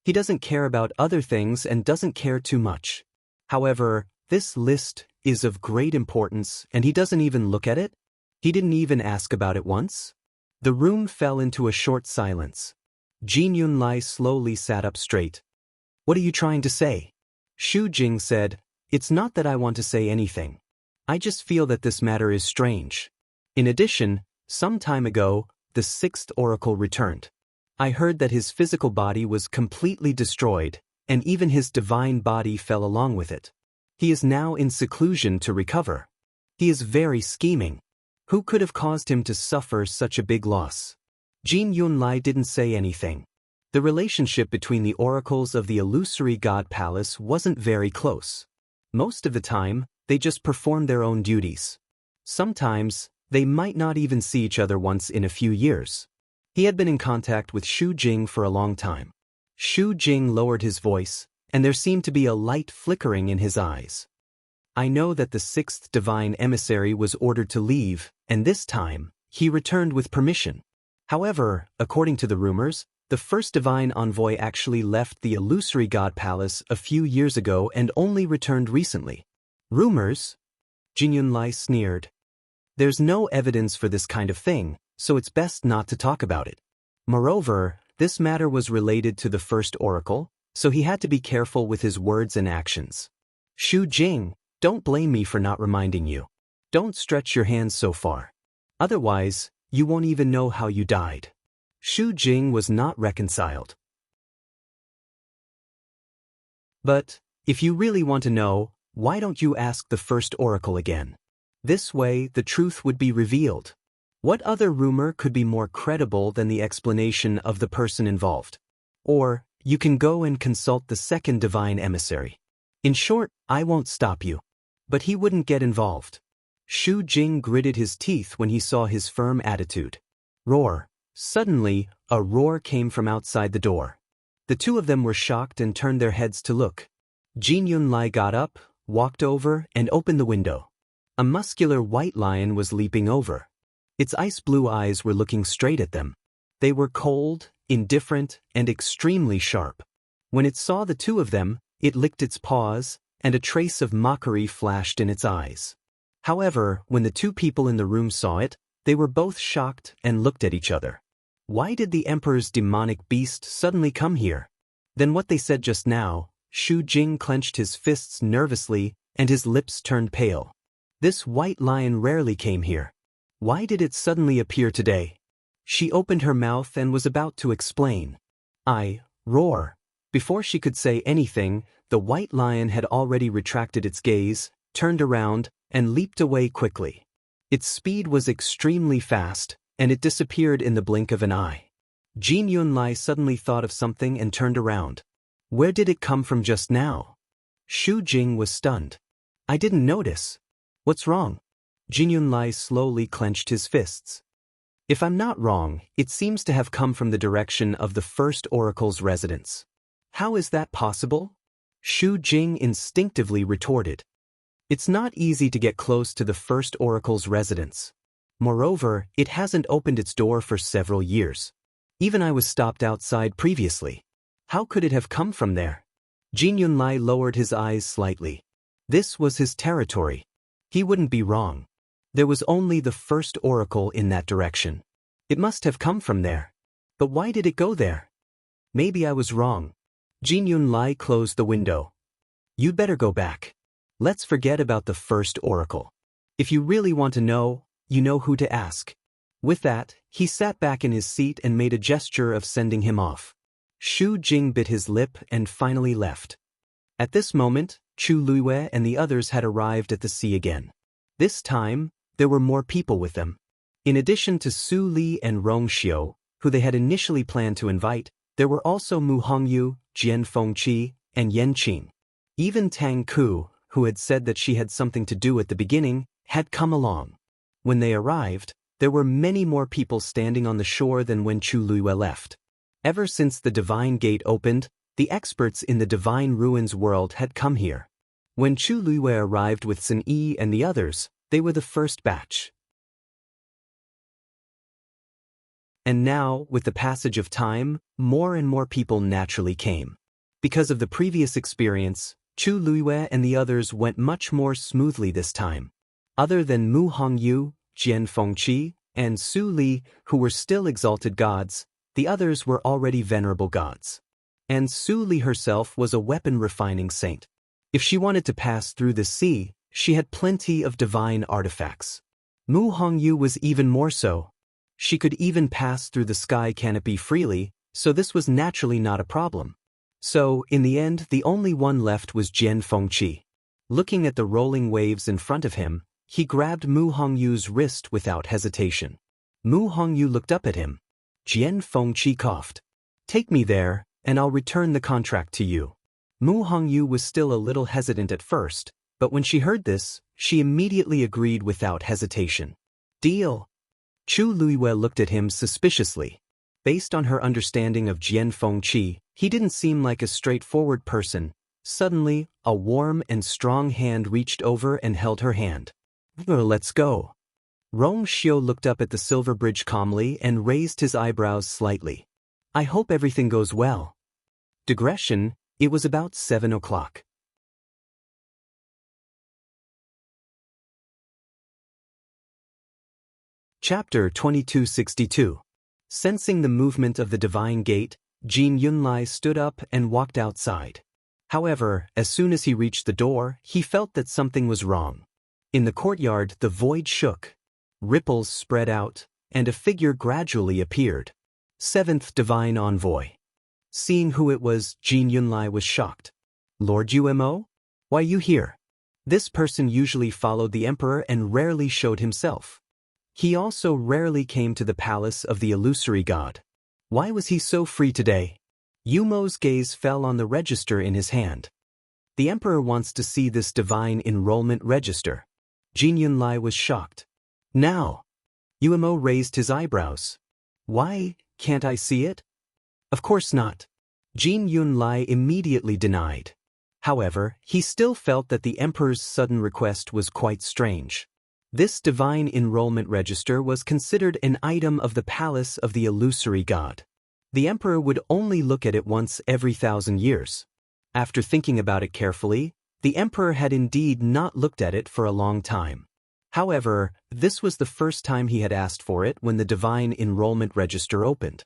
He doesn't care about other things and doesn't care too much. However, this list is of great importance and he doesn't even look at it? He didn't even ask about it once? The room fell into a short silence. Jin Yunlai slowly sat up straight. What are you trying to say? Xu Jing said, It's not that I want to say anything. I just feel that this matter is strange. In addition, some time ago, the sixth oracle returned. I heard that his physical body was completely destroyed, and even his divine body fell along with it. He is now in seclusion to recover. He is very scheming. Who could have caused him to suffer such a big loss? Jin Yunlai didn't say anything. The relationship between the oracles of the illusory god palace wasn't very close. Most of the time, they just performed their own duties. Sometimes, they might not even see each other once in a few years. He had been in contact with Xu Jing for a long time. Xu Jing lowered his voice, and there seemed to be a light flickering in his eyes. I know that the sixth divine emissary was ordered to leave, and this time, he returned with permission. However, according to the rumors, the first divine envoy actually left the illusory god palace a few years ago and only returned recently. Rumors? Jin Yunlai sneered. There's no evidence for this kind of thing, so it's best not to talk about it. Moreover, this matter was related to the first oracle, so he had to be careful with his words and actions. Xu Jing, don't blame me for not reminding you. Don't stretch your hands so far. Otherwise, you won't even know how you died. Xu Jing was not reconciled. But, if you really want to know, why don't you ask the first oracle again? This way, the truth would be revealed. What other rumor could be more credible than the explanation of the person involved? Or, you can go and consult the second divine emissary. In short, I won't stop you. But he wouldn't get involved. Xu Jing gritted his teeth when he saw his firm attitude. Roar. Suddenly, a roar came from outside the door. The two of them were shocked and turned their heads to look. Jin Yunlai got up, walked over, and opened the window. A muscular white lion was leaping over. Its ice-blue eyes were looking straight at them. They were cold, indifferent, and extremely sharp. When it saw the two of them, it licked its paws, and a trace of mockery flashed in its eyes. However, when the two people in the room saw it, they were both shocked and looked at each other. Why did the Emperor's demonic beast suddenly come here? Then what they said just now, Xu Jing clenched his fists nervously, and his lips turned pale. This white lion rarely came here. Why did it suddenly appear today? She opened her mouth and was about to explain. Roar. Before she could say anything, the white lion had already retracted its gaze, turned around, and leaped away quickly. Its speed was extremely fast, and it disappeared in the blink of an eye. Jin Yunlai suddenly thought of something and turned around. Where did it come from just now? Xu Jing was stunned. I didn't notice. What's wrong? Jin Yunlai slowly clenched his fists. If I'm not wrong, it seems to have come from the direction of the first oracle's residence. How is that possible? Xu Jing instinctively retorted. It's not easy to get close to the first oracle's residence. Moreover, it hasn't opened its door for several years. Even I was stopped outside previously. How could it have come from there? Jin Yunlai lowered his eyes slightly. This was his territory. He wouldn't be wrong. There was only the first oracle in that direction. It must have come from there. But why did it go there? Maybe I was wrong. Jin Yunlai closed the window. You'd better go back. Let's forget about the first oracle. If you really want to know, you know who to ask. With that, he sat back in his seat and made a gesture of sending him off. Shu Jing bit his lip and finally left. At this moment, Chu Luiwei and the others had arrived at the sea again. This time, there were more people with them. In addition to Su Li and Rong Xiu, who they had initially planned to invite, there were also Mu Hongyu, Jian Fengqi, and Yan Qing. Even Tang Ku, who had said that she had something to do at the beginning, had come along. When they arrived, there were many more people standing on the shore than when Chu Luiwei left. Ever since the Divine Gate opened, the experts in the Divine Ruins world had come here. When Chu Luiwei arrived with Sun Yi and the others, they were the first batch. And now, with the passage of time, more and more people naturally came. Because of the previous experience, Chu Luiwei and the others went much more smoothly this time. Other than Mu Hongyu, Jian Fengqi, and Su Li, who were still exalted gods, the others were already venerable gods. And Su Li herself was a weapon-refining saint. If she wanted to pass through the sea, she had plenty of divine artifacts. Mu Hongyu was even more so. She could even pass through the sky canopy freely, so this was naturally not a problem. So, in the end, the only one left was Jian Fengqi. Looking at the rolling waves in front of him, he grabbed Mu Hongyu's wrist without hesitation. Mu Hongyu looked up at him. Jian Fengqi coughed. "Take me there, and I'll return the contract to you." Mu Hongyu was still a little hesitant at first, but when she heard this, she immediately agreed without hesitation. "Deal." Chu Luiwei looked at him suspiciously. Based on her understanding of Jian Fengqi, he didn't seem like a straightforward person. Suddenly, a warm and strong hand reached over and held her hand. "Let's go." Rong Xiu looked up at the silver bridge calmly and raised his eyebrows slightly. "I hope everything goes well." Digression, it was about 7 o'clock. Chapter 2262. Sensing the movement of the Divine Gate, Jin Yunlai stood up and walked outside. However, as soon as he reached the door, he felt that something was wrong. In the courtyard, the void shook. Ripples spread out, and a figure gradually appeared. Seventh Divine Envoy. Seeing who it was, Jin Yunlai was shocked. "Lord Umo? Why you here?" This person usually followed the emperor and rarely showed himself. He also rarely came to the palace of the illusory god. Why was he so free today? Umo's gaze fell on the register in his hand. The emperor wants to see this divine enrollment register. Jin Yunlai was shocked. "Now." Umo raised his eyebrows. "Why, can't I see it?" "Of course not." Jin Yunlai immediately denied. However, he still felt that the emperor's sudden request was quite strange. This divine enrollment register was considered an item of the palace of the illusory god. The emperor would only look at it once every 1,000 years. After thinking about it carefully, the emperor had indeed not looked at it for a long time. However, this was the first time he had asked for it when the divine enrollment register opened.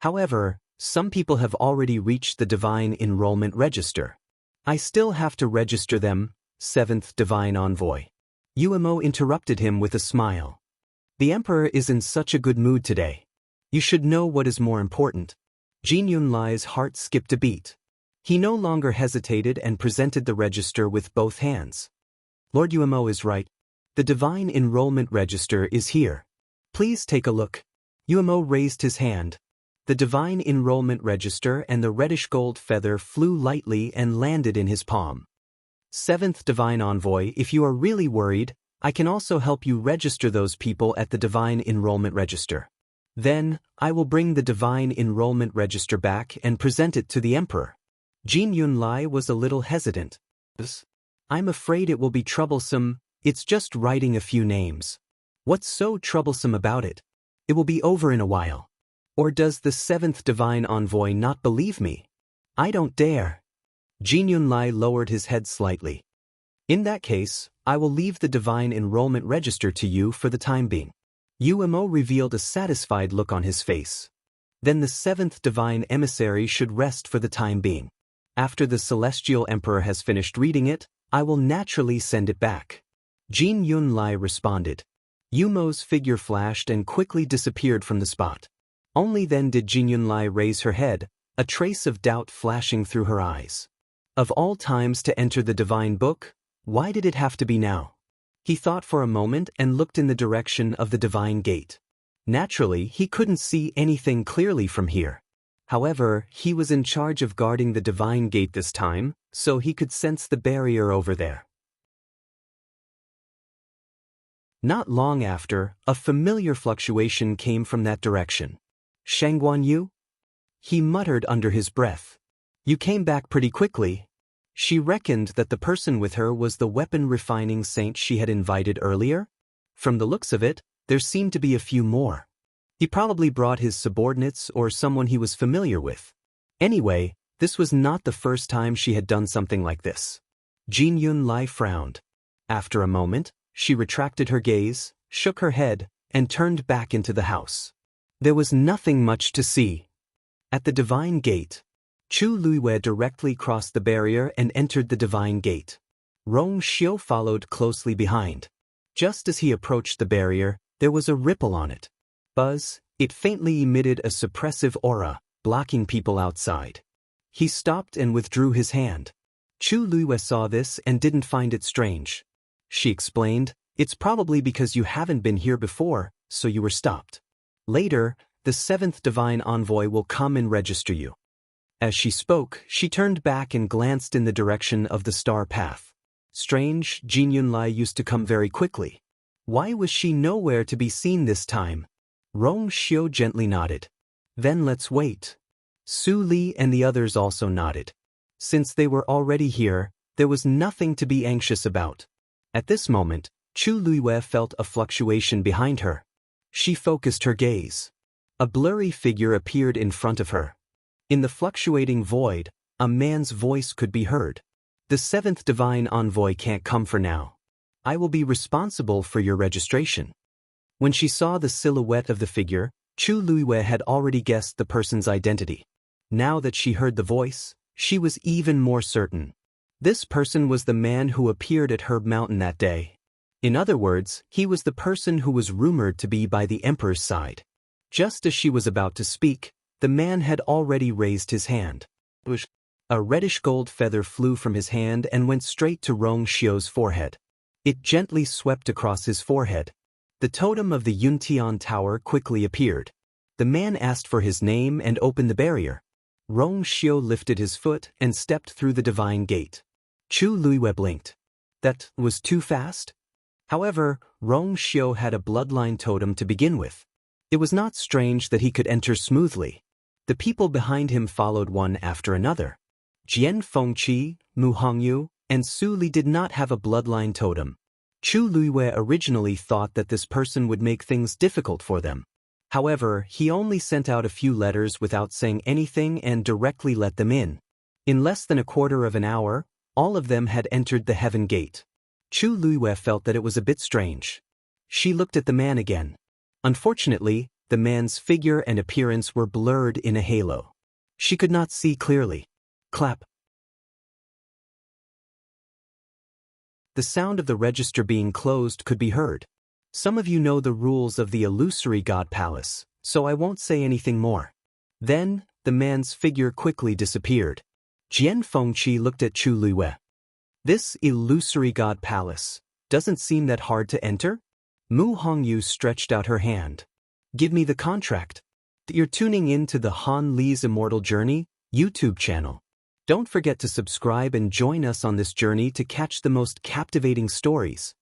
However, some people have already reached the divine enrollment register. "I still have to register them, Seventh Divine Envoy." Umo interrupted him with a smile. "The emperor is in such a good mood today. You should know what is more important." Jin Yunlai's heart skipped a beat. He no longer hesitated and presented the register with both hands. "Lord Umo is right. The divine enrollment register is here. Please take a look." Umo raised his hand. The divine enrollment register and the reddish gold feather flew lightly and landed in his palm. "Seventh Divine Envoy, if you are really worried, I can also help you register those people at the divine enrollment register. Then, I will bring the divine enrollment register back and present it to the emperor." Jin Yunlai was a little hesitant. "I'm afraid it will be troublesome. It's just writing a few names." "What's so troublesome about it? It will be over in a while." "Or does the Seventh Divine Envoy not believe me?" "I don't dare." Jin Yunlai lowered his head slightly. In that case, I will leave the divine enrollment register to you for the time being. Mo revealed a satisfied look on his face. Then the seventh divine emissary should rest for the time being. After the celestial emperor has finished reading it, I will naturally send it back. Jin Yunlai responded. Yumo's figure flashed and quickly disappeared from the spot. Only then did Jin Yunlai raise her head, a trace of doubt flashing through her eyes. Of all times to enter the divine book, why did it have to be now? He thought for a moment and looked in the direction of the divine gate. Naturally, he couldn't see anything clearly from here. However, he was in charge of guarding the divine gate this time, so he could sense the barrier over there. Not long after, a familiar fluctuation came from that direction. Shangguan Yu? He muttered under his breath. You came back pretty quickly. She reckoned that the person with her was the weapon-refining saint she had invited earlier. From the looks of it, there seemed to be a few more. He probably brought his subordinates or someone he was familiar with. Anyway, this was not the first time she had done something like this. Jin Yunlai frowned. After a moment, she retracted her gaze, shook her head, and turned back into the house. There was nothing much to see. At the divine gate, Chu Luiwei directly crossed the barrier and entered the divine gate. Rong Xiu followed closely behind. Just as he approached the barrier, there was a ripple on it. Buzz, it faintly emitted a suppressive aura, blocking people outside. He stopped and withdrew his hand. Chu Luiwei saw this and didn't find it strange. She explained, it's probably because you haven't been here before, so you were stopped. Later, the seventh divine envoy will come and register you. As she spoke, she turned back and glanced in the direction of the star path. Strange, Jin Yunlai used to come very quickly. Why was she nowhere to be seen this time? Rong Xiu gently nodded. Then let's wait. Su Li and the others also nodded. Since they were already here, there was nothing to be anxious about. At this moment, Chu Luiwei felt a fluctuation behind her. She focused her gaze. A blurry figure appeared in front of her. In the fluctuating void, a man's voice could be heard. The seventh divine envoy can't come for now. I will be responsible for your registration. When she saw the silhouette of the figure, Chu Luiwei had already guessed the person's identity. Now that she heard the voice, she was even more certain. This person was the man who appeared at Herb Mountain that day. In other words, he was the person who was rumored to be by the emperor's side. Just as she was about to speak, the man had already raised his hand. A reddish-gold feather flew from his hand and went straight to Rong Xiu's forehead. It gently swept across his forehead. The totem of the Yuntian Tower quickly appeared. The man asked for his name and opened the barrier. Rong Xiu lifted his foot and stepped through the divine gate. Chu Luiwei blinked. That was too fast? However, Rong Xiu had a bloodline totem to begin with. It was not strange that he could enter smoothly. The people behind him followed one after another. Jian Fengqi, Mu Hongyu, and Su Li did not have a bloodline totem. Chu Luiwei originally thought that this person would make things difficult for them. However, he only sent out a few letters without saying anything and directly let them in. In less than a quarter of an hour, all of them had entered the heaven gate. Chu Luiwei felt that it was a bit strange. She looked at the man again. Unfortunately, the man's figure and appearance were blurred in a halo. She could not see clearly. Clap. The sound of the register being closed could be heard. Some of you know the rules of the illusory god palace, so I won't say anything more. Then, the man's figure quickly disappeared. Jian Fengqi looked at Chu Luiwei. This illusory god palace doesn't seem that hard to enter? Mu Hongyu stretched out her hand. Give me the contract. You're tuning in to the Han Li's Immortal Journey YouTube channel. Don't forget to subscribe and join us on this journey to catch the most captivating stories.